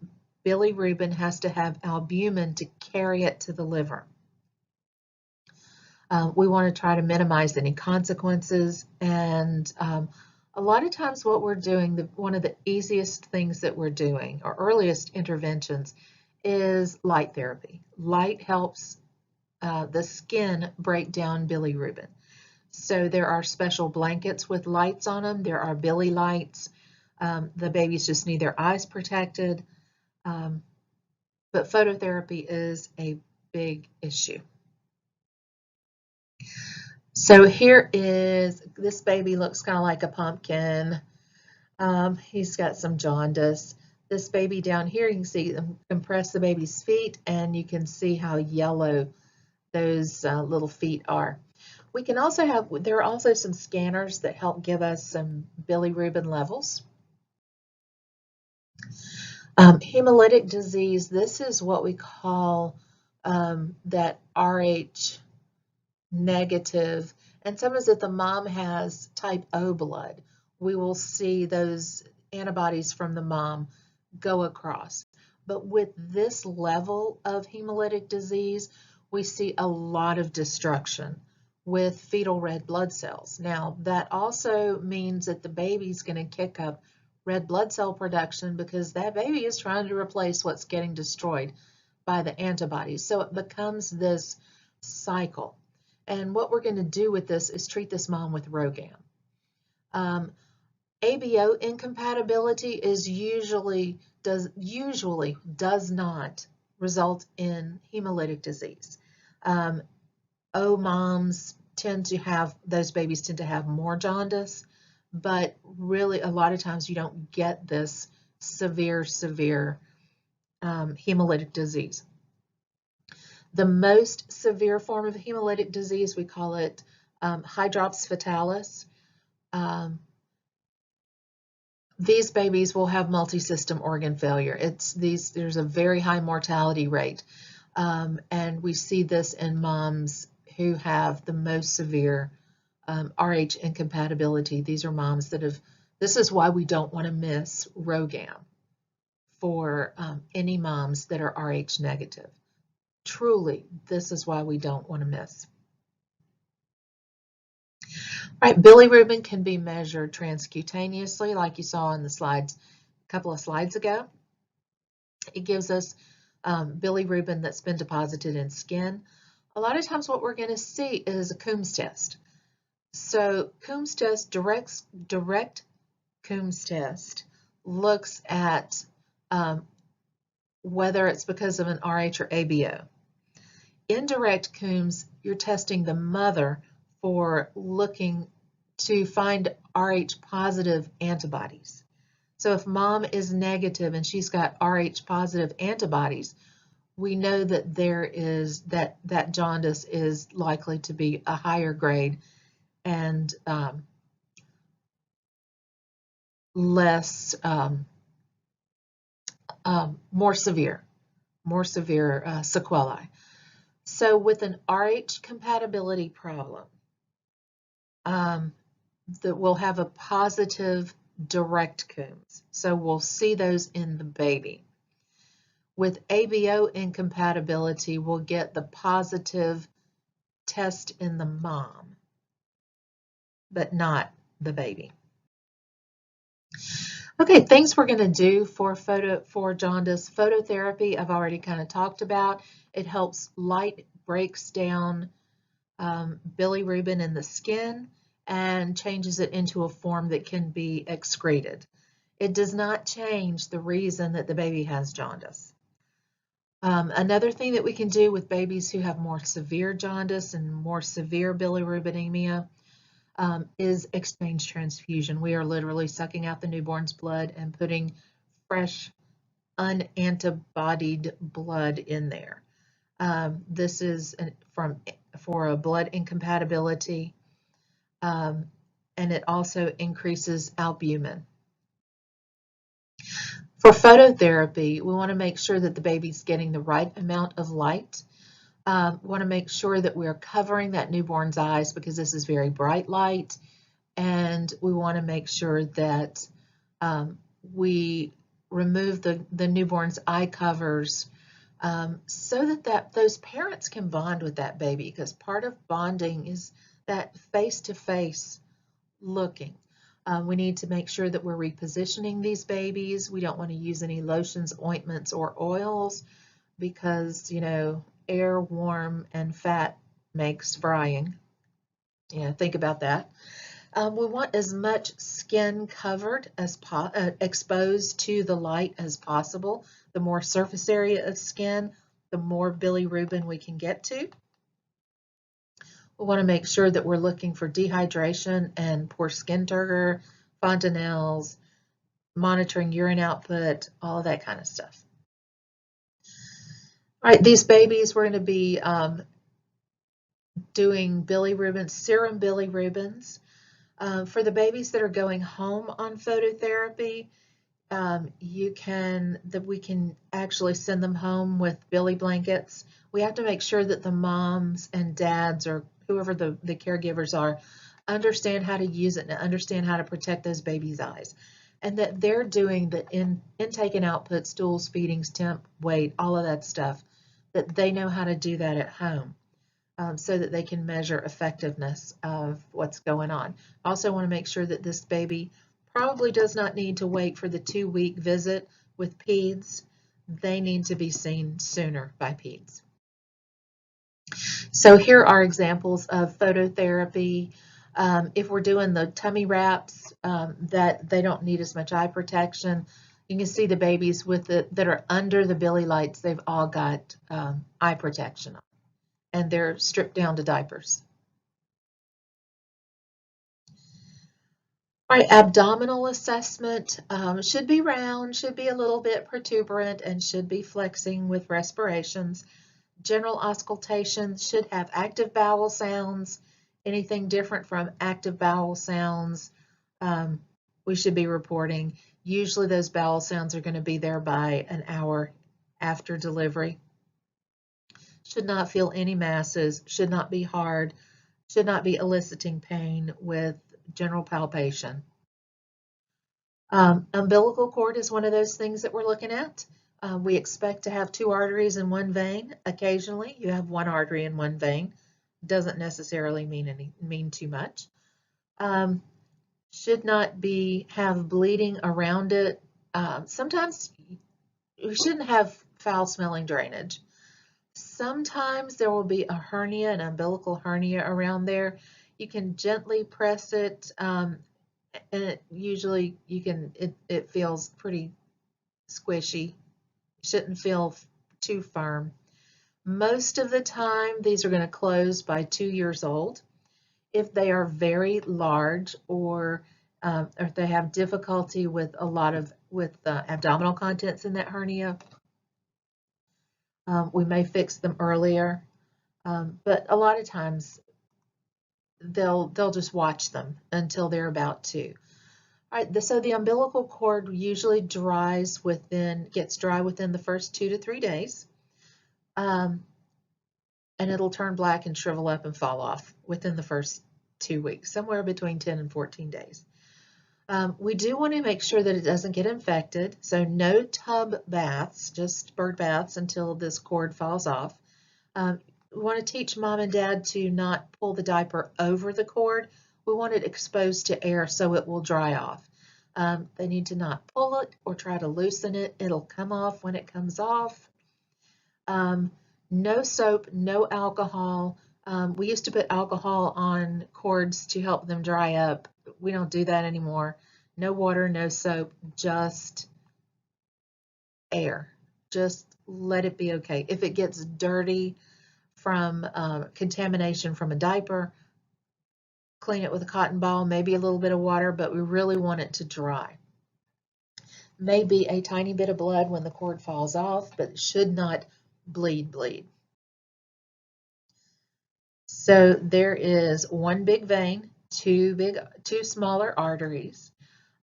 bilirubin has to have albumin to carry it to the liver. We want to try to minimize any consequences, and a lot of times what we're doing, one of the easiest things that we're doing, or earliest interventions, is light therapy. Light helps the skin break down bilirubin. So there are special blankets with lights on them. There are Billy lights. The babies just need their eyes protected. But phototherapy is a big issue. So here is, this baby looks kind of like a pumpkin. He's got some jaundice. This baby down here, you can see, compress the baby's feet, and you can see how yellow those little feet are. We can also have, there are also some scanners that help give us some bilirubin levels. Hemolytic disease, this is what we call that RH negative, and sometimes if the mom has type O blood, we will see those antibodies from the mom go across. But with this level of hemolytic disease, we see a lot of destruction with fetal red blood cells. Now, that also means that the baby's going to kick up red blood cell production because that baby is trying to replace what's getting destroyed by the antibodies. So it becomes this cycle. And what we're going to do with this is treat this mom with RhoGAM. ABO incompatibility is usually does not result in hemolytic disease. O moms tend to have, those babies tend to have more jaundice, but really a lot of times you don't get this severe hemolytic disease. The most severe form of hemolytic disease, we call it hydrops fetalis. These babies will have multi-system organ failure. There's a very high mortality rate, and we see this in moms who have the most severe RH incompatibility. These are moms that have, this is why we don't want to miss RhoGAM for any moms that are RH negative. Truly, this is why we don't want to miss. All right, bilirubin can be measured transcutaneously, like you saw in the slides a couple of slides ago. It gives us bilirubin that's been deposited in skin. A lot of times what we're going to see is a Coombs test. So Coombs test, direct Coombs test, looks at whether it's because of an RH or ABO. Indirect Coombs, you're testing the mother for looking to find RH positive antibodies. So if mom is negative and she's got RH positive antibodies, we know that there is that jaundice is likely to be a higher grade and less more severe sequelae. So with an RH compatibility problem, that we'll have a positive direct Coombs. So we'll see those in the baby. With ABO incompatibility, we'll get the positive test in the mom, but not the baby. Okay, things we're going to do for jaundice. Phototherapy, I've already kind of talked about. It helps light breaks down bilirubin in the skin and changes it into a form that can be excreted. It does not change the reason that the baby has jaundice. Another thing that we can do with babies who have more severe jaundice and more severe bilirubinemia is exchange transfusion. We are literally sucking out the newborn's blood and putting fresh, unantibodied blood in there. This is for a blood incompatibility, and it also increases albumin. For phototherapy, we want to make sure that the baby's getting the right amount of light. We want to make sure that we're covering that newborn's eyes because this is very bright light, and we want to make sure that we remove the newborn's eye covers so that those parents can bond with that baby, because part of bonding is that face-to-face looking. We need to make sure that we're repositioning these babies. We don't want to use any lotions, ointments, or oils because, you know, air, warm, and fat makes frying. You know, think about that. We want as much skin covered as exposed to the light as possible. The more surface area of skin, the more bilirubin we can get to. We want to make sure that we're looking for dehydration and poor skin turgor, fontanelles, monitoring urine output, all of that kind of stuff. All right, these babies, we're going to be doing bilirubin, serum bilirubins. For the babies that are going home on phototherapy, we can actually send them home with billy blankets. We have to make sure that the moms and dads or whoever the caregivers are understand how to use it and understand how to protect those babies' eyes, and that they're doing the intake and output, stools, feedings, temp, weight, all of that stuff, that they know how to do that at home. So that they can measure effectiveness of what's going on. I also want to make sure that this baby probably does not need to wait for the 2-week visit with peds. They need to be seen sooner by peds. So here are examples of phototherapy. If we're doing the tummy wraps, that they don't need as much eye protection. You can see the babies that are under the billy lights, they've all got eye protection on, and they're stripped down to diapers. All right, abdominal assessment should be round, should be a little bit protuberant, and should be flexing with respirations. General auscultation should have active bowel sounds. Anything different from active bowel sounds, we should be reporting. Usually those bowel sounds are going to be there by an hour after delivery. Should not feel any masses, should not be hard, should not be eliciting pain with general palpation. Umbilical cord is one of those things that we're looking at. We expect to have 2 arteries in 1 vein. Occasionally you have 1 artery in 1 vein. Doesn't necessarily mean too much. Should not have bleeding around it. Sometimes we shouldn't have foul smelling drainage. Sometimes there will be a hernia, an umbilical hernia around there. You can gently press it and usually it feels pretty squishy. Shouldn't feel too firm. Most of the time, these are going to close by 2 years old. If they are very large or if they have difficulty with abdominal contents in that hernia, we may fix them earlier. But a lot of times they'll just watch them until they're about 2. All right, so the umbilical cord usually gets dry within the first 2 to 3 days. And it'll turn black and shrivel up and fall off within the first 2 weeks, somewhere between 10 and 14 days. We do want to make sure that it doesn't get infected, so no tub baths, just bird baths until this cord falls off. We want to teach mom and dad to not pull the diaper over the cord. We want it exposed to air so it will dry off. They need to not pull it or try to loosen it. It'll come off when it comes off. No soap, no alcohol. We used to put alcohol on cords to help them dry up. We don't do that anymore. No water, no soap, just air. Just let it be okay. If it gets dirty from contamination from a diaper, clean it with a cotton ball, maybe a little bit of water, but we really want it to dry. Maybe a tiny bit of blood when the cord falls off, but it should not bleed. So there is one big vein, two smaller arteries.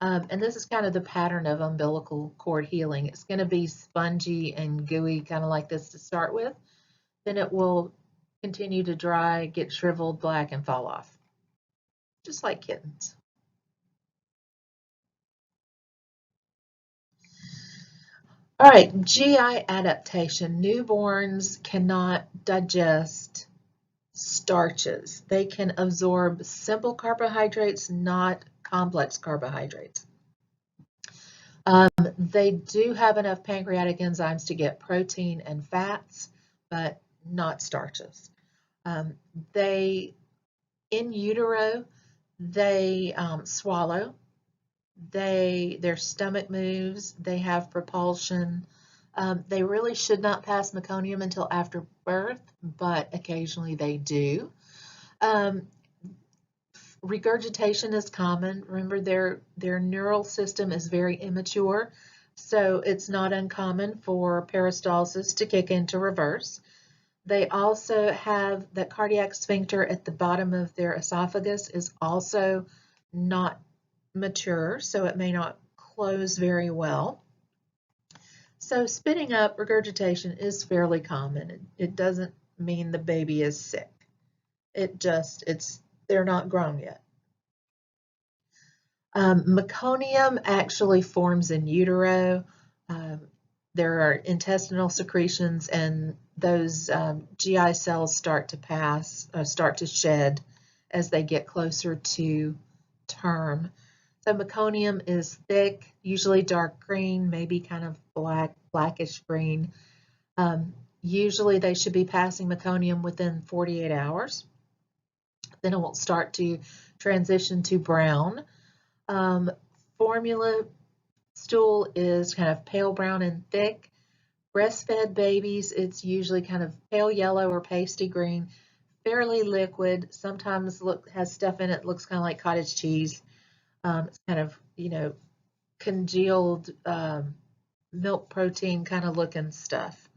And this is kind of the pattern of umbilical cord healing. It's going to be spongy and gooey, kind of like this to start with. Then it will continue to dry, get shriveled, black, and fall off, just like kittens. All right, GI adaptation. Newborns cannot digest starches. They can absorb simple carbohydrates, not complex carbohydrates. They do have enough pancreatic enzymes to get protein and fats, but not starches. In utero, they swallow. Their stomach moves. They have propulsion. They really should not pass meconium until after birth, but occasionally they do. Regurgitation is common. Remember, their neural system is very immature, so it's not uncommon for peristalsis to kick into reverse. They also have the cardiac sphincter at the bottom of their esophagus is also not mature, so it may not close very well. So spitting up, regurgitation is fairly common. It doesn't mean the baby is sick. They're not grown yet. Meconium actually forms in utero. There are intestinal secretions, and those GI cells start to shed as they get closer to term. So meconium is thick, usually dark green, maybe kind of blackish green. Usually they should be passing meconium within 48 hours. Then it will start to transition to brown. Formula stool is kind of pale brown and thick. Breastfed babies, it's usually kind of pale yellow or pasty green, fairly liquid. Sometimes has stuff in it, looks kind of like cottage cheese. It's kind of, congealed milk protein kind of looking stuff.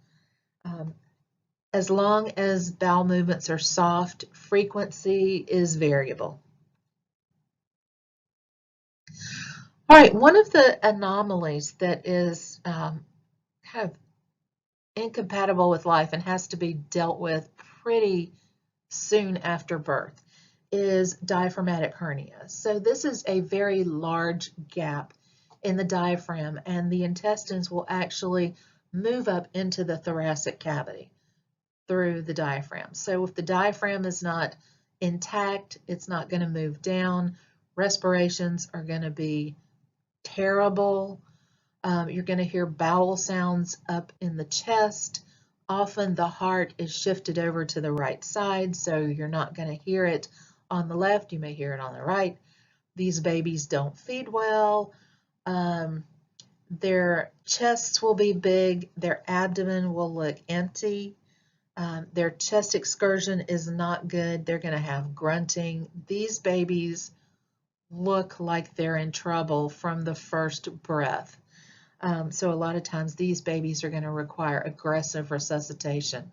As long as bowel movements are soft, frequency is variable. All right, one of the anomalies that is kind of incompatible with life and has to be dealt with pretty soon after birth is diaphragmatic hernia. So this is a very large gap in the diaphragm, and the intestines will actually move up into the thoracic cavity through the diaphragm. So if the diaphragm is not intact, it's not going to move down. Respirations are going to be terrible. You're going to hear bowel sounds up in the chest. Often the heart is shifted over to the right side, so you're not going to hear it on the left. You may hear it on the right. these babies don't feed well. Their chests will be big. Their abdomen will look empty. Their chest excursion is not good. They're going to have grunting. These babies look like they're in trouble from the first breath. So a lot of times these babies are going to require aggressive resuscitation.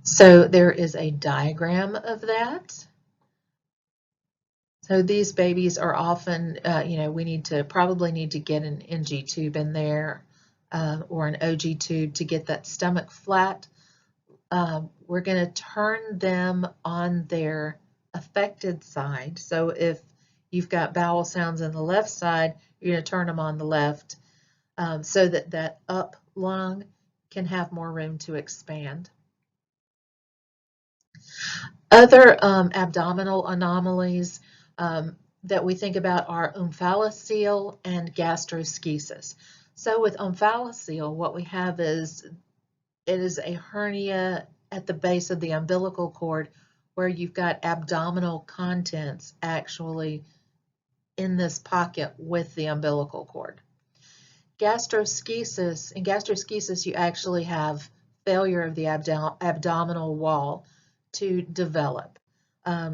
So there is a diagram of that. So these babies are often, we probably need to get an NG tube in there or an OG tube to get that stomach flat. We're going to turn them on their affected side. So if you've got bowel sounds on the left side, you're going to turn them on the left so that that up lung can have more room to expand. Other abdominal anomalies that we think about are omphalocele and gastroschisis. So with omphalocele, what we have is it is a hernia at the base of the umbilical cord where you've got abdominal contents actually in this pocket with the umbilical cord. In gastroschisis, you actually have failure of the abdominal wall to develop.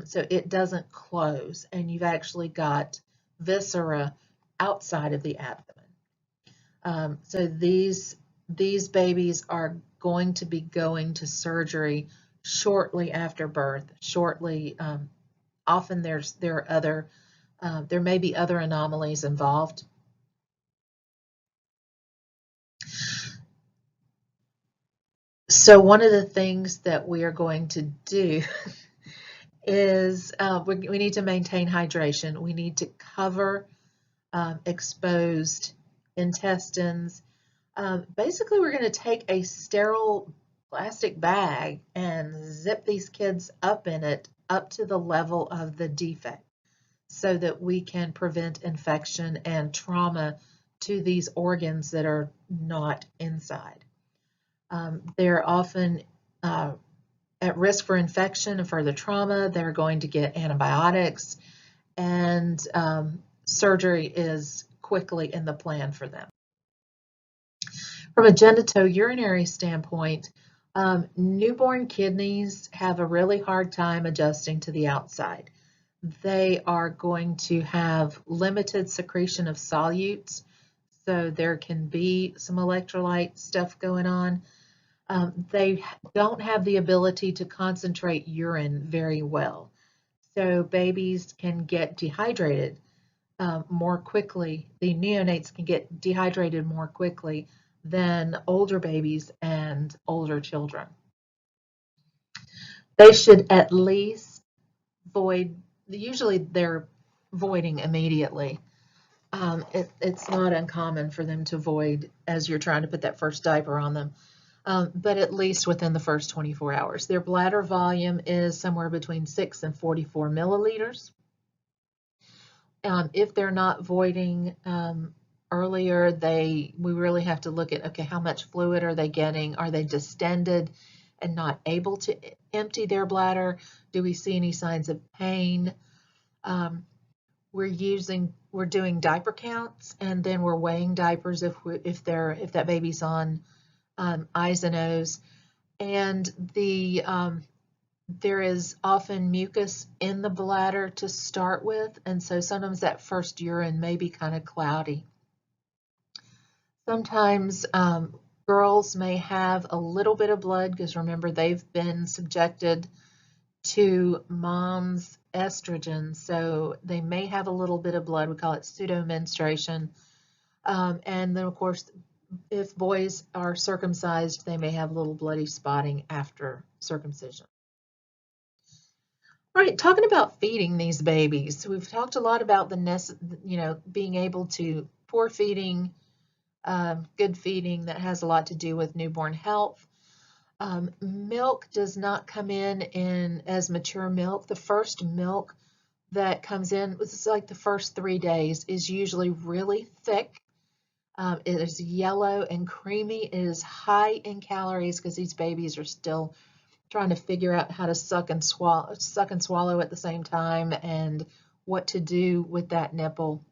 So it doesn't close, and you've actually got viscera outside of the abdomen. So these babies are going to be going to surgery shortly after birth. Often there may be other anomalies involved. So one of the things that we are going to do is we need to maintain hydration. We need to cover exposed intestines. Basically, we're going to take a sterile plastic bag and zip these kids up in it up to the level of the defect so that we can prevent infection and trauma to these organs that are not inside. They're often at risk for infection and further trauma. They're going to get antibiotics, and surgery is quickly in the plan for them. From a genitourinary standpoint, newborn kidneys have a really hard time adjusting to the outside. They are going to have limited secretion of solutes, so there can be some electrolyte stuff going on. They don't have the ability to concentrate urine very well. So babies can get dehydrated more quickly. The neonates can get dehydrated more quickly than older babies and older children. They should at least void, usually they're voiding immediately. It's not uncommon for them to void as you're trying to put that first diaper on them. But at least within the first 24 hours. Their bladder volume is somewhere between 6 and 44 milliliters. If they're not voiding earlier, we really have to look at, okay, how much fluid are they getting? Are they distended and not able to empty their bladder? Do we see any signs of pain? We're doing diaper counts, and then we're weighing diapers if that baby's on eyes and O's, and there is often mucus in the bladder to start with, and so sometimes that first urine may be kind of cloudy. Sometimes girls may have a little bit of blood because remember they've been subjected to mom's estrogen, so they may have a little bit of blood. We call it pseudomenstruation, and then of course if boys are circumcised, they may have a little bloody spotting after circumcision. All right, talking about feeding these babies. We've talked a lot about being able to poor feeding, good feeding. That has a lot to do with newborn health. Milk does not come in as mature milk. The first milk that comes in, it's like the first 3 days, is usually really thick. It is yellow and creamy. It is high in calories because these babies are still trying to figure out how to suck and swallow at the same time, and what to do with that nipple.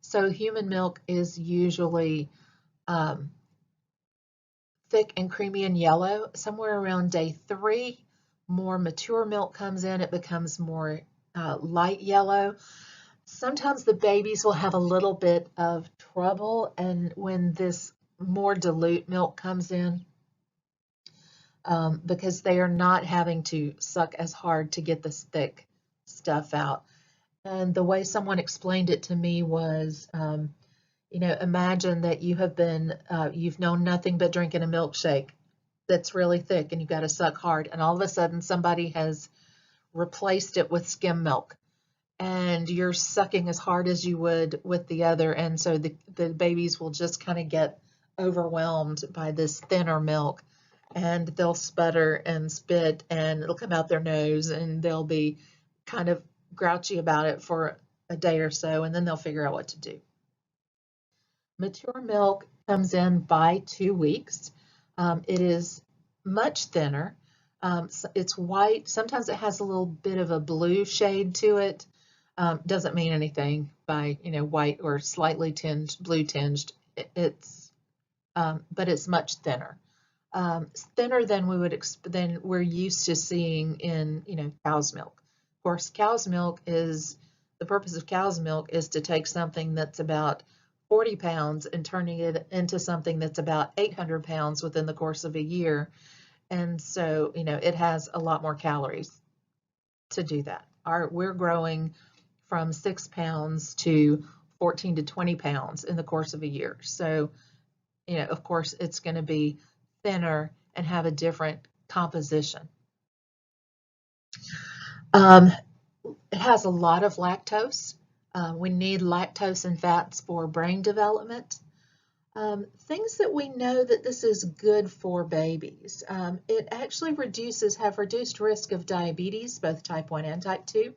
So human milk is usually thick and creamy and yellow. Somewhere around day 3, more mature milk comes in. It becomes more light yellow. Sometimes the babies will have a little bit of trouble, and when this more dilute milk comes in, because they are not having to suck as hard to get this thick stuff out. And the way someone explained it to me was, imagine that you have been, you've known nothing but drinking a milkshake that's really thick and you've got to suck hard, and all of a sudden somebody has replaced it with skim milk and you're sucking as hard as you would with the other, and so the babies will just kind of get overwhelmed by this thinner milk, and they'll sputter and spit and it'll come out their nose, and they'll be kind of grouchy about it for a day or so, and then they'll figure out what to do. Mature milk comes in by 2 weeks. It is much thinner. It's white. Sometimes it has a little bit of a blue shade to it. Doesn't mean anything by white or slightly tinged, blue tinged. But it's much thinner. Thinner than than we're used to seeing in cow's milk. Of course, the purpose of cow's milk is to take something that's about 40 pounds and turning it into something that's about 800 pounds within the course of a year. And so, it has a lot more calories to do that. We're growing from 6 pounds to 14 to 20 pounds in the course of a year. So, of course, it's going to be thinner and have a different composition. It has a lot of lactose. We need lactose and fats for brain development. Things that we know that this is good for babies. It actually have reduced risk of diabetes, both type 1 and type 2.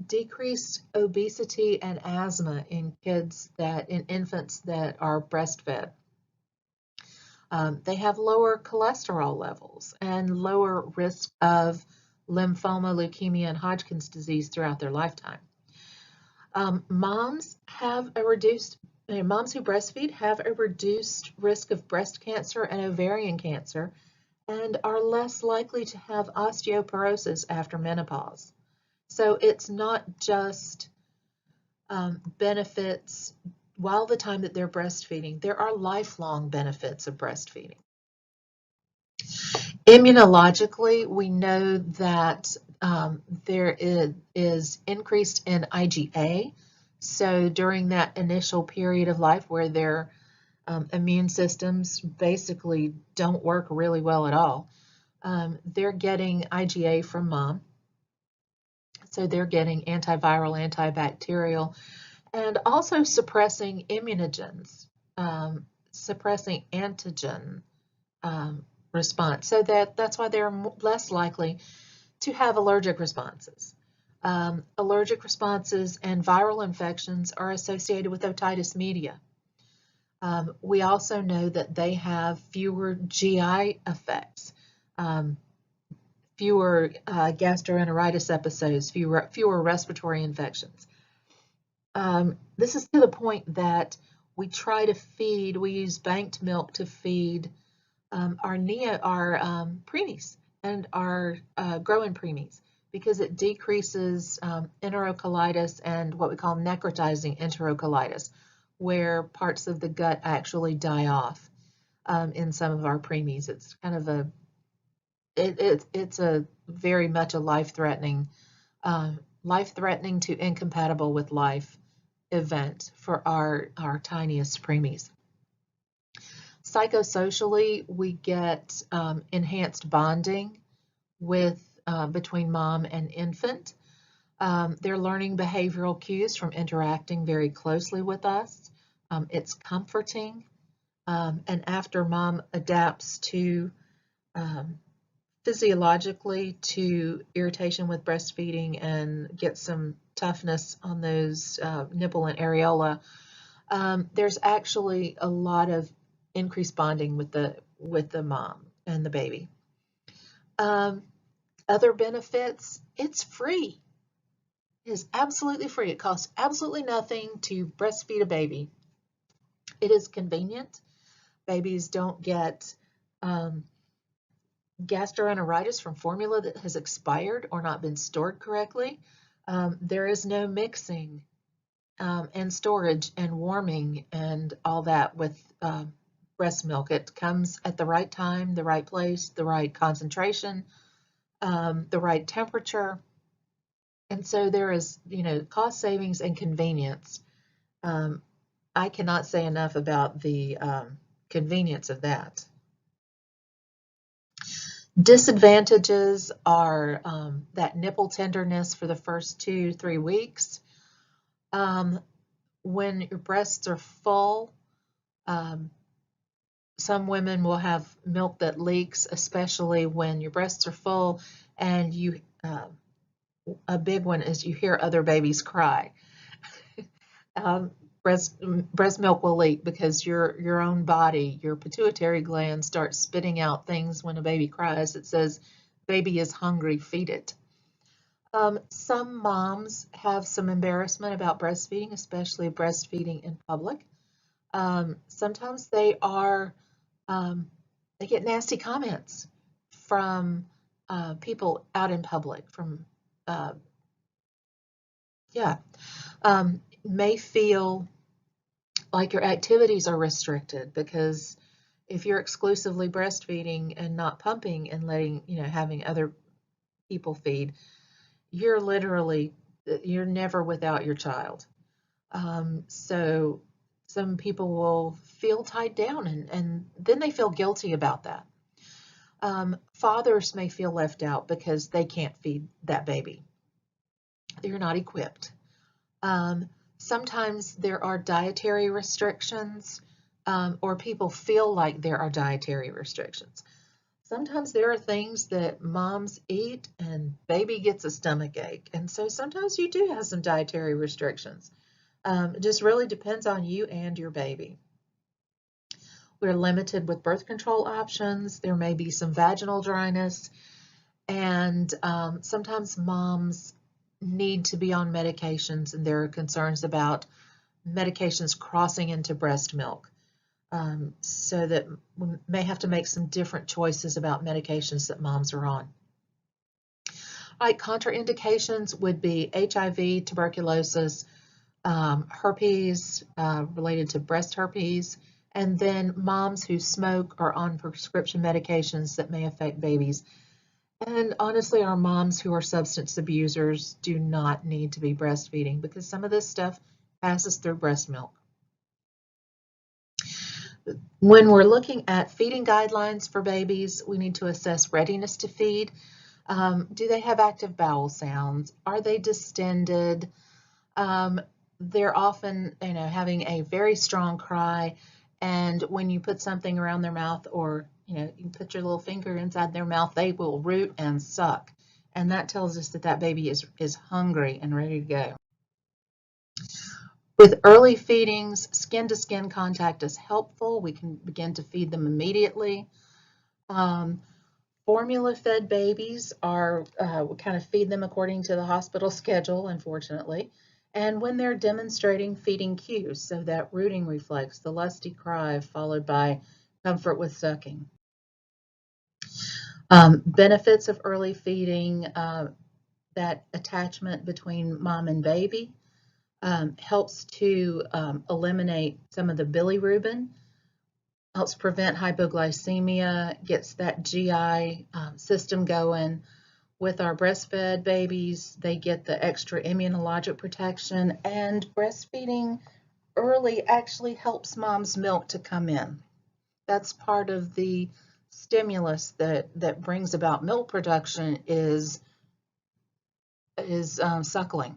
Decreased obesity and asthma in infants that are breastfed. They have lower cholesterol levels and lower risk of lymphoma, leukemia, and Hodgkin's disease throughout their lifetime. Moms who breastfeed have a reduced risk of breast cancer and ovarian cancer and are less likely to have osteoporosis after menopause. So it's not just benefits while the time that they're breastfeeding. There are lifelong benefits of breastfeeding. Immunologically, we know that there is increased in IgA. So during that initial period of life where their immune systems basically don't work really well at all, they're getting IgA from mom. So they're getting antiviral, antibacterial, and also suppressing immunogens, suppressing antigen response. So that's why they're less likely to have allergic responses. Allergic responses and viral infections are associated with otitis media. We also know that they have fewer GI effects, fewer gastroenteritis episodes, fewer respiratory infections. This is to the point that we use banked milk to feed our preemies and our growing preemies, because it decreases enterocolitis and what we call necrotizing enterocolitis, where parts of the gut actually die off in some of our preemies. It's kind of it's a very much a life-threatening to incompatible with life event for our tiniest preemies. Psychosocially, we get enhanced bonding between mom and infant. They're learning behavioral cues from interacting very closely with us. It's comforting. And after mom adapts to physiologically to irritation with breastfeeding and get some toughness on those nipple and areola, there's actually a lot of increased bonding with the mom and the baby. Other benefits, it's free. It is absolutely free. It costs absolutely nothing to breastfeed a baby. It is convenient. Babies don't get gastroenteritis from formula that has expired or not been stored correctly. There is no mixing and storage and warming and all that with breast milk. It comes at the right time, the right place, the right concentration, the right temperature. And so there is, cost savings and convenience. I cannot say enough about the convenience of that. Disadvantages are that nipple tenderness for the first 2-3 weeks. When your breasts are full, some women will have milk that leaks, especially when your breasts are full, and a big one is you hear other babies cry. Breast milk will leak because your own body, your pituitary gland, starts spitting out things when a baby cries. It says, baby is hungry, feed it. Some moms have some embarrassment about breastfeeding, especially breastfeeding in public. Sometimes they get nasty comments from people out in public, may feel like your activities are restricted because if you're exclusively breastfeeding and not pumping and having other people feed, you're never without your child. So some people will feel tied down and then they feel guilty about that. Fathers may feel left out because they can't feed that baby. They're not equipped. Sometimes there are dietary restrictions, or people feel like there are dietary restrictions. Sometimes there are things that moms eat and baby gets a stomach ache. And so sometimes you do have some dietary restrictions. It just really depends on you and your baby. We're limited with birth control options. There may be some vaginal dryness. And sometimes moms need to be on medications, and there are concerns about medications crossing into breast milk, so that we may have to make some different choices about medications that moms are on. All right, contraindications would be HIV, tuberculosis, herpes related to breast herpes, and then moms who smoke or on prescription medications that may affect babies. And honestly, our moms who are substance abusers do not need to be breastfeeding because some of this stuff passes through breast milk. When we're looking at feeding guidelines for babies, we need to assess readiness to feed. Do they have active bowel sounds? Are they distended? They're often, having a very strong cry, and when you put something around their mouth or you put your little finger inside their mouth, they will root and suck. And that tells us that baby is hungry and ready to go. With early feedings, skin-to-skin contact is helpful. We can begin to feed them immediately. Formula-fed babies we kind of feed them according to the hospital schedule, unfortunately. And when they're demonstrating feeding cues, so that rooting reflex, the lusty cry followed by comfort with sucking. Benefits of early feeding, that attachment between mom and baby helps to eliminate some of the bilirubin, helps prevent hypoglycemia, gets that GI system going. With our breastfed babies, they get the extra immunologic protection, and breastfeeding early actually helps mom's milk to come in. That's part of the stimulus that brings about milk production is suckling.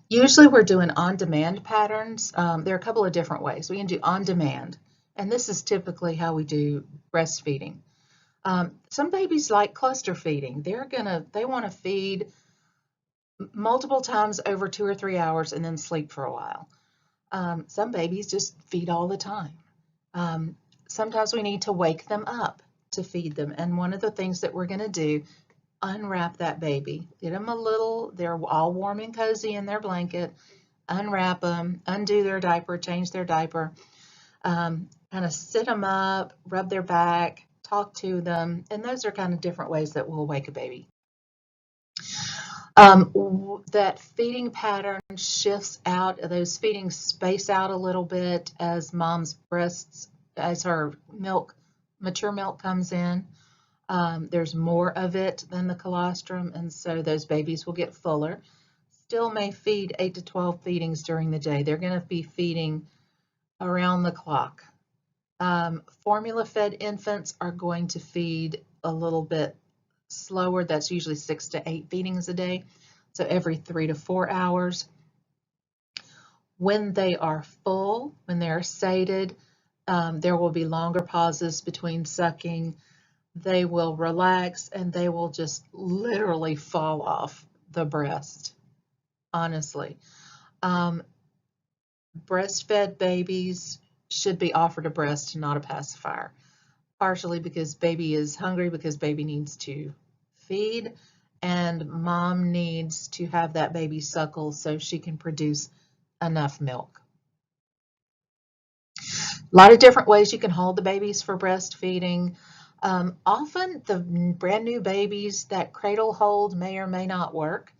Usually we're doing on-demand patterns. There are a couple of different ways. We can do on-demand, and this is typically how we do breastfeeding. Some babies like cluster feeding. They want to feed multiple times over 2 or 3 hours and then sleep for a while. Some babies just feed all the time. Sometimes we need to wake them up to feed them. And one of the things that we're going to do unwrap that baby. Get them they're all warm and cozy in their blanket. Unwrap them, undo their diaper, change their diaper, kind of sit them up, rub their back, talk to them. And those are kind of different ways that we'll wake a baby. That feeding pattern shifts out, those feedings space out a little bit as mom's breasts, as her mature milk comes in. There's more of it than the colostrum, and so those babies will get fuller. Still may feed 8 to 12 feedings during the day. They're going to be feeding around the clock. Formula-fed infants are going to feed a little bit slower. That's usually 6 to 8 feedings a day, so every 3 to 4 hours. When they are full, when they're sated, there will be longer pauses between sucking. They will relax and they will just literally fall off the breast, honestly. Breastfed babies should be offered a breast, not a pacifier, partially because baby is hungry, because baby needs to feed, and mom needs to have that baby suckle so she can produce enough milk. A lot of different ways you can hold the babies for breastfeeding. Often the brand new babies, that cradle hold may or may not work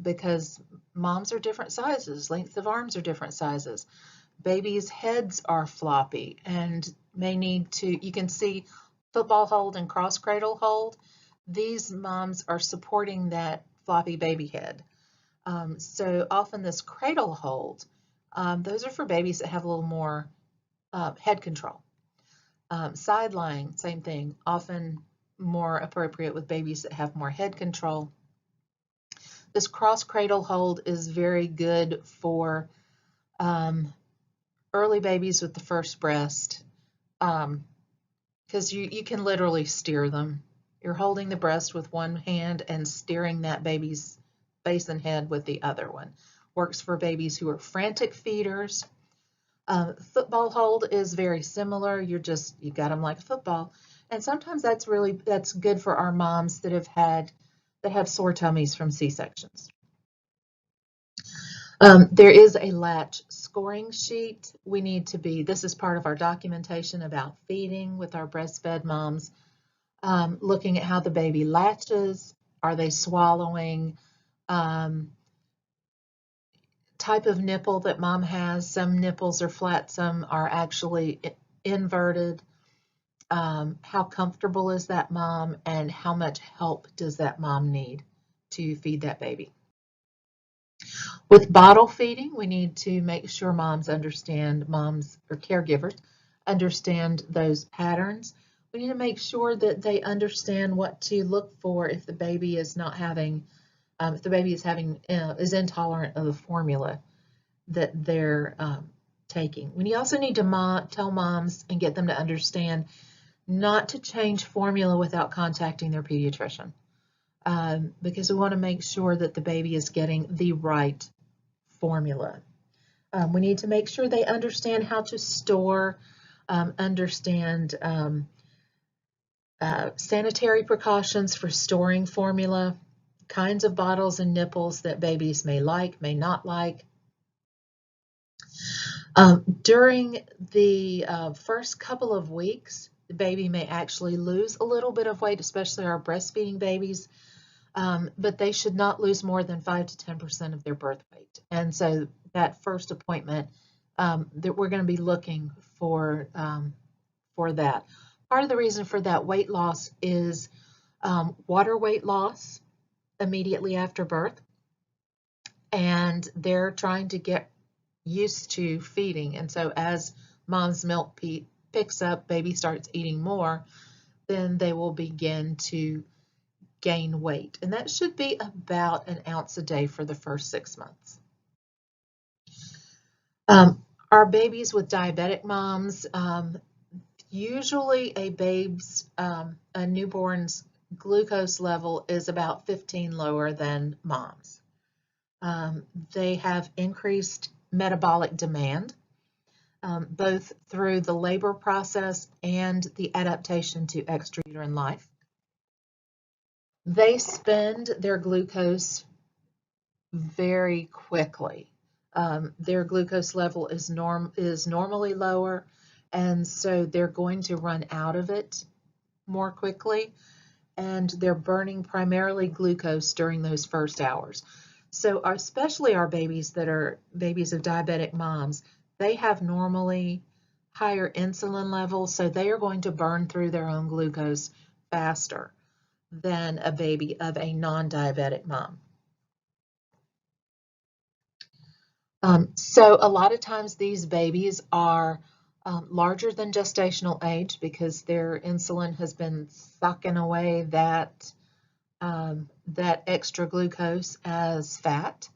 because moms are different sizes, length of arms are different sizes. Babies' heads are floppy and may need to, you can see football hold and cross cradle hold. These moms are supporting that floppy baby head. So often this cradle hold, those are for babies that have a little more head control. Side lying, same thing, often more appropriate with babies that have more head control. This cross cradle hold is very good for early babies with the first breast because you can literally steer them. You're holding the breast with one hand and steering that baby's face and head with the other one. Works for babies who are frantic feeders. Football hold is very similar. You got them like a football. And sometimes that's good for our moms that have sore tummies from C-sections. There is a latch scoring sheet. This is part of our documentation about feeding with our breastfed moms, looking at how the baby latches, are they swallowing, type of nipple that mom has. Some nipples are flat, some are actually inverted. How comfortable is that mom, and how much help does that mom need to feed that baby? With bottle feeding, we need to make sure moms or caregivers understand those patterns. We need to make sure that they understand what to look for if the baby is is intolerant of the formula that they're taking. We also need to tell moms and get them to understand not to change formula without contacting their pediatrician, because we want to make sure that the baby is getting the right formula. We need to make sure they understand how to store, understand sanitary precautions for storing formula, kinds of bottles and nipples that babies may like, may not like. During the first couple of weeks, the baby may actually lose a little bit of weight, especially our breastfeeding babies, but they should not lose more than 5 to 10% of their birth weight. And so that first appointment, that we're going to be looking for that. Part of the reason for that weight loss is water weight loss immediately after birth, and they're trying to get used to feeding. And so as mom's milk picks up, baby starts eating more, then they will begin to gain weight. And that should be about an ounce a day for the first 6 months. Our babies with diabetic moms, usually a newborn's glucose level is about 15 lower than mom's. They have increased metabolic demand, both through the labor process and the adaptation to extrauterine life. They spend their glucose very quickly. Their glucose level is normally lower, and so they're going to run out of it more quickly, and they're burning primarily glucose during those first hours. So especially our babies that are babies of diabetic moms, they have normally higher insulin levels, so they are going to burn through their own glucose faster than a baby of a non-diabetic mom. So a lot of times these babies are larger than gestational age because their insulin has been sucking away that extra glucose as fat.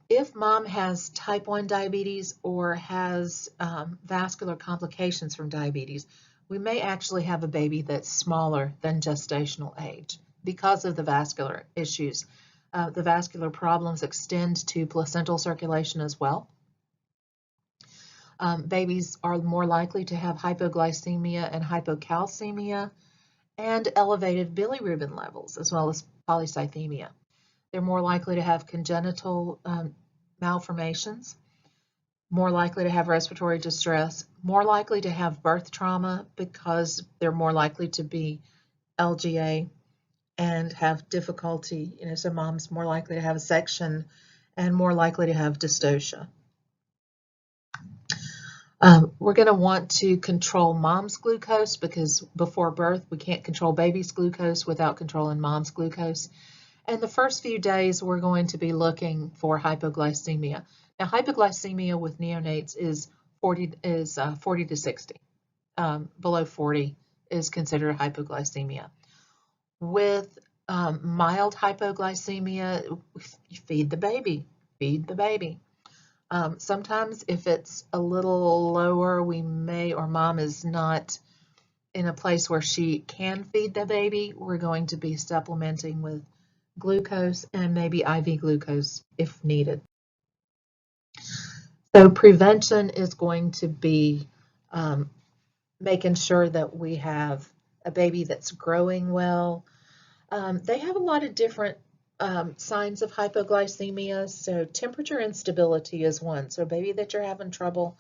If mom has type 1 diabetes or has vascular complications from diabetes, we may actually have a baby that's smaller than gestational age because of the vascular issues. The vascular problems extend to placental circulation as well. Babies are more likely to have hypoglycemia and hypocalcemia and elevated bilirubin levels, as well as polycythemia. They're more likely to have congenital malformations, more likely to have respiratory distress, more likely to have birth trauma because they're more likely to be LGA and have difficulty, so mom's more likely to have a section and more likely to have dystocia. We're going to want to control mom's glucose because before birth we can't control baby's glucose without controlling mom's glucose. And the first few days we're going to be looking for hypoglycemia. Now hypoglycemia with neonates is 40 to 60. Below 40 is considered hypoglycemia. With mild hypoglycemia, you feed the baby. Sometimes if it's a little lower, we may, or mom is not in a place where she can feed the baby, we're going to be supplementing with glucose and maybe IV glucose if needed. So prevention is going to be making sure that we have a baby that's growing well. They have a lot of different signs of hypoglycemia. So temperature instability is one. So a baby that you're having trouble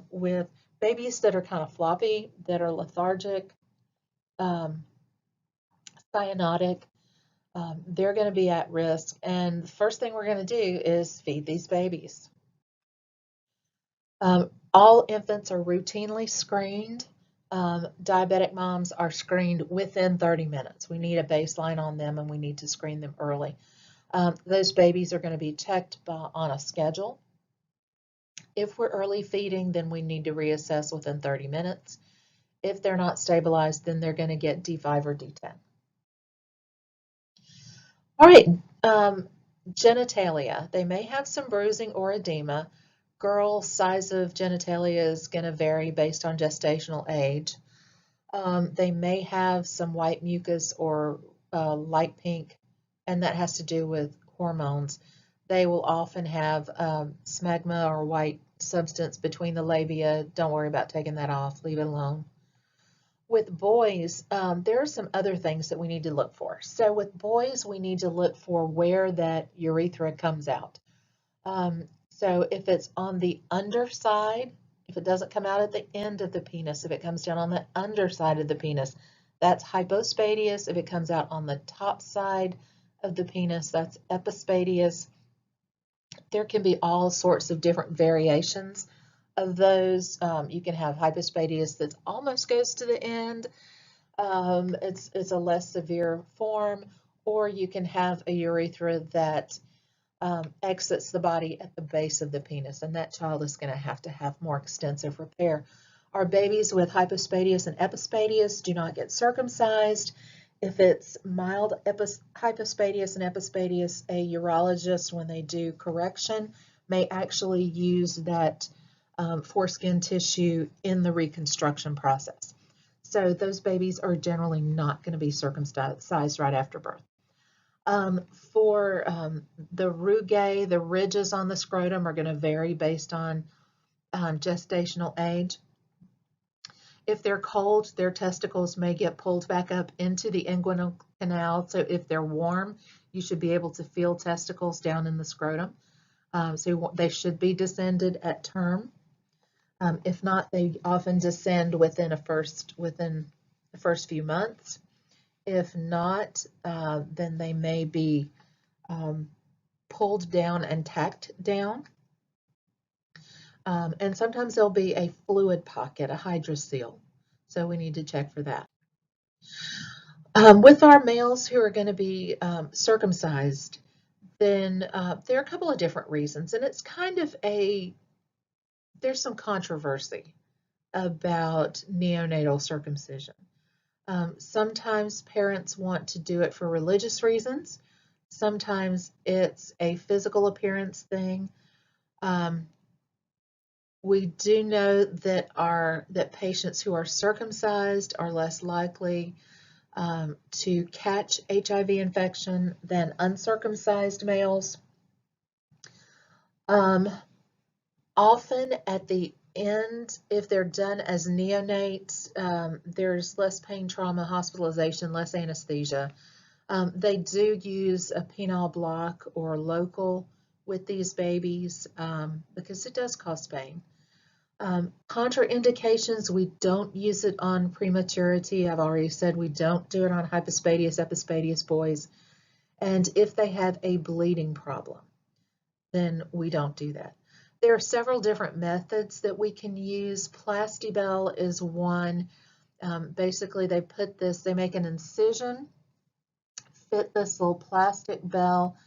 with, babies that are kind of floppy, that are lethargic, cyanotic, they're going to be at risk. And the first thing we're going to do is feed these babies. All infants are routinely screened. Diabetic moms are screened within 30 minutes. We need a baseline on them and we need to screen them early. Those babies are going to be checked on a schedule. If we're early feeding, then we need to reassess within 30 minutes. If they're not stabilized, then they're going to get D5 or D10. All right, genitalia. They may have some bruising or edema. Girl size of genitalia is going to vary based on gestational age. They may have some white mucus or light pink, and that has to do with hormones. They will often have smegma or white substance between the labia. Don't worry about taking that off. Leave it alone. With boys, there are some other things that we need to look for. So with boys, we need to look for where that urethra comes out. So if it's on the underside, if it doesn't come out at the end of the penis, if it comes down on the underside of the penis, that's hypospadias. If it comes out on the top side of the penis, that's epispadias. There can be all sorts of different variations of those. You can have hypospadias that almost goes to the end. It's a less severe form, or you can have a urethra that exits the body at the base of the penis, and that child is going to have more extensive repair. Our babies with hypospadias and epispadias do not get circumcised. If it's mild hypospadias and epispadias, a urologist, when they do correction, may actually use that foreskin tissue in the reconstruction process. So those babies are generally not going to be circumcised right after birth. For the rugae, the ridges on the scrotum are going to vary based on gestational age. If they're cold, their testicles may get pulled back up into the inguinal canal. So if they're warm, you should be able to feel testicles down in the scrotum. So they should be descended at term. If not, they often descend within the first few months. If not, then they may be pulled down and tacked down. And sometimes there'll be a fluid pocket, a hydrocele. So we need to check for that. With our males who are going to be circumcised, then there are a couple of different reasons. And it's kind of there's some controversy about neonatal circumcision. Sometimes parents want to do it for religious reasons. Sometimes it's a physical appearance thing. We do know that patients who are circumcised are less likely to catch HIV infection than uncircumcised males. Often at the end, if they're done as neonates, there's less pain, trauma, hospitalization, less anesthesia. They do use a penile block or local with these babies because it does cause pain. Contraindications, we don't use it on prematurity. I've already said we don't do it on hypospadias, epispadias boys. And if they have a bleeding problem, then we don't do that. There are several different methods that we can use. Plastibell is one. Basically, they make an incision, fit this little plastic bell,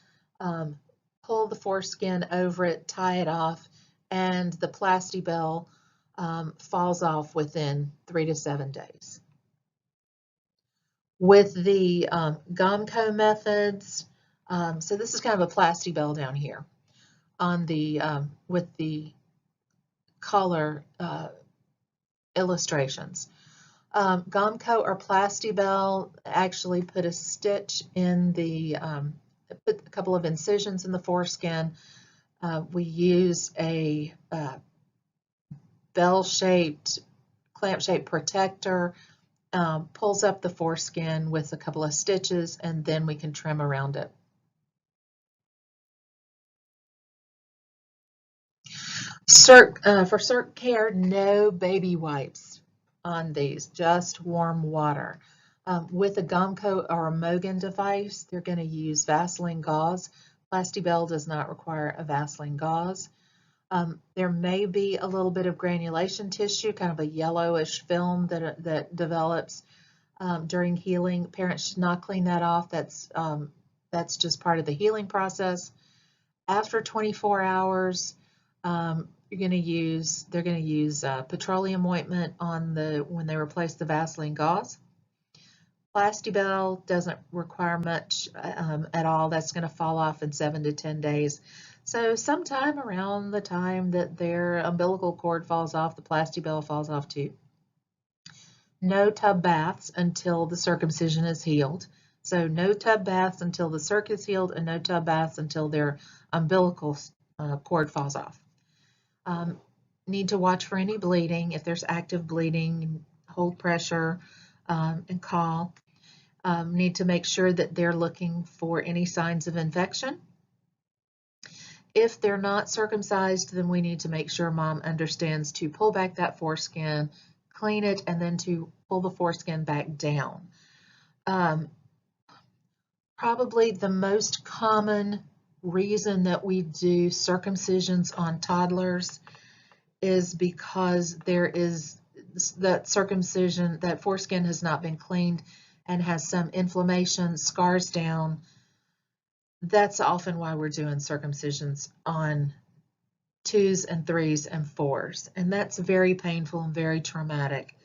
pull the foreskin over it, tie it off, and the plastibell falls off within 3 to 7 days. With the Gomco methods, so this is kind of a plastibell down here on the with the color illustrations. Gomco or plastibell actually put a stitch in put a couple of incisions in the foreskin. We use a bell-shaped, clamp-shaped protector, pulls up the foreskin with a couple of stitches, and then we can trim around it. For CIRC care, no baby wipes on these, just warm water. With a Gomco or a Mogan device, they're going to use Vaseline gauze. Plastibell does not require a Vaseline gauze. There may be a little bit of granulation tissue, kind of a yellowish film that develops during healing. Parents should not clean that off. That's just part of the healing process. After 24 hours, they're going to use petroleum ointment when they replace the Vaseline gauze. Plastibell doesn't require much at all. That's going to fall off in 7 to 10 days. So sometime around the time that their umbilical cord falls off, the plastibell falls off too. No tub baths until the circumcision is healed. So no tub baths until the circ is healed, and no tub baths until their umbilical cord falls off. Need to watch for any bleeding. If there's active bleeding, hold pressure and call. Need to make sure that they're looking for any signs of infection. If they're not circumcised, then we need to make sure mom understands to pull back that foreskin, clean it, and then to pull the foreskin back down. Probably the most common reason that we do circumcisions on toddlers is because there is that foreskin has not been cleaned and has some inflammation, scars down. That's often why we're doing circumcisions on 2s and 3s and 4s. And that's very painful and very traumatic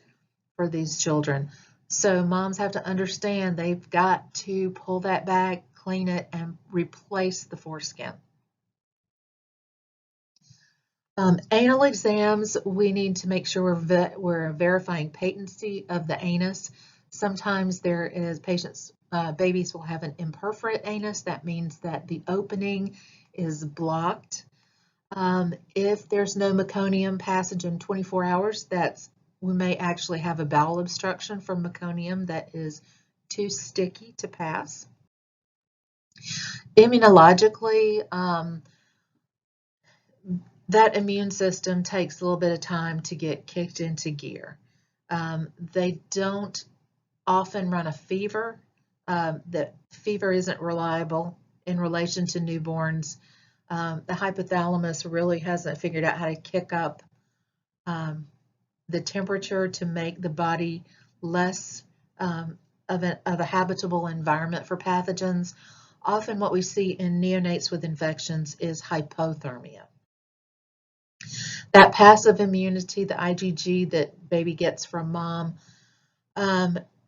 for these children. So moms have to understand they've got to pull that back, clean it, and replace the foreskin. Anal exams, we need to make sure we're verifying patency of the anus. Sometimes babies will have an imperforate anus. That means that the opening is blocked. If there's no meconium passage in 24 hours, that's We may actually have a bowel obstruction from meconium that is too sticky to pass. Immunologically, that immune system takes a little bit of time to get kicked into gear. They don't often run a fever. The fever isn't reliable in relation to newborns. The hypothalamus really hasn't figured out how to kick up the temperature to make the body less of a habitable environment for pathogens. Often what we see in neonates with infections is hypothermia. That passive immunity, the IgG that baby gets from mom,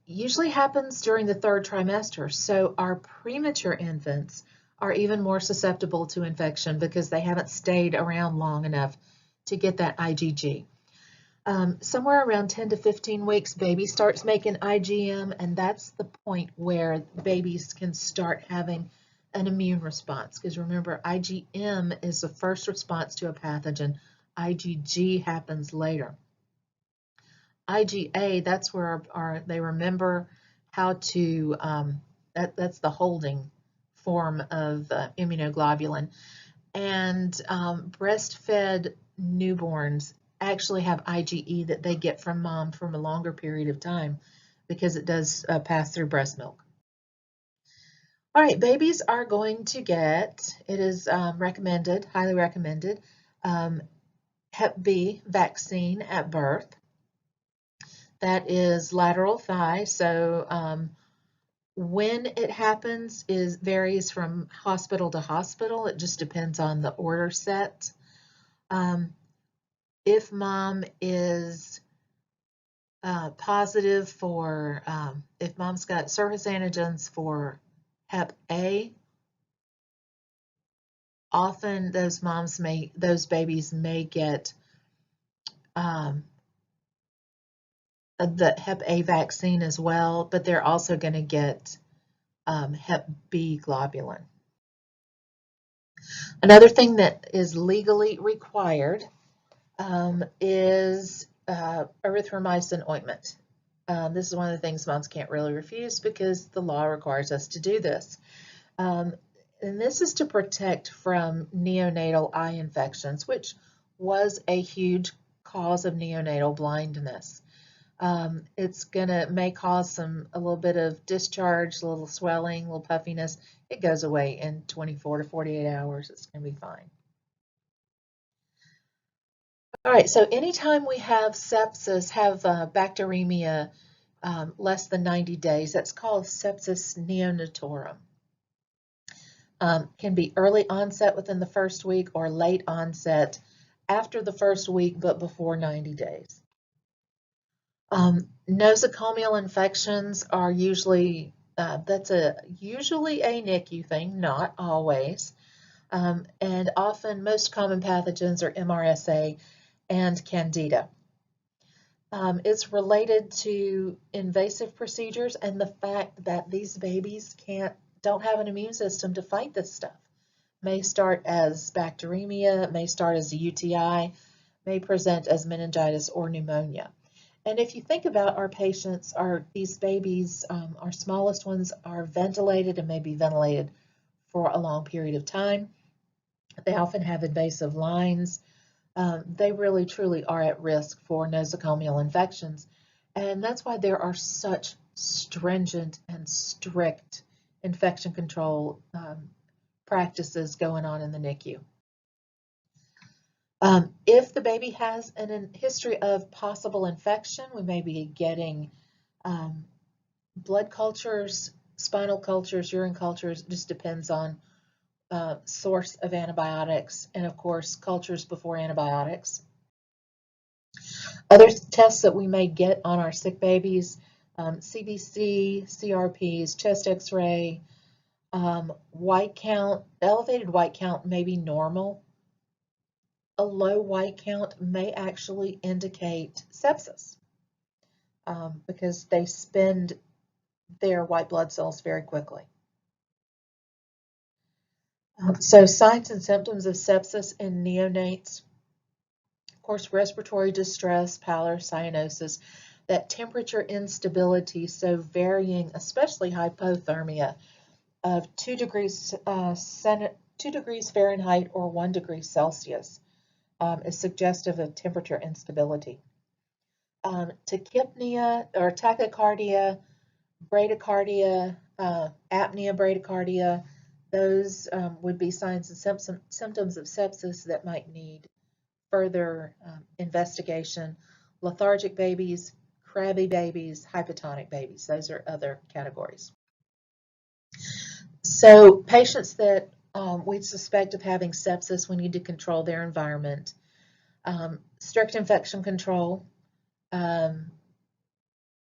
usually happens during the 3rd trimester. So our premature infants are even more susceptible to infection because they haven't stayed around long enough to get that IgG. Somewhere around 10 to 15 weeks, baby starts making IgM, and that's the point where babies can start having an immune response. Because remember, IgM is the first response to a pathogen. IgG happens later. IgA, that's where they remember how to, that's the holding form of immunoglobulin. And breastfed newborns actually have IgE that they get from mom from a longer period of time because it does pass through breast milk. All right, babies are going to get, it is recommended, highly recommended, Hep B vaccine at birth. That is lateral thigh, so when it happens varies from hospital to hospital. It just depends on the order set. If mom is positive for, if mom's got surface antigens for Hep A, often those babies may get the Hep A vaccine as well, but they're also going to get Hep B globulin. Another thing that is legally required is erythromycin ointment. This is one of the things moms can't really refuse because the law requires us to do this. And this is to protect from neonatal eye infections, which was a huge cause of neonatal blindness. It's may cause a little bit of discharge, a little swelling, a little puffiness. It goes away in 24 to 48 hours. It's going to be fine. All right, so anytime we have sepsis, have bacteremia less than 90 days, that's called sepsis neonatorum. Can be early onset within the first week or late onset after the first week but before 90 days. Nosocomial infections are usually, usually a NICU thing, not always. And often most common pathogens are MRSA and Candida. It's related to invasive procedures and the fact that these babies don't have an immune system to fight this stuff. May start as bacteremia, may start as a UTI, may present as meningitis or pneumonia. And if you think about our patients, these babies, our smallest ones are ventilated and may be ventilated for a long period of time. They often have invasive lines. They really truly are at risk for nosocomial infections. And that's why there are such stringent and strict infection control practices going on in the NICU. If the baby has a history of possible infection, we may be getting blood cultures, spinal cultures, urine cultures. It just depends on source of antibiotics, and of course cultures before antibiotics. Other tests that we may get on our sick babies, CBC, CRPs, chest x-ray, white count. Elevated white count may be normal. A low white count may actually indicate sepsis because they spend their white blood cells very quickly. So signs and symptoms of sepsis in neonates. Of course, respiratory distress, pallor, cyanosis, that temperature instability, so varying, especially hypothermia, of 2 degrees, 2 degrees Fahrenheit or 1 degree Celsius is suggestive of temperature instability. Tachypnea or tachycardia, bradycardia, apnea, bradycardia, those would be signs and symptoms of sepsis that might need further investigation. Lethargic babies, crabby babies, hypotonic babies, those are other categories. So patients that we suspect of having sepsis, we need to control their environment. Strict infection control, and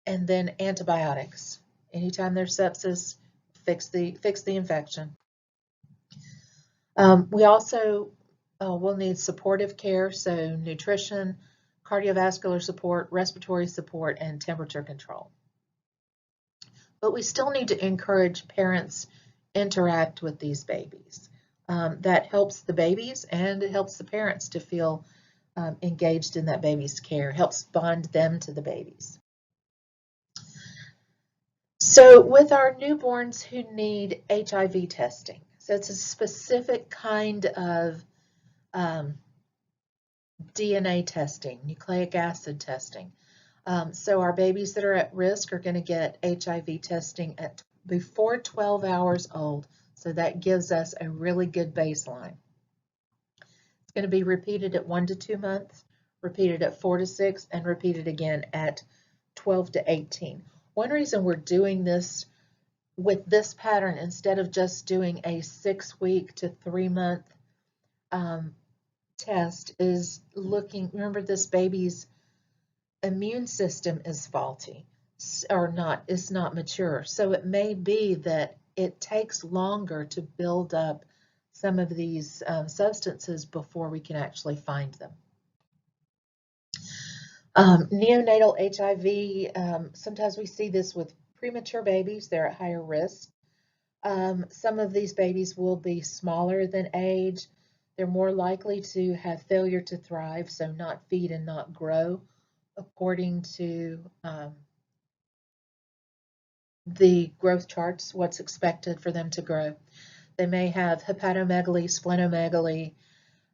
then antibiotics. Anytime there's sepsis, fix the infection. We also will need supportive care, so nutrition, cardiovascular support, respiratory support, and temperature control. But we still need to encourage parents interact with these babies. That helps the babies and it helps the parents to feel engaged in that baby's care, helps bond them to the babies. So with our newborns who need HIV testing, so it's a specific kind of DNA testing, nucleic acid testing. So our babies that are at risk are going to get HIV testing before 12 hours old. So that gives us a really good baseline. It's going to be repeated at 1 to 2 months, repeated at 4 to 6, and repeated again at 12 to 18. One reason we're doing this with this pattern instead of just doing a 6-week to 3-month test is remember, this baby's immune system is faulty or is not mature. So it may be that it takes longer to build up some of these substances before we can actually find them. Neonatal HIV, sometimes we see this with premature babies. They're at higher risk. Some of these babies will be smaller than age. They're more likely to have failure to thrive, so not feed and not grow, according to the growth charts, what's expected for them to grow. They may have hepatomegaly, splenomegaly,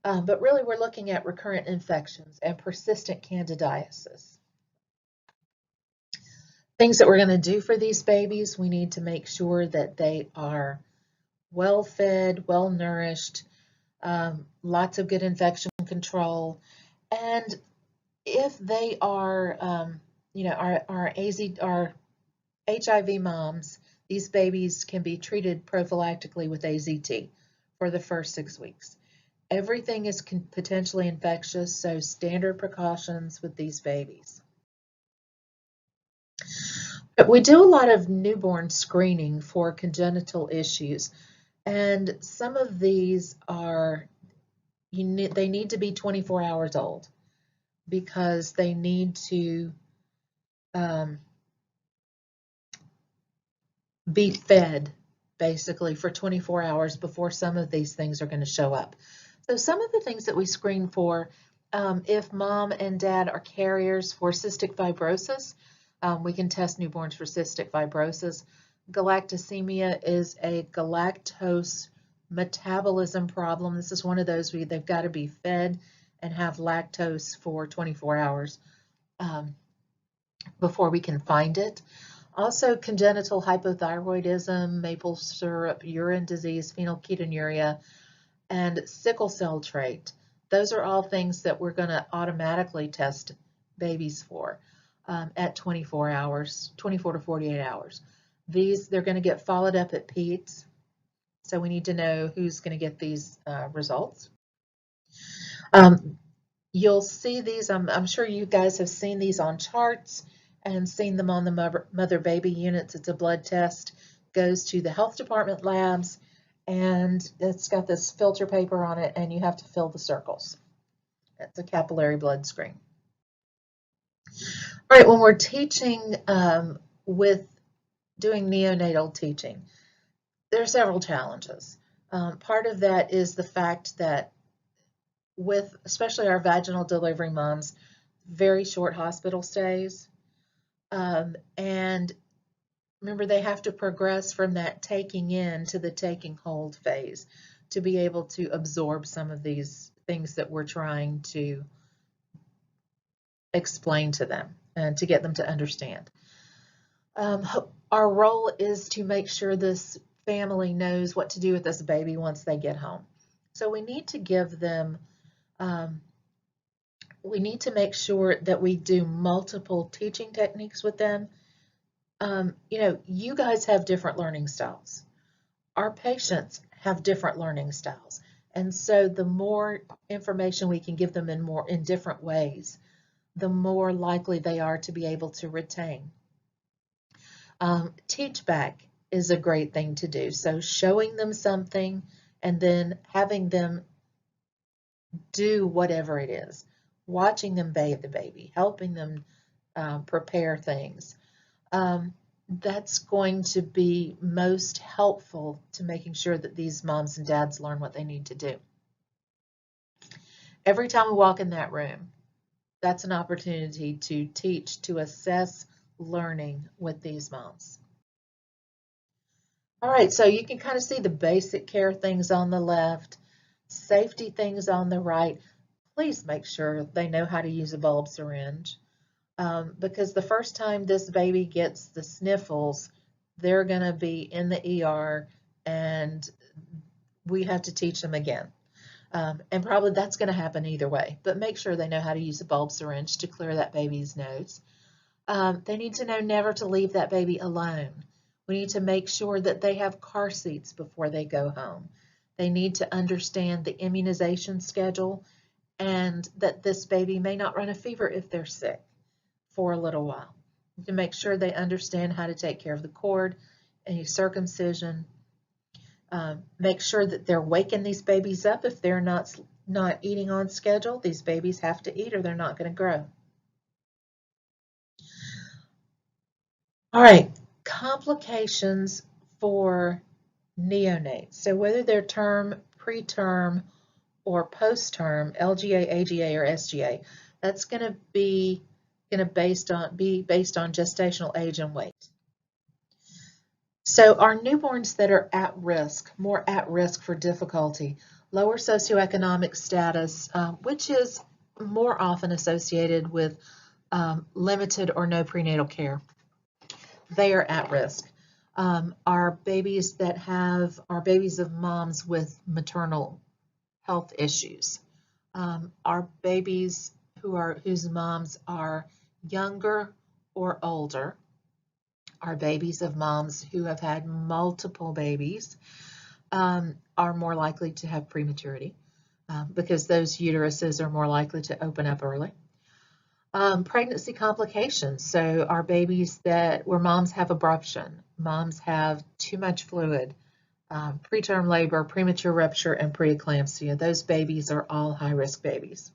but really we're looking at recurrent infections and persistent candidiasis. Things that we're going to do for these babies, we need to make sure that they are well fed, well nourished, lots of good infection control, and if they are, our HIV moms, these babies can be treated prophylactically with AZT for the first 6 weeks. Everything is potentially infectious, so standard precautions with these babies. But we do a lot of newborn screening for congenital issues, and some of these are, they need to be 24 hours old because they need to be fed basically for 24 hours before some of these things are going to show up. So some of the things that we screen for, if mom and dad are carriers for cystic fibrosis, we can test newborns for cystic fibrosis. Galactosemia is a galactose metabolism problem. This is one of those they've got to be fed and have lactose for 24 hours before we can find it. Also, congenital hypothyroidism, maple syrup, urine disease, phenylketonuria, and sickle cell trait. Those are all things that we're going to automatically test babies for at 24 hours, 24 to 48 hours. They're going to get followed up at PEDS, so we need to know who's going to get these results. You'll see these, I'm sure you guys have seen these on charts and seen them on the mother-baby units. It's a blood test, goes to the health department labs, and it's got this filter paper on it, and you have to fill the circles. It's a capillary blood screen. All right, when we're teaching with doing neonatal teaching, there are several challenges. Part of that is the fact that with especially our vaginal delivery moms, very short hospital stays. And remember, they have to progress from that taking in to the taking hold phase to be able to absorb some of these things that we're trying to explain to them and to get them to understand. Our role is to make sure this family knows what to do with this baby once they get home. So we need to give them, we need to make sure that we do multiple teaching techniques with them. You guys have different learning styles. Our patients have different learning styles. And so the more information we can give them in different ways, the more likely they are to be able to retain. Teach back is a great thing to do. So showing them something and then having them do whatever it is. Watching them bathe the baby, helping them prepare things. That's going to be most helpful to making sure that these moms and dads learn what they need to do. Every time we walk in that room, that's an opportunity to teach, to assess learning with these moms. All right, so you can kind of see the basic care things on the left, safety things on the right. Please make sure they know how to use a bulb syringe. Because the first time this baby gets the sniffles, they're going to be in the ER and we have to teach them again. And probably that's going to happen either way, but make sure they know how to use a bulb syringe to clear that baby's nose. They need to know never to leave that baby alone. We need to make sure that they have car seats before they go home. They need to understand the immunization schedule and that this baby may not run a fever if they're sick for a little while. To make sure they understand how to take care of the cord, any circumcision. Make sure that they're waking these babies up if they're not eating on schedule. These babies have to eat or they're not going to grow. All right, complications for neonates. So whether they're term, preterm, or post-term, LGA, AGA, or SGA, that's going to be based on gestational age and weight. So our newborns that are at risk, more at risk for difficulty, lower socioeconomic status, which is more often associated with limited or no prenatal care, they are at risk. Our babies of moms with maternal health issues, our babies whose moms are younger or older, our babies of moms who have had multiple babies are more likely to have prematurity because those uteruses are more likely to open up early. Pregnancy complications, so our babies where moms have abruption, moms have too much fluid, preterm labor, premature rupture, and preeclampsia. Those babies are all high-risk babies.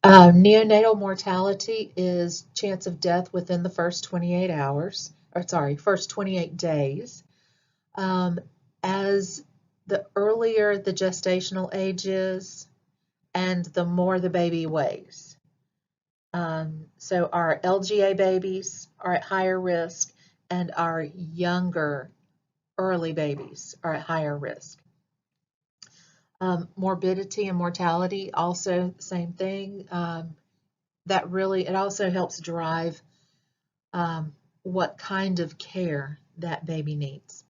Neonatal mortality is chance of death within the first 28 days. As the earlier the gestational age is, and the more the baby weighs. So our LGA babies are at higher risk, and our younger early babies are at higher risk. Morbidity and mortality, also same thing. It also helps drive what kind of care that baby needs.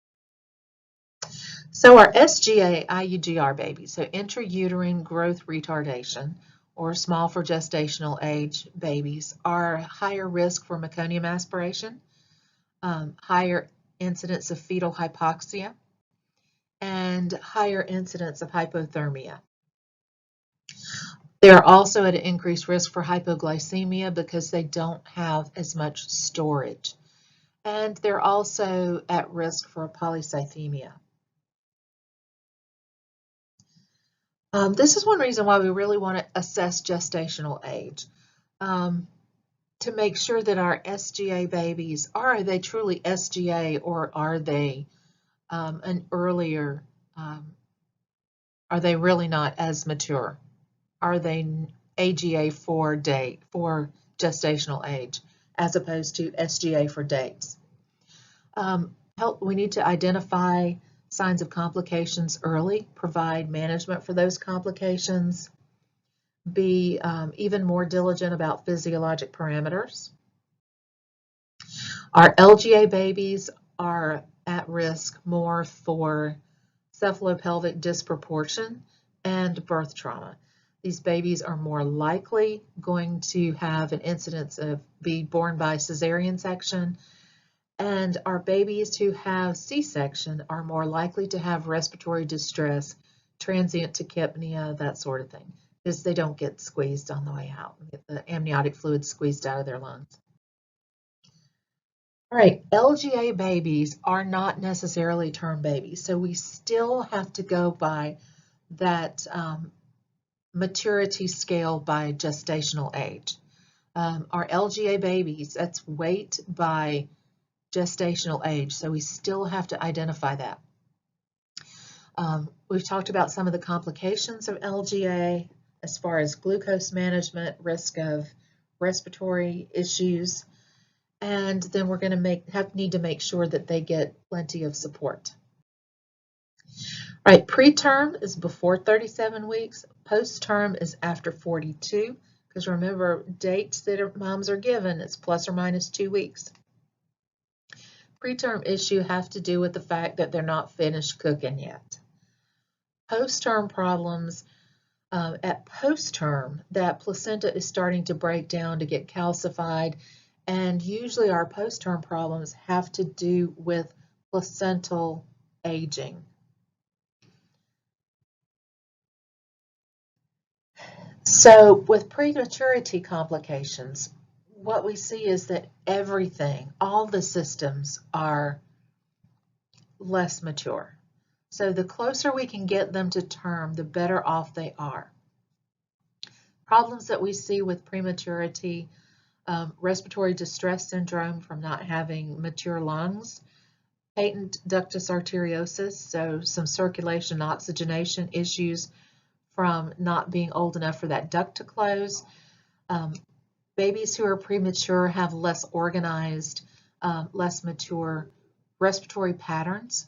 So our SGA IUGR babies, so intrauterine growth retardation, or small for gestational age babies, are higher risk for meconium aspiration, higher incidence of fetal hypoxia, and higher incidence of hypothermia. They are also at an increased risk for hypoglycemia because they don't have as much storage. And they're also at risk for polycythemia. This is one reason why we really want to assess gestational age. To make sure that our SGA babies, are they truly SGA or are they an earlier Are they really not as mature? Are they AGA for gestational age as opposed to SGA for dates? We need to identify signs of complications early, provide management for those complications, be even more diligent about physiologic parameters. Our LGA babies are at risk more for cephalopelvic disproportion and birth trauma. These babies are more likely going to have an incidence of be born by cesarean section, and our babies who have C-section are more likely to have respiratory distress, transient tachypnea, that sort of thing, because they don't get squeezed on the way out, get the amniotic fluid squeezed out of their lungs. All right, LGA babies are not necessarily term babies, so we still have to go by that maturity scale by gestational age. Our LGA babies, that's weight by gestational age, so we still have to identify that. We've talked about some of the complications of LGA as far as glucose management, risk of respiratory issues, and then we're going to need to make sure that they get plenty of support. All right, preterm is before 37 weeks. Post-term is after 42, because remember, dates that moms are given, it's plus or minus 2 weeks. Preterm issue have to do with the fact that they're not finished cooking yet. Post-term problems, at post-term, that placenta is starting to break down to get calcified, and usually our post-term problems have to do with placental aging. So with prematurity complications, what we see is that everything, all the systems are less mature. So the closer we can get them to term, the better off they are. Problems that we see with prematurity, respiratory distress syndrome from not having mature lungs, patent ductus arteriosus, so some circulation oxygenation issues from not being old enough for that duct to close. Babies who are premature have less organized, less mature respiratory patterns,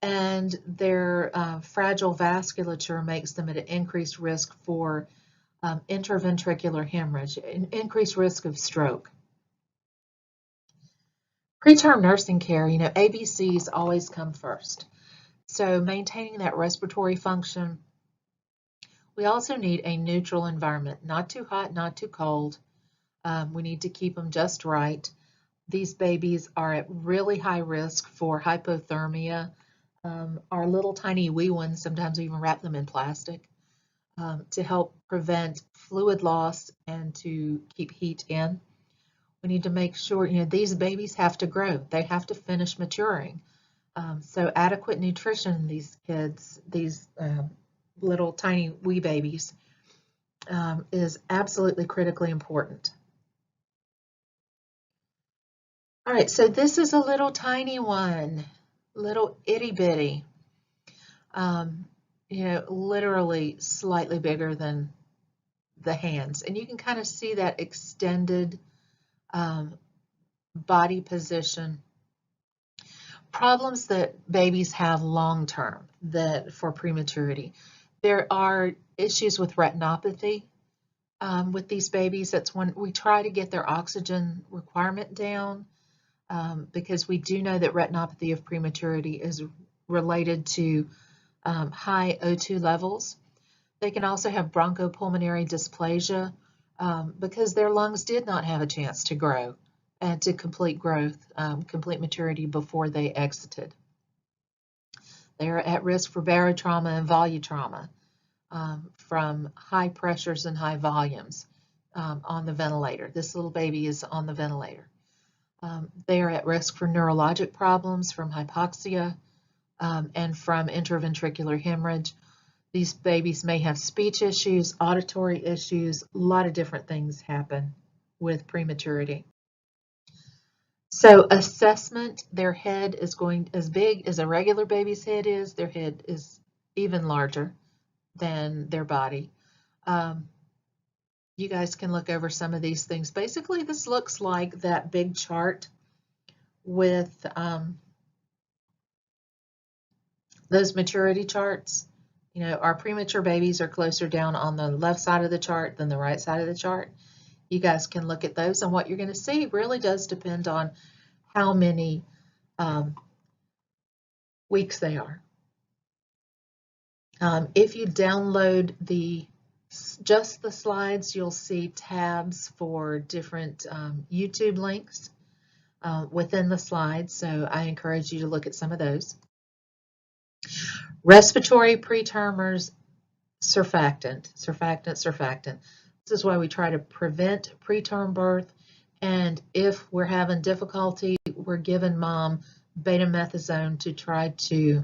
and their fragile vasculature makes them at an increased risk for intraventricular hemorrhage, an increased risk of stroke. Preterm nursing care, ABCs always come first. So maintaining that respiratory function. We also need a neutral environment, not too hot, not too cold. We need to keep them just right. These babies are at really high risk for hypothermia. Our little tiny wee ones, sometimes we even wrap them in plastic to help prevent fluid loss and to keep heat in. We need to make sure, these babies have to grow. They have to finish maturing. So adequate nutrition in these kids, these little tiny wee babies, is absolutely critically important. All right, so this is a little tiny one, little itty bitty, literally slightly bigger than the hands. And you can kind of see that extended body position. Problems that babies have long-term for prematurity. There are issues with retinopathy with these babies. That's when we try to get their oxygen requirement down because we do know that retinopathy of prematurity is related to high O2 levels. They can also have bronchopulmonary dysplasia because their lungs did not have a chance to grow and to complete growth, complete maturity before they exited. They are at risk for barotrauma and volutrauma from high pressures and high volumes on the ventilator. This little baby is on the ventilator. They are at risk for neurologic problems from hypoxia and from intraventricular hemorrhage. These babies may have speech issues, auditory issues, a lot of different things happen with prematurity. So assessment, their head is going as big as a regular baby's head is, their head is even larger. than their body. You guys can look over some of these things. Basically, this looks like that big chart with those maturity charts. You know, our premature babies are closer down on the left side of the chart than the right side of the chart. You guys can look at those, and what you're going to see really does depend on how many weeks they are. If you download just the slides, you'll see tabs for different YouTube links within the slides, so I encourage you to look at some of those. Respiratory pretermers, surfactant. This is why we try to prevent preterm birth, and if we're having difficulty, we're giving mom betamethasone to try to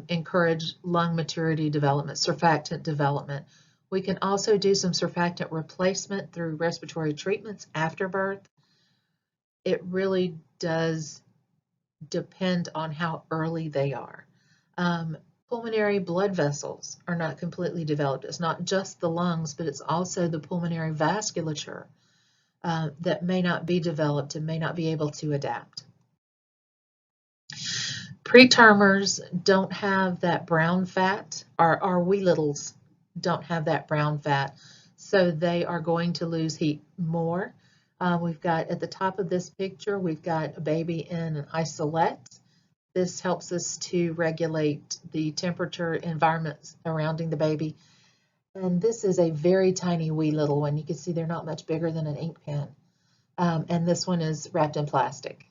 encourage lung maturity development, surfactant development. We can also do some surfactant replacement through respiratory treatments after birth. It really does depend on how early they are. Pulmonary blood vessels are not completely developed. It's not just the lungs, but it's also the pulmonary vasculature that may not be developed and may not be able to adapt. Pretermers don't have that brown fat. Our wee littles don't have that brown fat, so they are going to lose heat more. We've got at the top of this picture, we've got a baby in an isolette. This helps us to regulate the temperature environment surrounding the baby. And this is a very tiny wee little one. You can see they're not much bigger than an ink pen. And this one is wrapped in plastic.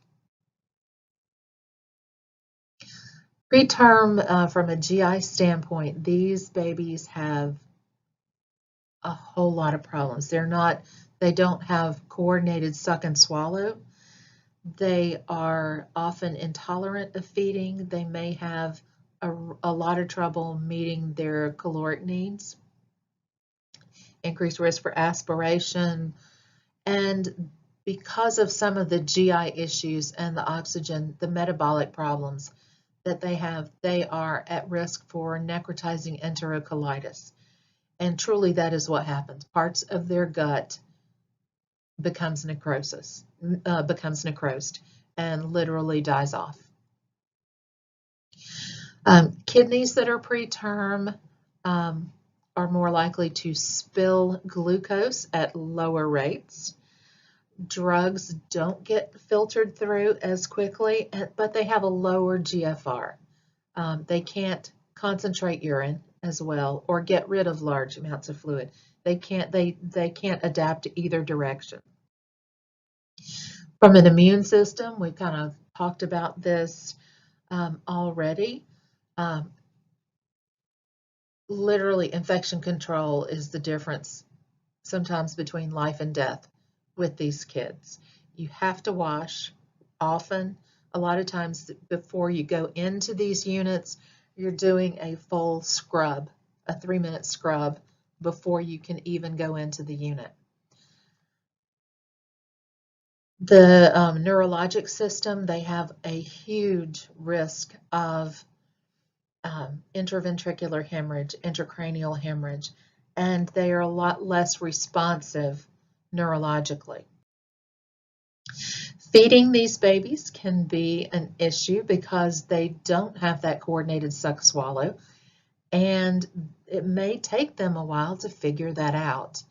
Preterm, from a GI standpoint, these babies have a whole lot of problems. They don't have coordinated suck and swallow. They are often intolerant of feeding. They may have a lot of trouble meeting their caloric needs, increased risk for aspiration, and because of some of the GI issues and the oxygen, the metabolic problems that they have, they are at risk for necrotizing enterocolitis. And truly that is what happens. Parts of their gut becomes necrosed and literally dies off. Kidneys that are preterm are more likely to spill glucose at lower rates. Drugs don't get filtered through as quickly, but they have a lower GFR. They can't concentrate urine as well or get rid of large amounts of fluid. They can't adapt to either direction. From an immune system, we've kind of talked about this already. Literally, infection control is the difference sometimes between life and death with these kids. You have to wash often. A lot of times before you go into these units, you're doing a full scrub, a 3-minute scrub, before you can even go into the unit. The neurologic system, they have a huge risk of interventricular hemorrhage, intracranial hemorrhage, and they are a lot less responsive neurologically. Feeding these babies can be an issue because they don't have that coordinated suck-swallow, and it may take them a while to figure that out.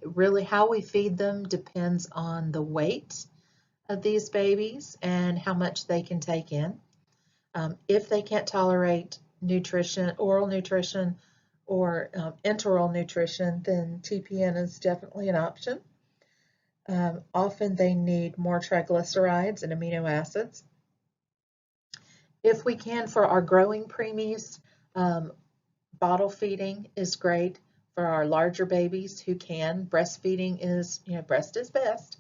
Really, how we feed them depends on the weight of these babies and how much they can take in. If they can't tolerate nutrition, oral nutrition, or enteral nutrition, then TPN is definitely an option. Often they need more triglycerides and amino acids. If we can, for our growing preemies, bottle feeding is great. For our larger babies who can, breastfeeding is, breast is best.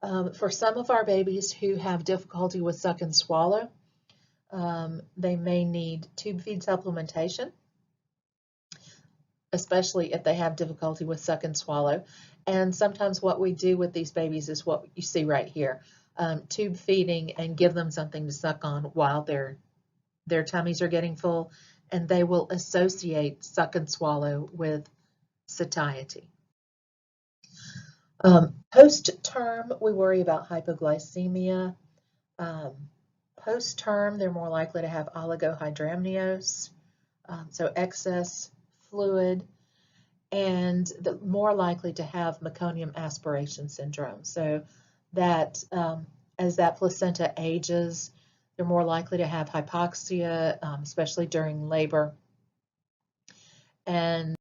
For some of our babies who have difficulty with suck and swallow, they may need tube feed supplementation, especially if they have difficulty with suck and swallow. And sometimes what we do with these babies is what you see right here, tube feeding and give them something to suck on while their tummies are getting full. and they will associate suck and swallow with satiety. Post-term, we worry about hypoglycemia. Post-term, they're more likely to have oligohydramnios, so excess fluid, and more likely to have meconium aspiration syndrome. So that as that placenta ages, they're more likely to have hypoxia, especially during labor. And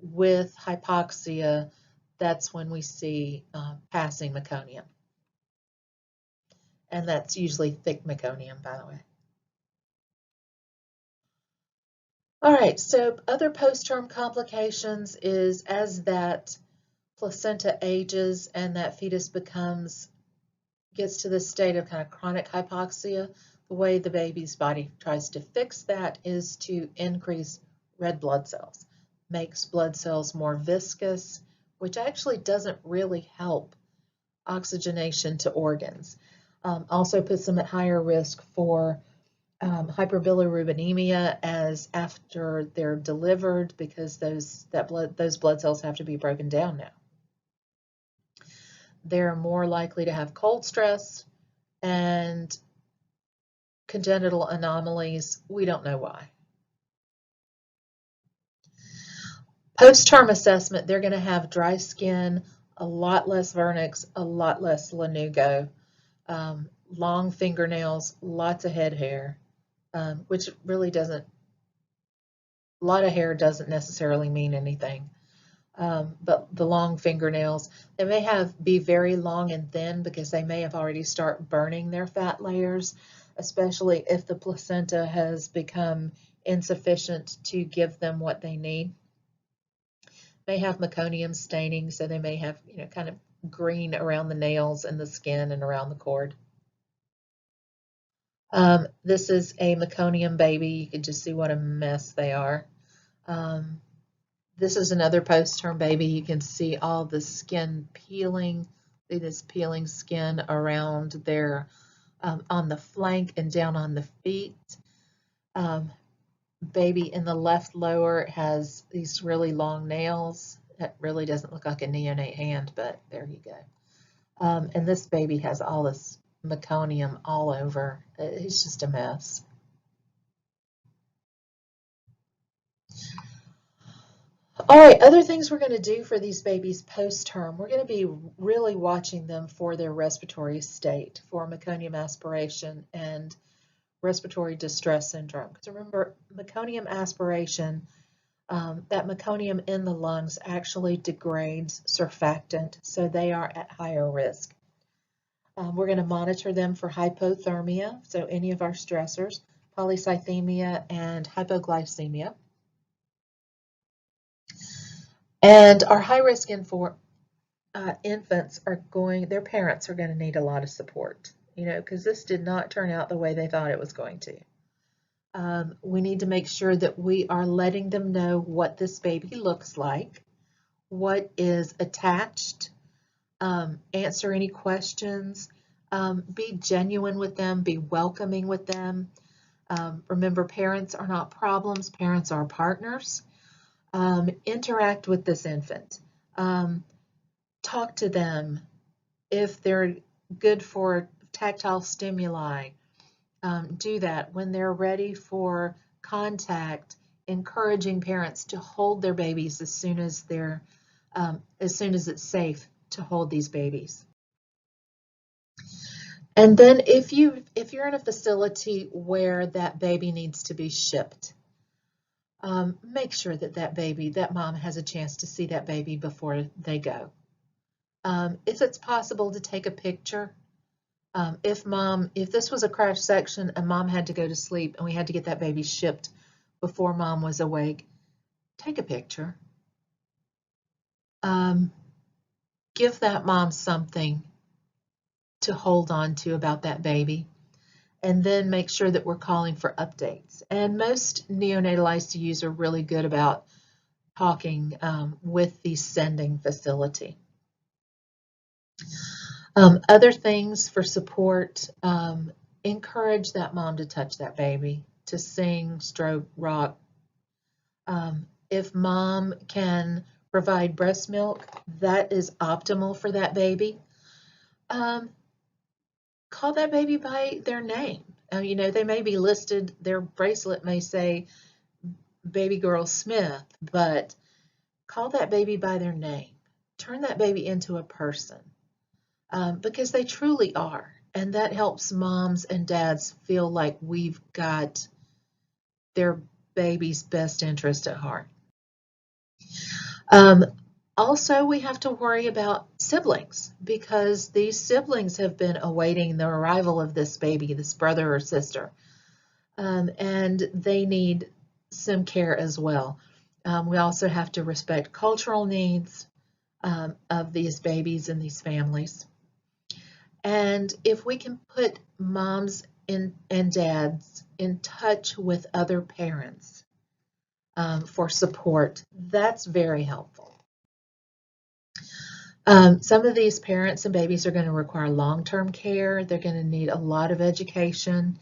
with hypoxia, that's when we see passing meconium. And that's usually thick meconium, by the way. All right, so other post-term complications is as that placenta ages and that fetus gets to this state of kind of chronic hypoxia, the way the baby's body tries to fix that is to increase red blood cells, makes blood cells more viscous, which actually doesn't really help oxygenation to organs. Also puts them at higher risk for hyperbilirubinemia as after they're delivered, because those blood cells have to be broken down now. They're more likely to have cold stress and congenital anomalies. We don't know why. Post-term assessment, they're going to have dry skin, a lot less vernix, a lot less lanugo, long fingernails, lots of head hair, which really doesn't, a lot of hair doesn't necessarily mean anything. But the long fingernails, they may be very long and thin because they may have already start burning their fat layers, especially if the placenta has become insufficient to give them what they need. May have meconium staining, so they may have, kind of green around the nails and the skin and around the cord. This is a meconium baby. You can just see what a mess they are. This is another post-term baby. You can see all the skin peeling, this peeling skin around their, on the flank and down on the feet. Baby in the left lower has these really long nails. That really doesn't look like a neonate hand, but there you go. And this baby has all this meconium all over. It's just a mess. All right, other things we're going to do for these babies post-term, we're going to be really watching them for their respiratory state, for meconium aspiration and respiratory distress syndrome. Because remember, meconium aspiration, that meconium in the lungs actually degrades surfactant, so they are at higher risk. We're going to monitor them for hypothermia, so any of our stressors, polycythemia, and hypoglycemia. And our high-risk infants their parents are going to need a lot of support, because this did not turn out the way they thought it was going to. We need to make sure that we are letting them know what this baby looks like, what is attached, answer any questions, be genuine with them, be welcoming with them. Remember, parents are not problems, parents are partners. Interact with this infant. Talk to them. If they're good for tactile stimuli, do that. When they're ready for contact, encouraging parents to hold their babies as soon as it's safe to hold these babies. And then if you're in a facility where that baby needs to be shipped, make sure that mom has a chance to see that baby before they go. If it's possible to take a picture, if this was a crash section and mom had to go to sleep and we had to get that baby shipped before mom was awake, take a picture. Give that mom something to hold on to about that baby, and then make sure that we're calling for updates. And most neonatal ICUs are really good about talking with the sending facility. Other things for support, encourage that mom to touch that baby, to sing, stroke, rock. If mom can provide breast milk, that is optimal for that baby. Call that baby by their name. You know, they may be listed, their bracelet may say baby girl Smith, but call that baby by their name. Turn that baby into a person, because they truly are. And that helps moms and dads feel like we've got their baby's best interest at heart. Also, we have to worry about siblings, because these siblings have been awaiting the arrival of this baby, this brother or sister, and they need some care as well. We also have to respect cultural needs of these babies and these families. And if we can put moms and dads in touch with other parents for support, that's very helpful. Some of these parents and babies are going to require long-term care. They're going to need a lot of education.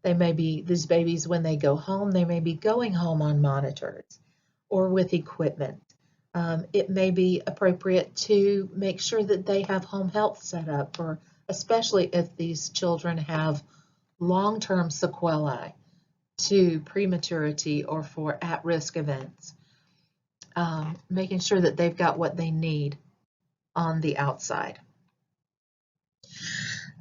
They may be, these babies, when they go home, they may be going home on monitors or with equipment. It may be appropriate to make sure that they have home health set up, or especially if these children have long-term sequelae to prematurity or for at-risk events. Making sure that they've got what they need on the outside.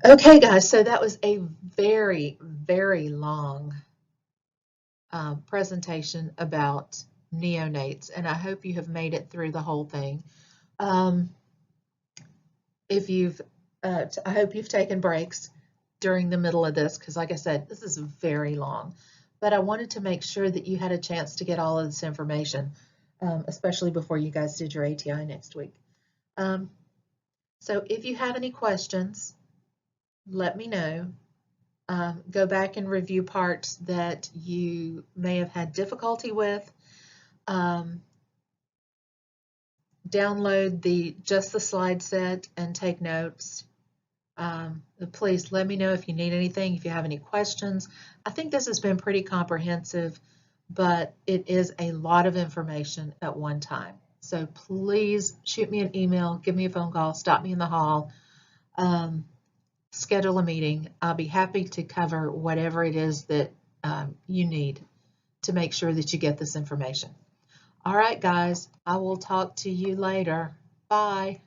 Okay, guys, so that was a very, very long presentation about neonates, and I hope you have made it through the whole thing. I hope you've taken breaks during the middle of this, because like I said, this is very long, but I wanted to make sure that you had a chance to get all of this information, especially before you guys did your ATI next week. So if you have any questions, let me know. Go back and review parts that you may have had difficulty with. Download just the slide set and take notes. Please let me know if you need anything, if you have any questions. I think this has been pretty comprehensive, but it is a lot of information at one time. So please shoot me an email, give me a phone call, stop me in the hall, schedule a meeting. I'll be happy to cover whatever it is that you need to make sure that you get this information. All right, guys, I will talk to you later. Bye.